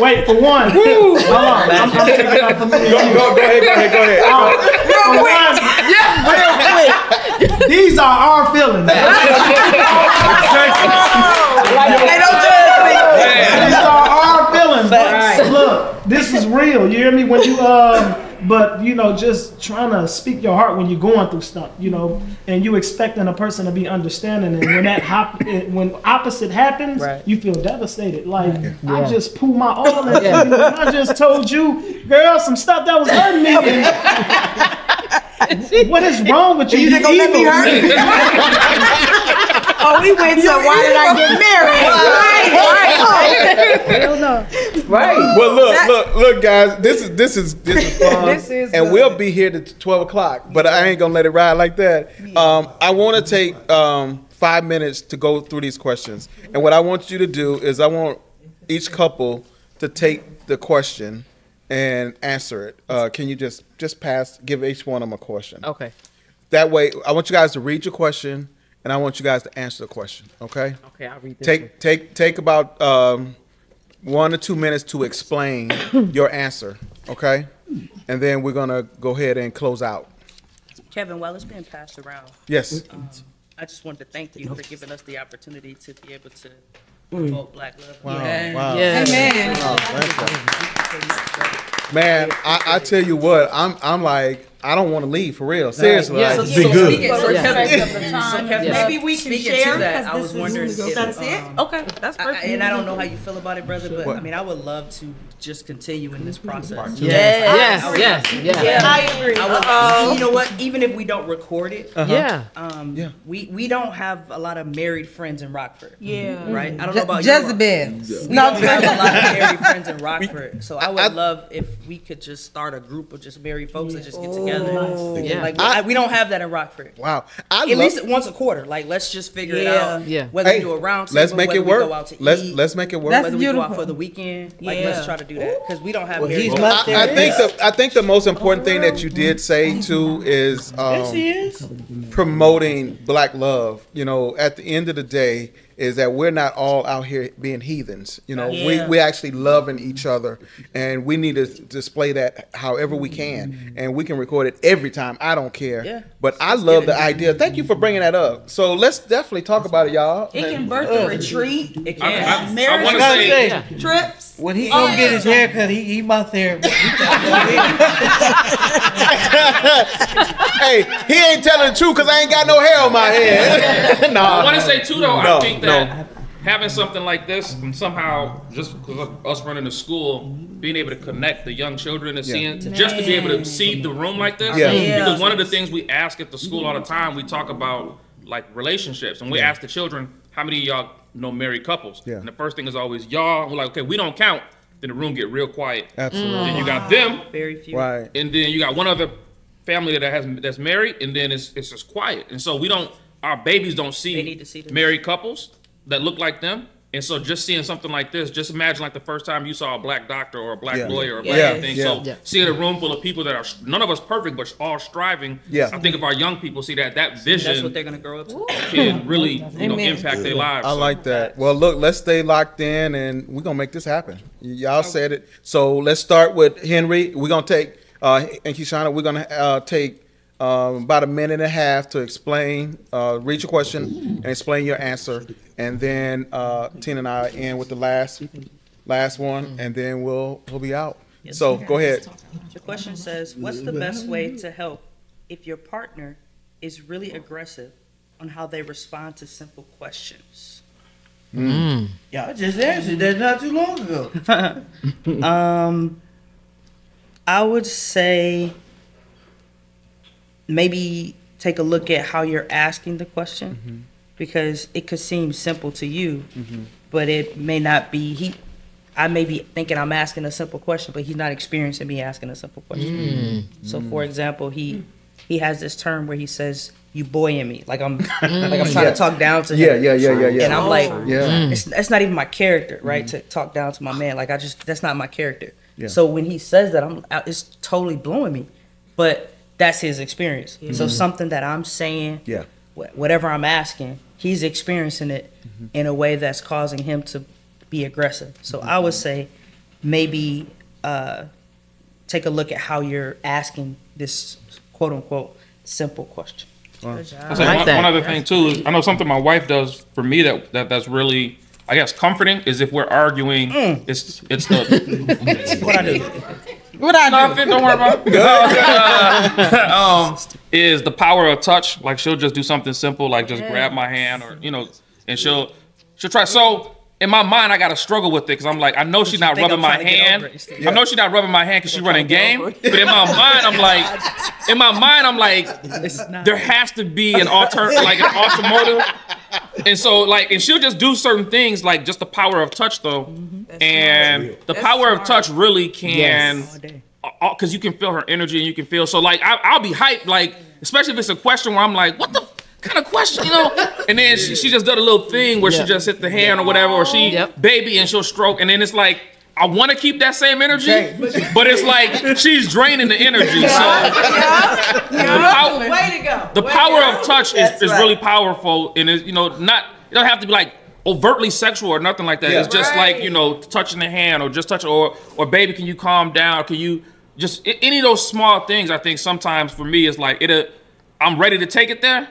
Speaker 9: Wait. For one. Hold on. I'm taking it out for me.
Speaker 2: Go ahead.
Speaker 6: Real quick.
Speaker 9: These are our feelings.
Speaker 6: Hey, don't judge me.
Speaker 9: These are our feelings. But look, this is real. You hear me? When you but you know, just trying to speak your heart when you're going through stuff, you know, and you expecting a person to be understanding, and when when opposite happens, you feel devastated. Like I just pulled my all into you, and I just told you, girl, some stuff that was hurting me. What is wrong with you?
Speaker 12: You gonna let me hurt you?
Speaker 6: Oh, we went to why did I get married? Right. Hell no. Right.
Speaker 2: Well, look, guys. This is fun,
Speaker 6: This is
Speaker 2: and
Speaker 6: good.
Speaker 2: we'll be here to 12 o'clock. But I ain't gonna let it ride like that. I want to take 5 minutes to go through these questions, and what I want you to do is I want each couple to take the question and answer it. Can you just give each one of them a question?
Speaker 7: Okay.
Speaker 2: That way, I want you guys to read your question, and I want you guys to answer the question. Okay.
Speaker 7: Okay, I'll read this.
Speaker 2: Take about 1 or 2 minutes to explain your answer. Okay, and then we're gonna go ahead and close out.
Speaker 3: Kevin, while it's being passed around,
Speaker 2: Yes.
Speaker 3: I just wanted to thank you for giving us the opportunity to be able to promote Black love.
Speaker 2: Wow.
Speaker 3: Yeah.
Speaker 2: Wow.
Speaker 6: Yes. Amen.
Speaker 2: Oh, thank you. Man, I tell you what, I'm like, I don't want to leave for real. Seriously.
Speaker 3: Yeah,
Speaker 2: Like,
Speaker 3: so
Speaker 2: good.
Speaker 3: Kevin,
Speaker 13: maybe we can
Speaker 3: speaking
Speaker 13: share,
Speaker 3: to that,
Speaker 13: 'cause
Speaker 3: I was
Speaker 13: this is-
Speaker 3: wondering if
Speaker 13: that's it?
Speaker 3: Okay,
Speaker 6: that's perfect.
Speaker 3: And I don't know how you feel about it, brother, but
Speaker 2: What?
Speaker 3: I mean, I would love to just continue in this process.
Speaker 7: Yes.
Speaker 6: I agree.
Speaker 3: I would, you know what? Even if we don't record it,
Speaker 7: Yeah.
Speaker 3: we don't have a lot of married friends in Rockford.
Speaker 6: Yeah.
Speaker 3: Right. I don't know about
Speaker 12: Jezebel.
Speaker 3: We don't have a lot of married friends in Rockford, so I would love if we could just start a group of just married folks that just get together.
Speaker 7: Yeah.
Speaker 3: Like we don't have that in Rockford.
Speaker 2: Wow.
Speaker 3: At least once a quarter. Like let's just figure it out.
Speaker 7: Yeah.
Speaker 3: Whether
Speaker 2: Hey,
Speaker 3: we do a round table,
Speaker 2: let's make
Speaker 3: whether
Speaker 2: it
Speaker 3: we
Speaker 2: work.
Speaker 3: go out to
Speaker 2: Let's
Speaker 3: eat,
Speaker 2: make it work.
Speaker 12: That's
Speaker 3: whether we go out
Speaker 12: beautiful.
Speaker 3: for the weekend. Like
Speaker 6: Yeah.
Speaker 3: let's try to do that because we don't have
Speaker 12: Well,
Speaker 3: married
Speaker 12: he's
Speaker 3: folks.
Speaker 12: not there.
Speaker 2: I think the most important thing that you did say too is promoting Black love. You know, at the end of the day, is that we're not all out here being heathens. You know, we actually loving each other, and we need to display that however we can, and we can record it every time. I don't care.
Speaker 3: Yeah.
Speaker 2: But I love the idea. Thank you for bringing that up. So let's definitely talk about it, y'all.
Speaker 13: It can birth a retreat.
Speaker 3: It
Speaker 8: I
Speaker 3: can.
Speaker 8: want to
Speaker 10: gotta
Speaker 8: say,
Speaker 10: say,
Speaker 13: Trips.
Speaker 10: when he go get his haircut, he my therapist.
Speaker 2: Hey, he ain't telling the truth because I ain't got no hair on my head. No.
Speaker 8: I want to say too, though,
Speaker 2: No,
Speaker 8: I think that having something like this, and somehow just because of us running the school, being able to connect the young children and seeing, just to be able to see the room like this.
Speaker 2: Yeah.
Speaker 8: Because one of the things we ask at the school all the time, we talk about like relationships, and we ask the children, how many of y'all know married couples?
Speaker 2: Yeah.
Speaker 8: And the first thing is always y'all. We're like, okay, we don't count. Then the room get real quiet.
Speaker 2: Absolutely.
Speaker 8: Then you got them,
Speaker 3: Very few.
Speaker 2: Right.
Speaker 8: and then you got one other family that's married, and then it's just quiet. And so our babies don't
Speaker 3: They need to see this.
Speaker 8: married couples that look like them, And so just seeing something like this, just imagine like the first time you saw a black doctor or a black
Speaker 2: Yeah.
Speaker 8: lawyer or a black
Speaker 2: Yeah.
Speaker 8: thing.
Speaker 2: Yeah.
Speaker 8: So seeing a room full of people that are none of us perfect, but all striving.
Speaker 2: Yeah.
Speaker 8: I think if our young people see that vision,
Speaker 3: That's what they're gonna grow up to.
Speaker 8: can really impact their lives.
Speaker 2: I like that. Well, look, let's stay locked in, and we're gonna make this happen. Y'all said it. So let's start with Henry. We're gonna take and Keishonda. We're gonna take about a minute and a half to explain, read your question and explain your answer, and then Tina and I end with the last one, and then we'll be out. So go ahead.
Speaker 3: The question says, "What's the best way to help if your partner is really aggressive on how they respond to simple questions?"
Speaker 10: Y'all just answered that not too long ago.
Speaker 3: I would say maybe take a look at how you're asking the question, because it could seem simple to you, but it may not be. I may be thinking I'm asking a simple question, but he's not experiencing me asking a simple question. So, for example, he has this term where he says, "You boying me," like I'm trying to talk down to him.
Speaker 2: Yeah.
Speaker 3: And I'm like, it's not even my character, right? To talk down to my man, like that's not my character.
Speaker 2: Yeah.
Speaker 3: So when he says that, it's totally blowing me, but that's his experience. So something that I'm saying, whatever I'm asking, he's experiencing it in a way that's causing him to be aggressive. So I would say maybe take a look at how you're asking this quote unquote simple question.
Speaker 8: One other thing too is I know something my wife does for me that's really, I guess, comforting is if we're arguing. It's the
Speaker 3: what I do.
Speaker 8: Nothing, don't worry about it. Is the power of touch. Like she'll just do something simple, like just grab my hand, or and she'll try. So in my mind, I gotta struggle with it because I'm like, I know she's not rubbing my hand. I know she's not rubbing my hand because she's running game. But in my mind, I'm like, there has to be an automotive. And so and she'll just do certain things, like just the power of touch though. And the power of touch really can, because you can feel her energy and you can feel, so like I'll be hyped, like, especially if it's a question where I'm like, what the kind of question, and then she just did a little thing where she just hit the hand or whatever, or she baby and she'll stroke, and then it's like, I want to keep that same energy, but it's like she's draining the energy. So the power of touch is really powerful, and it don't have to be like overtly sexual or nothing like that. It's just like touching the hand, or just touch, or baby, can you calm down? Can you just any of those small things? I think sometimes for me it's like I'm ready to take it there.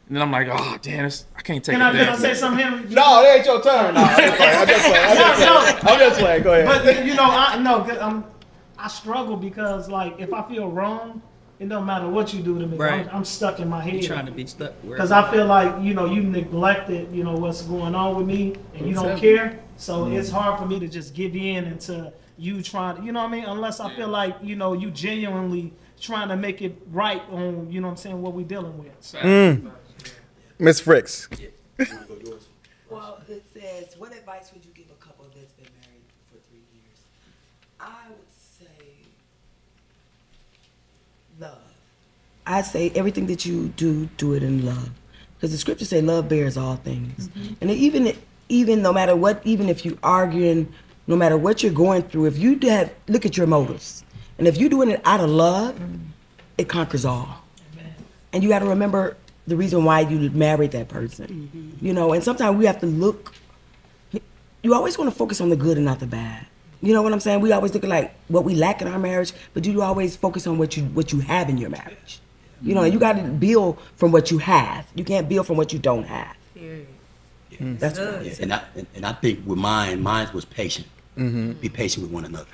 Speaker 8: And then I'm like, oh, damn, I can't take it there.
Speaker 9: Can I say something, Henry?
Speaker 2: No, it ain't your turn. No, I'm just playing. Go ahead.
Speaker 9: But I struggle because if I feel wrong, it don't matter what you do to me.
Speaker 3: Right.
Speaker 9: I'm stuck in my head.
Speaker 3: You're trying to be stuck.
Speaker 9: Because I feel like you neglected what's going on with me, and you don't care. So it's hard for me to just give in into you trying to, unless I feel like you genuinely trying to make it right on what we're dealing with.
Speaker 2: Miss Fricks.
Speaker 12: Well, it says, what advice would you give a couple that's been married for 3 years? I would say love. I'd say everything that you do it in love. Because the scriptures say love bears all things. And even no matter what, even if you're arguing, no matter what you're going through, if you look at your motives. And if you're doing it out of love, it conquers all. And you got to remember the reason why you married that person. And sometimes we have to look, you always want to focus on the good and not the bad. You know what I'm saying? We always look at like what we lack in our marriage, but do you always focus on what you have in your marriage? And you got to build from what you have. You can't build from what you don't have. That's what
Speaker 4: and I think with mine was patient. Be patient with one another.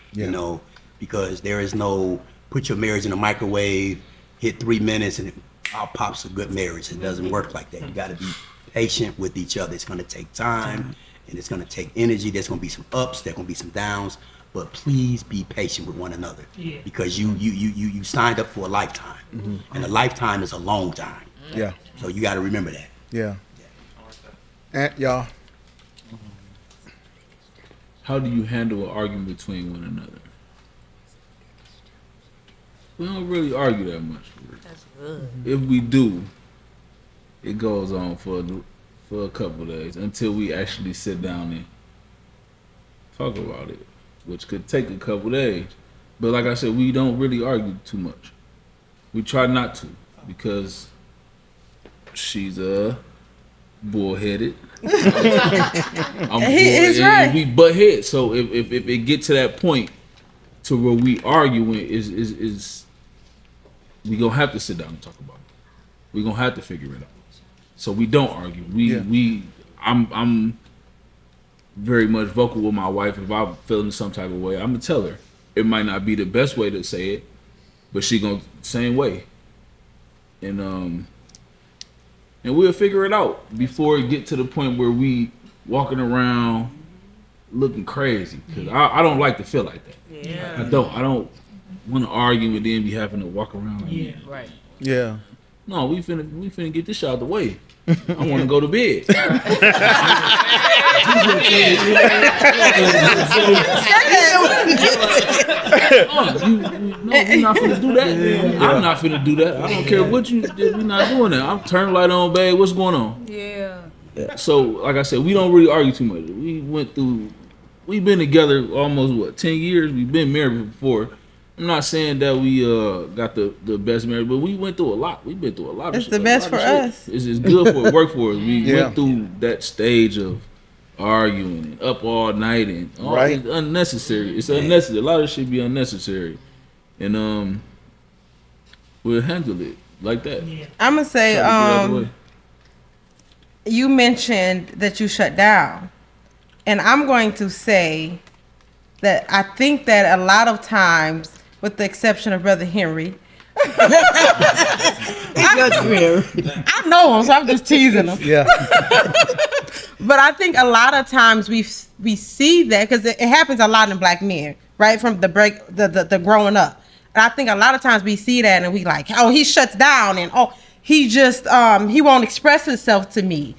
Speaker 4: Because there is no put your marriage in a microwave, hit 3 minutes, and I'll pops a good marriage. It doesn't work like that. You got to be patient with each other. It's going to take time, and it's going to take energy. There's going to be some ups, there's going to be some downs, but please be patient with one another, because you signed up for a lifetime, and a lifetime is a long time. So you got to remember that.
Speaker 2: And y'all,
Speaker 11: how do you handle an argument between one another? We don't really argue that much.
Speaker 3: That's good.
Speaker 11: If we do, it goes on for a couple of days until we actually sit down talk about it, which could take a couple days. But like I said, we don't really argue too much. We try not to because she's bullheaded. I'm
Speaker 5: He is right.
Speaker 11: We butt heads. So if it get to that point to where we arguing is we gonna have to sit down and talk about it. We gonna have to figure it out. So we don't argue. I'm very much vocal with my wife. If I'm feeling some type of way, I'm gonna tell her. It might not be the best way to say it, but she gonna same way. And we'll figure it out before it get to the point where we walking around looking crazy. Cause I don't like to feel like that.
Speaker 5: Yeah.
Speaker 11: I don't want to argue and then be having to walk around like that.
Speaker 7: Right.
Speaker 2: Yeah.
Speaker 11: No, we finna get this shit out the way. I want to go to bed. No, we're not finna do that. I'm not finna do that. I don't care what you did. We're not doing that. I'm turning light on, babe. What's going on?
Speaker 6: Yeah.
Speaker 11: So, like I said, we don't really argue too much. We've been together almost 10 years. We've been married before. I'm not saying that we got the best marriage, but we went through a lot. We've been through a lot of
Speaker 5: It's
Speaker 11: shit.
Speaker 5: the best for us.
Speaker 11: It's good for it, work for us. We went through that stage of arguing and up all night and all,
Speaker 2: right.
Speaker 11: It's unnecessary. It's unnecessary. A lot of shit be unnecessary. And we'll handle it like that.
Speaker 5: I'm gonna say, you mentioned that you shut down, and I'm going to say that I think that a lot of times, with the exception of Brother Henry, I know him, so I'm just teasing him.
Speaker 2: Yeah.
Speaker 5: But I think a lot of times we see that because it happens a lot in black men, right? From the growing up. And I think a lot of times we see that and we like, oh, he shuts down and oh, he just he won't express himself to me.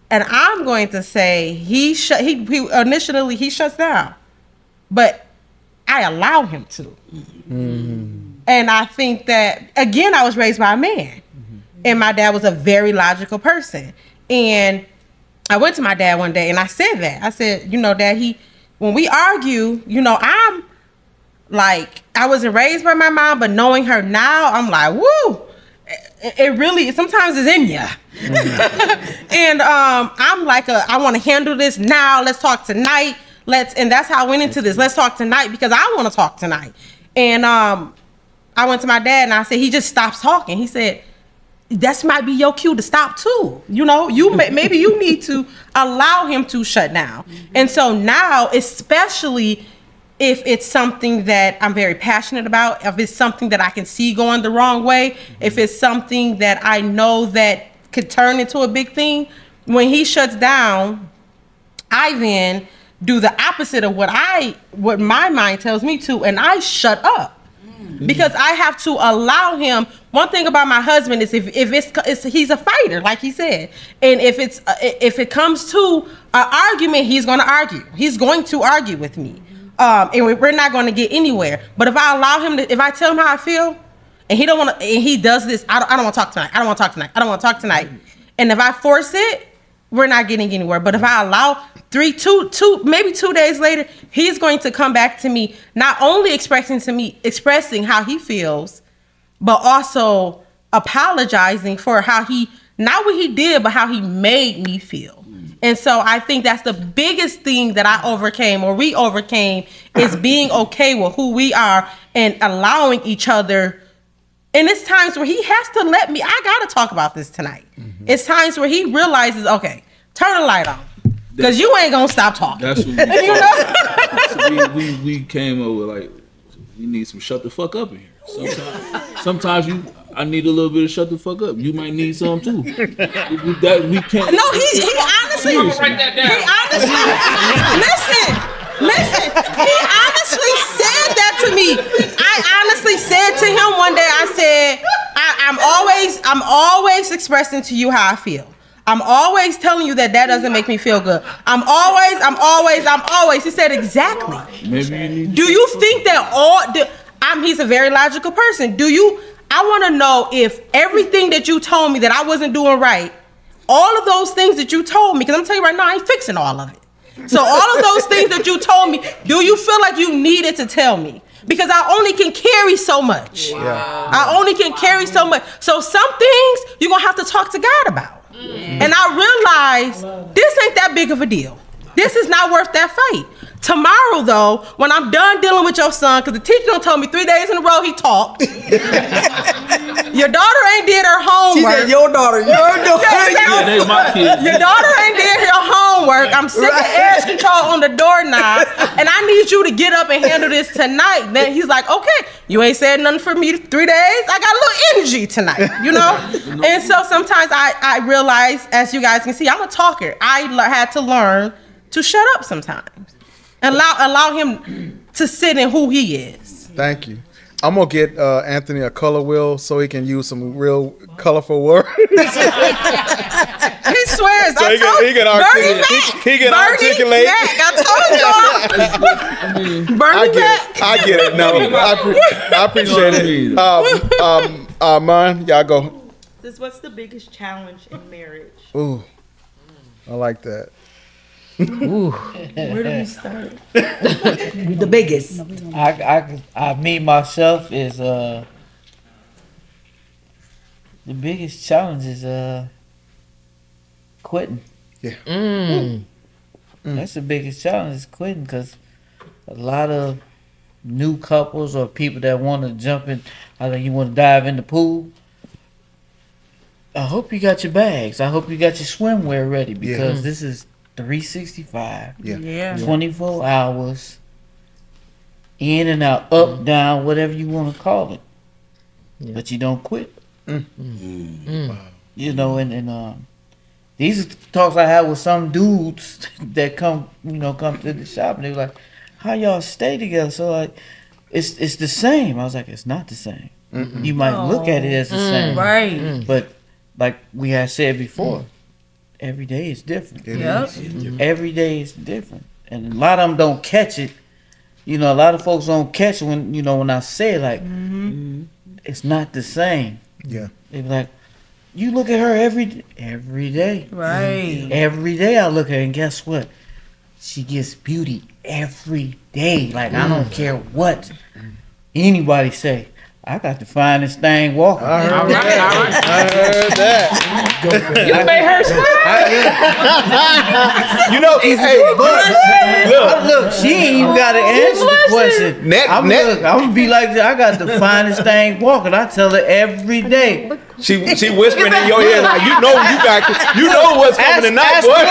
Speaker 5: And I'm going to say he initially he shuts down, but I allow him to. Mm-hmm. And I think that again, I was raised by a man, and my dad was a very logical person. And I went to my dad one day and I said that. I said, you know, Dad, when we argue, you know, I'm like, I wasn't raised by my mom, but knowing her now, I'm like, woo, it really, sometimes it's in ya. Mm-hmm. And I'm like, I want to handle this now. Let's talk tonight. And that's how I went into this. Let's talk tonight because I want to talk tonight. And I went to my dad and I said, he just stops talking. He said, that might be your cue to stop too. You know, maybe you need to allow him to shut down. Mm-hmm. And so now, especially if it's something that I'm very passionate about, if it's something that I can see going the wrong way, if it's something that I know that could turn into a big thing, when he shuts down, I then do the opposite of what my mind tells me to, and I shut up. Because I have to allow him. One thing about my husband is if he's a fighter, like he said, and if it comes to an argument, he's going to argue. He's going to argue with me, and we're not going to get anywhere. But if I allow him if I tell him how I feel, and he don't want to, and he does this, I don't want to talk tonight. I don't want to talk tonight. I don't want to talk tonight. And if I force it, we're not getting anywhere. But if I allow maybe 2 days later, he's going to come back to me, not only expressing how he feels, but also apologizing for not what he did, but how he made me feel. And so I think that's the biggest thing that we overcame is being okay with who we are and allowing each other. And it's times where he has to I got to talk about this tonight. Mm-hmm. It's times where he realizes, okay, turn the light on. Because you ain't going to stop talking. That's what
Speaker 11: we came up with, like, you need some shut the fuck up in here. Sometimes I need a little bit of shut the fuck up. You might need some too. We can't.
Speaker 5: No, he honestly.
Speaker 8: Write that down.
Speaker 5: He honestly. Listen. He honestly said that to me. I honestly said to him one day. I said, I'm always expressing to you how I feel. I'm always telling you that doesn't make me feel good. I'm always. He said, exactly.
Speaker 11: Maybe you need.
Speaker 5: Do you think that he's a very logical person. I want to know if everything that you told me that I wasn't doing right, all of those things that you told me, because I'm telling you right now, I ain't fixing all of it.
Speaker 16: So all of those things that you told me, do you feel like you needed to tell me? Because I only can carry so much. I only can carry so much. So some things you're going to have to talk to God about. And I realize this ain't that big of a deal. This is not worth that fight. Tomorrow, though, when I'm done dealing with your son, because the teacher done told me 3 days in a row he talked. Your daughter ain't did her homework.
Speaker 12: She said, your daughter.
Speaker 11: Yeah, they my kids.
Speaker 16: Your daughter ain't did her homework. I'm sick of edge control on the doorknob, and I need you to get up and handle this tonight. Then he's like, okay, you ain't said nothing for me 3 days. I got a little energy tonight, you know? And so sometimes I realize, as you guys can see, I'm a talker. I had to learn to shut up sometimes. Allow him to sit in who he is.
Speaker 2: Thank you. I'm gonna get Anthony a color wheel so he can use some real colorful words.
Speaker 16: He swears.
Speaker 2: So he can articulate.
Speaker 16: I told you. Bernie Mac.
Speaker 2: I get it. No, I appreciate it. Mon, y'all go.
Speaker 13: What's the biggest challenge in marriage?
Speaker 2: Ooh, I like that.
Speaker 12: Ooh. Where do we start? The biggest.
Speaker 10: Me myself is the biggest challenge is quitting.
Speaker 2: Yeah.
Speaker 10: That's the biggest challenge is quitting, because a lot of new couples or people that want to jump in, you want to dive in the pool. I hope you got your bags. I hope you got your swimwear ready, because this is 365, 24 hours, in and out, up, down, whatever you want to call it. But you don't quit. You know, and these are the talks I have with some dudes that come to the shop, and they're like, "How y'all stay together?" So like, it's the same. I was like, it's not the same. You might look at it as the same,
Speaker 16: right?
Speaker 10: But like we had said before, every day is different. Every day is different, and a lot of them don't catch it. You know, a lot of folks don't catch it when I say like, it's not the same.
Speaker 2: Yeah,
Speaker 10: they be like, you look at her every day,
Speaker 16: right?
Speaker 10: Every day I look at her, and guess what? She gets beauty every day. Like I don't care what anybody say. I got the finest thing walking.
Speaker 2: I heard that.
Speaker 7: You made her smile.
Speaker 10: Look, she ain't even got to answer the question. I'm gonna be like this. I got the finest thing walking. I tell her every day.
Speaker 2: She whispering in your ear like, you know what's coming tonight, boy.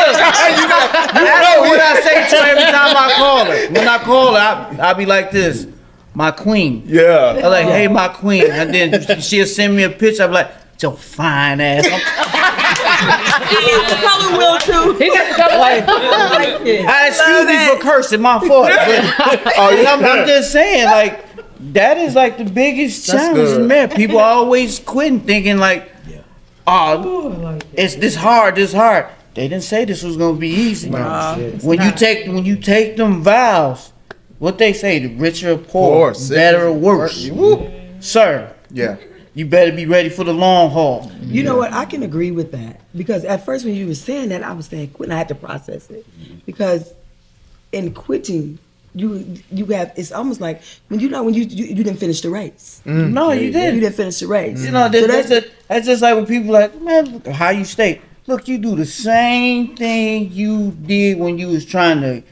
Speaker 2: you know
Speaker 10: what I say to her every time I call her. When I call her, I'll be like this. My queen.
Speaker 2: Yeah.
Speaker 10: I'm like, hey, my queen. And then she'll send me a picture. I'm like, your fine ass.
Speaker 16: He needs the color wheel too.
Speaker 7: He got the color wheel.
Speaker 10: Excuse me for cursing, my fault. I'm just saying, like, that is like the biggest challenge in marriage. People always quitting thinking like, it's this hard. They didn't say this was gonna be easy. When you take them vows, what they say, the richer or poor, better or worse. Sir, you better be ready for the long haul.
Speaker 12: You know what? I can agree with that. Because at first when you were saying that, I was saying quit, and I had to process it. Because in quitting, you have, it's almost like when you didn't finish the race.
Speaker 10: No, you didn't.
Speaker 12: You didn't finish the race.
Speaker 10: You know, that's just like when people like, man, look how you stay. Look, you do the same thing you did when you was trying to,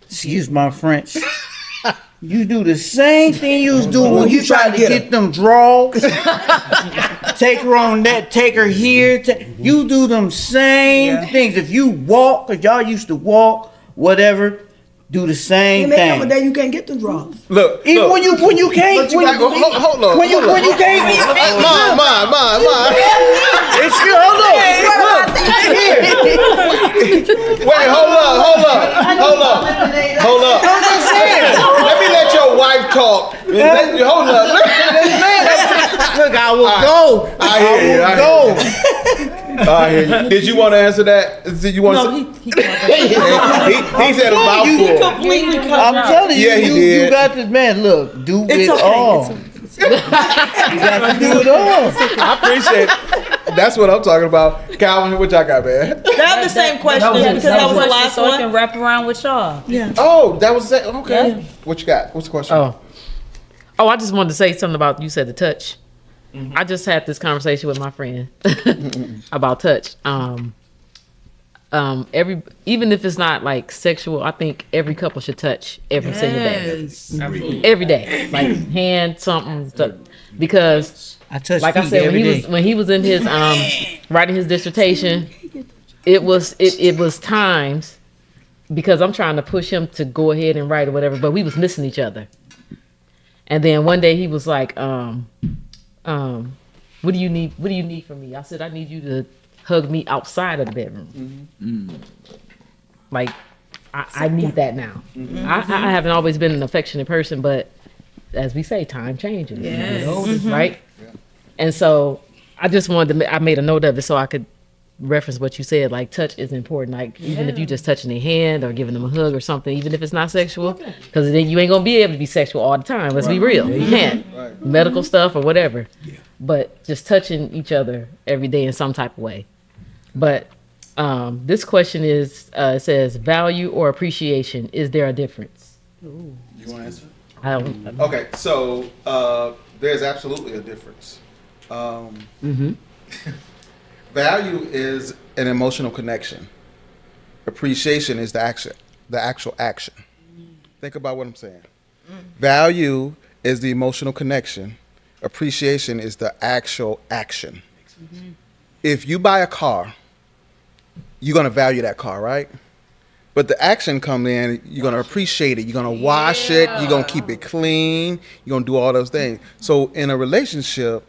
Speaker 10: excuse my French. You do the same thing you was doing when you tried to get them draws. Take her on that, take her here. You do them same things. If you walk, if y'all used to walk, whatever, do the same thing.
Speaker 12: Come a day you can't get the draws.
Speaker 2: Look,
Speaker 10: even when you can't,
Speaker 2: hold on.
Speaker 10: When you can't,
Speaker 2: Mom.
Speaker 10: It's you. Hold on.
Speaker 2: Wait, hold up. Let me let your wife talk. Hold up.
Speaker 10: Look, I will go.
Speaker 2: I hear you. Did you want to answer that? Did you want
Speaker 13: he
Speaker 2: said about
Speaker 13: completely cut
Speaker 10: I'm telling you, you got this man. Look, do it all.
Speaker 2: You got to do it all. I appreciate it. That's what I'm talking about. Calvin, what y'all got, man?
Speaker 13: I have the same question because that was the last
Speaker 17: so
Speaker 13: one.
Speaker 17: I can wrap around with y'all.
Speaker 13: Yeah.
Speaker 2: Oh, that was it. Okay.
Speaker 17: Yeah.
Speaker 2: What you got? What's the question?
Speaker 7: Oh, I just wanted to say something about you said the touch. I just had this conversation with my friend about touch. Even if it's not like sexual, I think every couple should touch every single day.
Speaker 8: Absolutely.
Speaker 7: Every day, like hand something, because
Speaker 10: I touch
Speaker 7: like I
Speaker 10: feet
Speaker 7: said
Speaker 10: every day.
Speaker 7: when he was in his writing his dissertation, it was times because I'm trying to push him to go ahead and write or whatever, but we was missing each other. And then one day he was like, what do you need? What do you need from me? I said, I need you to hug me outside of the bedroom. Like, I need that now. I haven't always been an affectionate person, but as we say, time changes.
Speaker 13: Yes.
Speaker 7: Right? Yeah. And so I just wanted to, I made a note of it so I could reference what you said, like touch is important. Like even if you just touching their hand or giving them a hug or something, even if it's not sexual, because then you ain't gonna be able to be sexual all the time. Let's be real, you can't. Medical stuff or whatever, but just touching each other every day in some type of way. But this question is, it says value or appreciation. Is there a difference?
Speaker 2: You want to answer?
Speaker 7: I don't.
Speaker 2: Okay, so there's absolutely a difference. Value is an emotional connection. Appreciation is the actual action. Think about what I'm saying. Value is the emotional connection. Appreciation is the actual action. If you buy a car, you're gonna value that car, right? But the action comes in, you're gonna appreciate it. You're gonna wash it. You're gonna keep it clean. You're gonna do all those things. So in a relationship,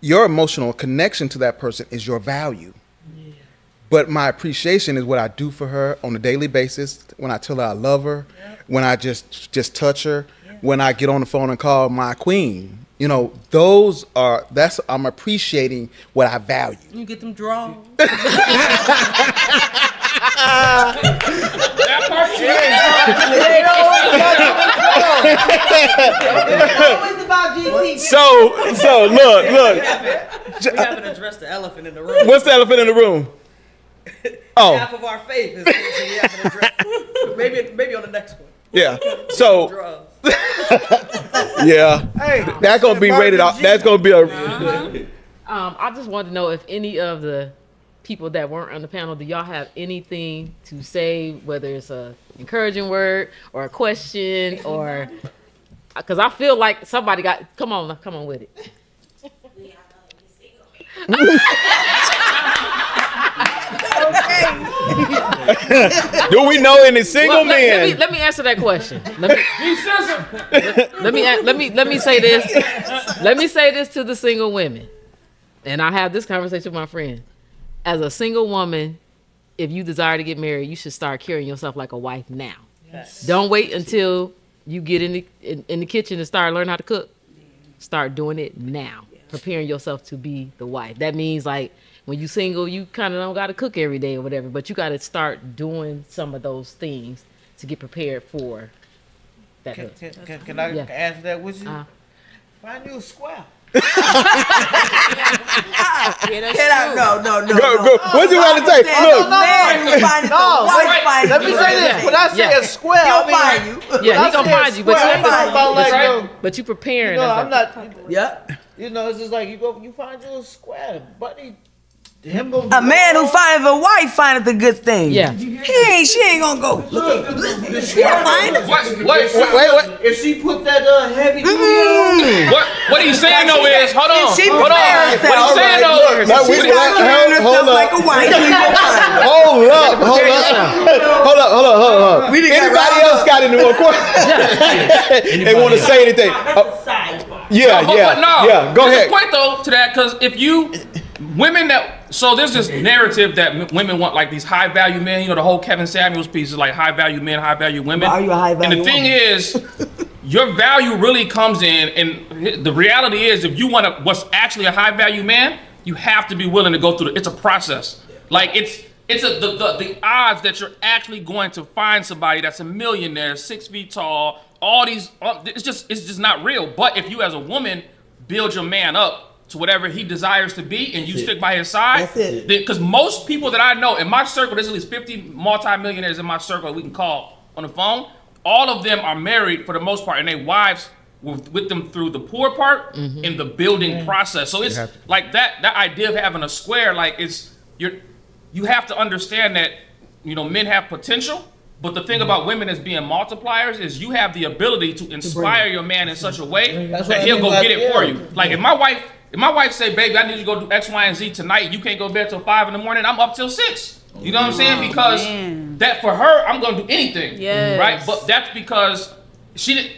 Speaker 2: your emotional connection to that person is your value. But my appreciation is what I do for her on a daily basis. When I tell her I love her, when I just touch her, when I get on the phone and call my queen. You know, I'm appreciating what I value.
Speaker 13: You get them draws.
Speaker 2: So look.
Speaker 3: We haven't addressed the elephant in the room.
Speaker 2: What's the elephant in the room? Oh,
Speaker 3: Half of our faith is we haven't addressed. Maybe on the next one.
Speaker 2: yeah. So yeah, that's gonna be rated out. That's gonna be a.
Speaker 7: I just wanted to know if any of the people that weren't on the panel, do y'all have anything to say, whether it's a encouraging word or a question, or because I feel like somebody got come on with it.
Speaker 2: Do we know any single men?
Speaker 7: Let me answer that question. Let me say this. Let me say this to the single women, and I have this conversation with my friend. As a single woman, if you desire to get married, you should start carrying yourself like a wife now. Yes. Don't wait until you get in the kitchen and start learning how to cook. Start doing it now. Preparing yourself to be the wife. That means like when you single, you kind of don't got to cook every day or whatever, but you got to start doing some of those things to get prepared for that.
Speaker 10: Can I answer that with you? Find you a square.
Speaker 12: No.
Speaker 2: Go. What's you want to say? Look.
Speaker 10: Let me say this. When I say a square,
Speaker 12: he'll find you.
Speaker 7: Yeah, he gonna find you, but you preparing.
Speaker 10: I'm not. Yeah. You know, it's just like you find you a square, buddy.
Speaker 12: A man who finds a wife findeth a good thing.
Speaker 7: Yeah.
Speaker 12: She ain't gonna go. She'll find it.
Speaker 2: Wait.
Speaker 10: If she put that heavy duty on.
Speaker 8: What he's saying though is, hold on.
Speaker 12: She
Speaker 8: What he's saying though is,
Speaker 12: she's not carrying herself like a wife.
Speaker 2: Hold up. Anybody else got any more questions? They want to say anything? Yeah. Go ahead.
Speaker 8: There's a point though to that, because if you women so there's this narrative that women want like these high value men. You know, the whole Kevin Samuels piece is like high value men, high value women.
Speaker 12: Are you a high value?
Speaker 8: And the thing is, your value really comes in, and the reality is, if you want what's actually a high value man, you have to be willing to go through it's a process. Like the odds that you're actually going to find somebody that's a millionaire, 6 feet tall, all these, it's just not real. But if you as a woman build your man up to whatever he desires to be, and you stick by his side, because most people that I know in my circle, there's at least 50 multimillionaires in my circle we can call on the phone. All of them are married for the most part, and their wives were with them through the poor part in the building process. So it's like that idea of having a square, like you have to understand that, you know, men have potential. But the thing about women as being multipliers is you have the ability to inspire your man in such a way that he'll go get it for you. Like if my wife say, baby, I need you to go do X, Y, and Z tonight, you can't go to bed till 5 in the morning, I'm up till 6. You know what I'm saying? Because that for her, I'm gonna do anything. Right? But that's because she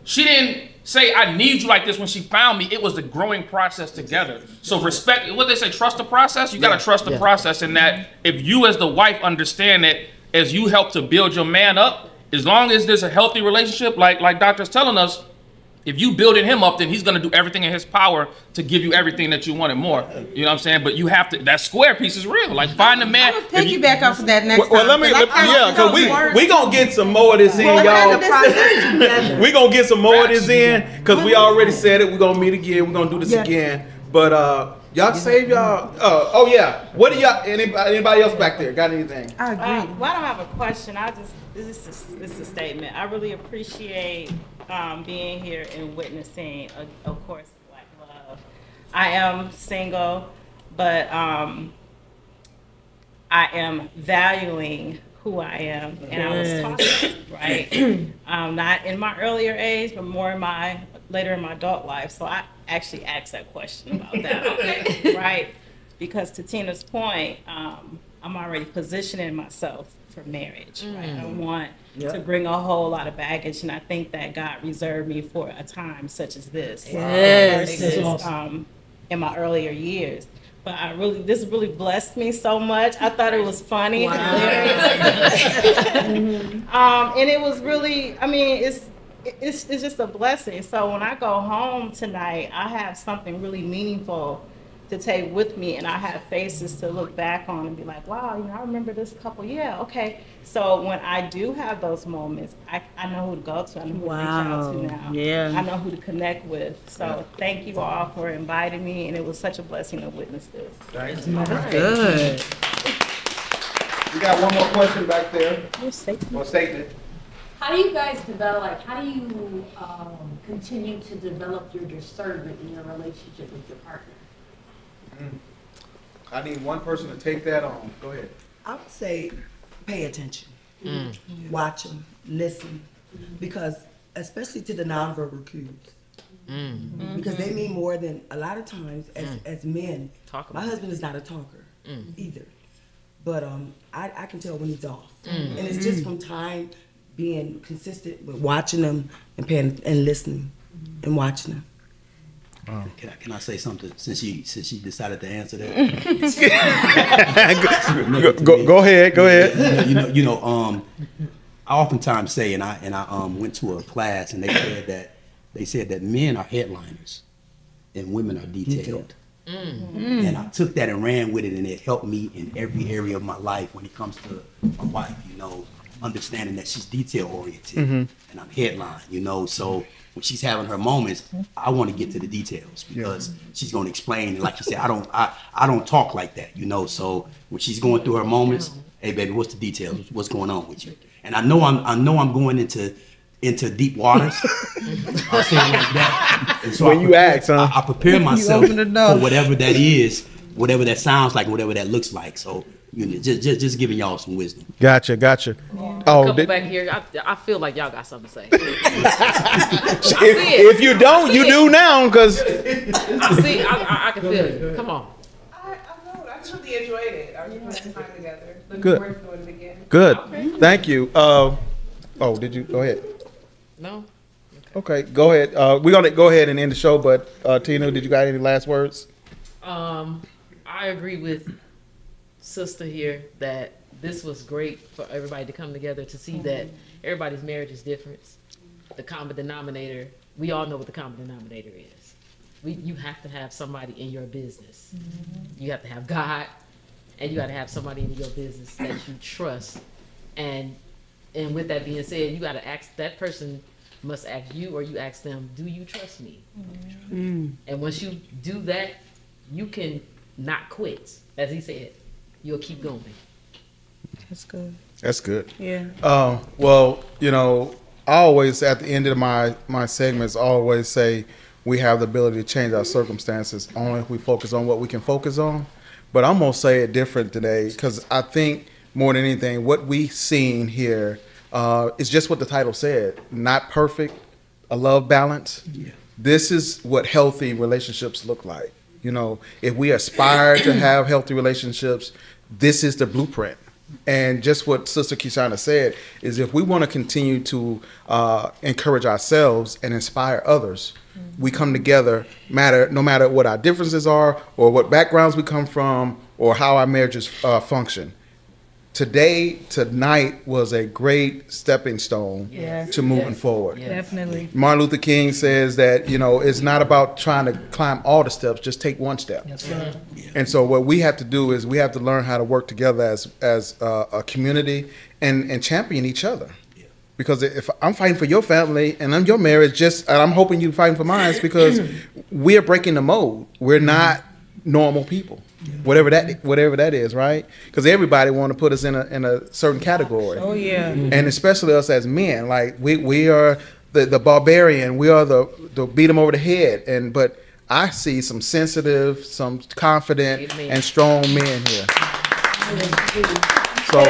Speaker 8: didn't say I need you like this when she found me. It was the growing process together. So respect, what they say, trust the process. You gotta trust the process in that if you as the wife understand that as you help to build your man up, as long as there's a healthy relationship, like Doctor's telling us, if you building him up, then he's gonna do everything in his power to give you everything that you want and more. You know what I'm saying? But you have to, that square piece is real. Like find a man.
Speaker 5: I'm gonna piggyback off of that next
Speaker 2: well,
Speaker 5: time.
Speaker 2: Because we gonna get some more of this in, y'all. We gonna get some more of this in, because we already said it. We're gonna meet again. We're gonna do this again. But y'all save y'all. Oh yeah. What do y'all? Anybody else back there got anything?
Speaker 5: I agree.
Speaker 17: Well, I don't have a question. This is a statement. I really appreciate being here and witnessing, of course, Black love. I am single, but I am valuing who I am, and I was taught that, right? Not in my earlier age, but more in later in my adult life. So I actually asked that question about that, right? Because to Tina's point, I'm already positioning myself for marriage, right? I don't want to bring a whole lot of baggage, and I think that God reserved me for a time such as this. Versus, in my earlier years. But this really blessed me so much. I thought it was funny and hilarious. And it was really, I mean, it's just a blessing. So when I go home tonight, I have something really meaningful to take with me, and I have faces to look back on and be like, wow, you know, I remember this couple. Yeah, okay. So when I do have those moments, I know who to go to. I know who to reach out to now.
Speaker 3: Yeah.
Speaker 17: I know who to connect with. So thank you all for inviting me, and it was such a blessing to witness this.
Speaker 2: Thanks.
Speaker 3: Good.
Speaker 2: We got one more question back there.
Speaker 17: Well,
Speaker 2: statement.
Speaker 18: How do you guys develop, like, how do you continue to develop your discernment in your relationship with your partner?
Speaker 2: I need one person to take that on. Go ahead.
Speaker 12: I would say pay attention. Watch them, listen, because especially to the nonverbal cues. Because they mean more than, a lot of times as men, my husband is not a talker either. But I can tell when he's off. And it's just from time being consistent with watching them and paying and listening and watching them.
Speaker 4: Can I say something since she decided to answer that?
Speaker 2: Go ahead.
Speaker 4: You know, I oftentimes say, and I went to a class and they said that men are headliners and women are detailed. And I took that and ran with it, and it helped me in every area of my life when it comes to my wife. You know, understanding that she's detail oriented and I'm headline. You know, so when she's having her moments, I want to get to the details because she's going to explain. And like you said, I don't talk like that, you know. So when she's going through her moments, hey baby, what's the details? What's going on with you? And I know I'm going into deep waters. I'll say it like that. And so
Speaker 2: when you ask, huh?
Speaker 4: I prepare myself for whatever that is, whatever that sounds like, whatever that looks like. So you know, just giving y'all some wisdom.
Speaker 2: Gotcha.
Speaker 7: Oh, back here, I feel like y'all got something to say.
Speaker 2: If you don't, you do now, because
Speaker 7: I can feel it. Come on.
Speaker 5: I truly enjoyed it. I really had time together. Looking
Speaker 2: Good.
Speaker 5: forward to doing it again.
Speaker 2: Good. Thank you. Did you go ahead?
Speaker 7: No.
Speaker 2: Okay, go ahead. We're gonna go ahead and end the show, but Tina, did you got any last words?
Speaker 7: I agree with sister here that this was great for everybody to come together to see that everybody's marriage is different. The common denominator, we all know what the common denominator is. You have to have somebody in your business. You have to have God, and you got to have somebody in your business that you trust. And with that being said, you got to ask that person must ask you, or you ask them, do you trust me?
Speaker 12: Mm.
Speaker 7: And once you do that, you can not quit. As he said, you'll keep going.
Speaker 12: That's good.
Speaker 2: That's good.
Speaker 12: Yeah.
Speaker 2: Well, you know, I always, at the end of my segments, always say we have the ability to change our circumstances only if we focus on what we can focus on. But I'm going to say it different today, because I think more than anything, what we've seen here is just what the title said. Not perfect, a love balance. Yeah. This is what healthy relationships look like. You know, if we aspire to have healthy relationships, this is the blueprint. And just what Sister Keishonda said is, if we want to continue to encourage ourselves and inspire others, we come together, no matter what our differences are, or what backgrounds we come from, or how our marriages function. Tonight was a great stepping stone to moving forward.
Speaker 12: Definitely.
Speaker 2: Martin Luther King says that, you know, it's not about trying to climb all the steps, just take one step.
Speaker 9: That's right.
Speaker 2: And so what we have to do is we have to learn how to work together as a community and champion each other. Because if I'm fighting for your family and I'm your marriage, and I'm hoping you're fighting for mine, because we're breaking the mold. We're not normal people. Whatever that is, right? Because everybody want to put us in a certain category.
Speaker 12: Oh yeah.
Speaker 2: And especially us as men, like we are the barbarian. We are the beat them over the head. But I see some sensitive, some confident, and strong men here. So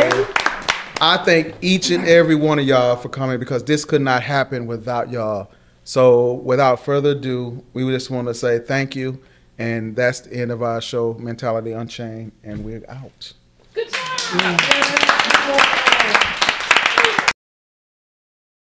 Speaker 2: I thank each and every one of y'all for coming, because this could not happen without y'all. So without further ado, we just want to say thank you. And that's the end of our show, Mentality Unchained, and we're out.
Speaker 7: Good job.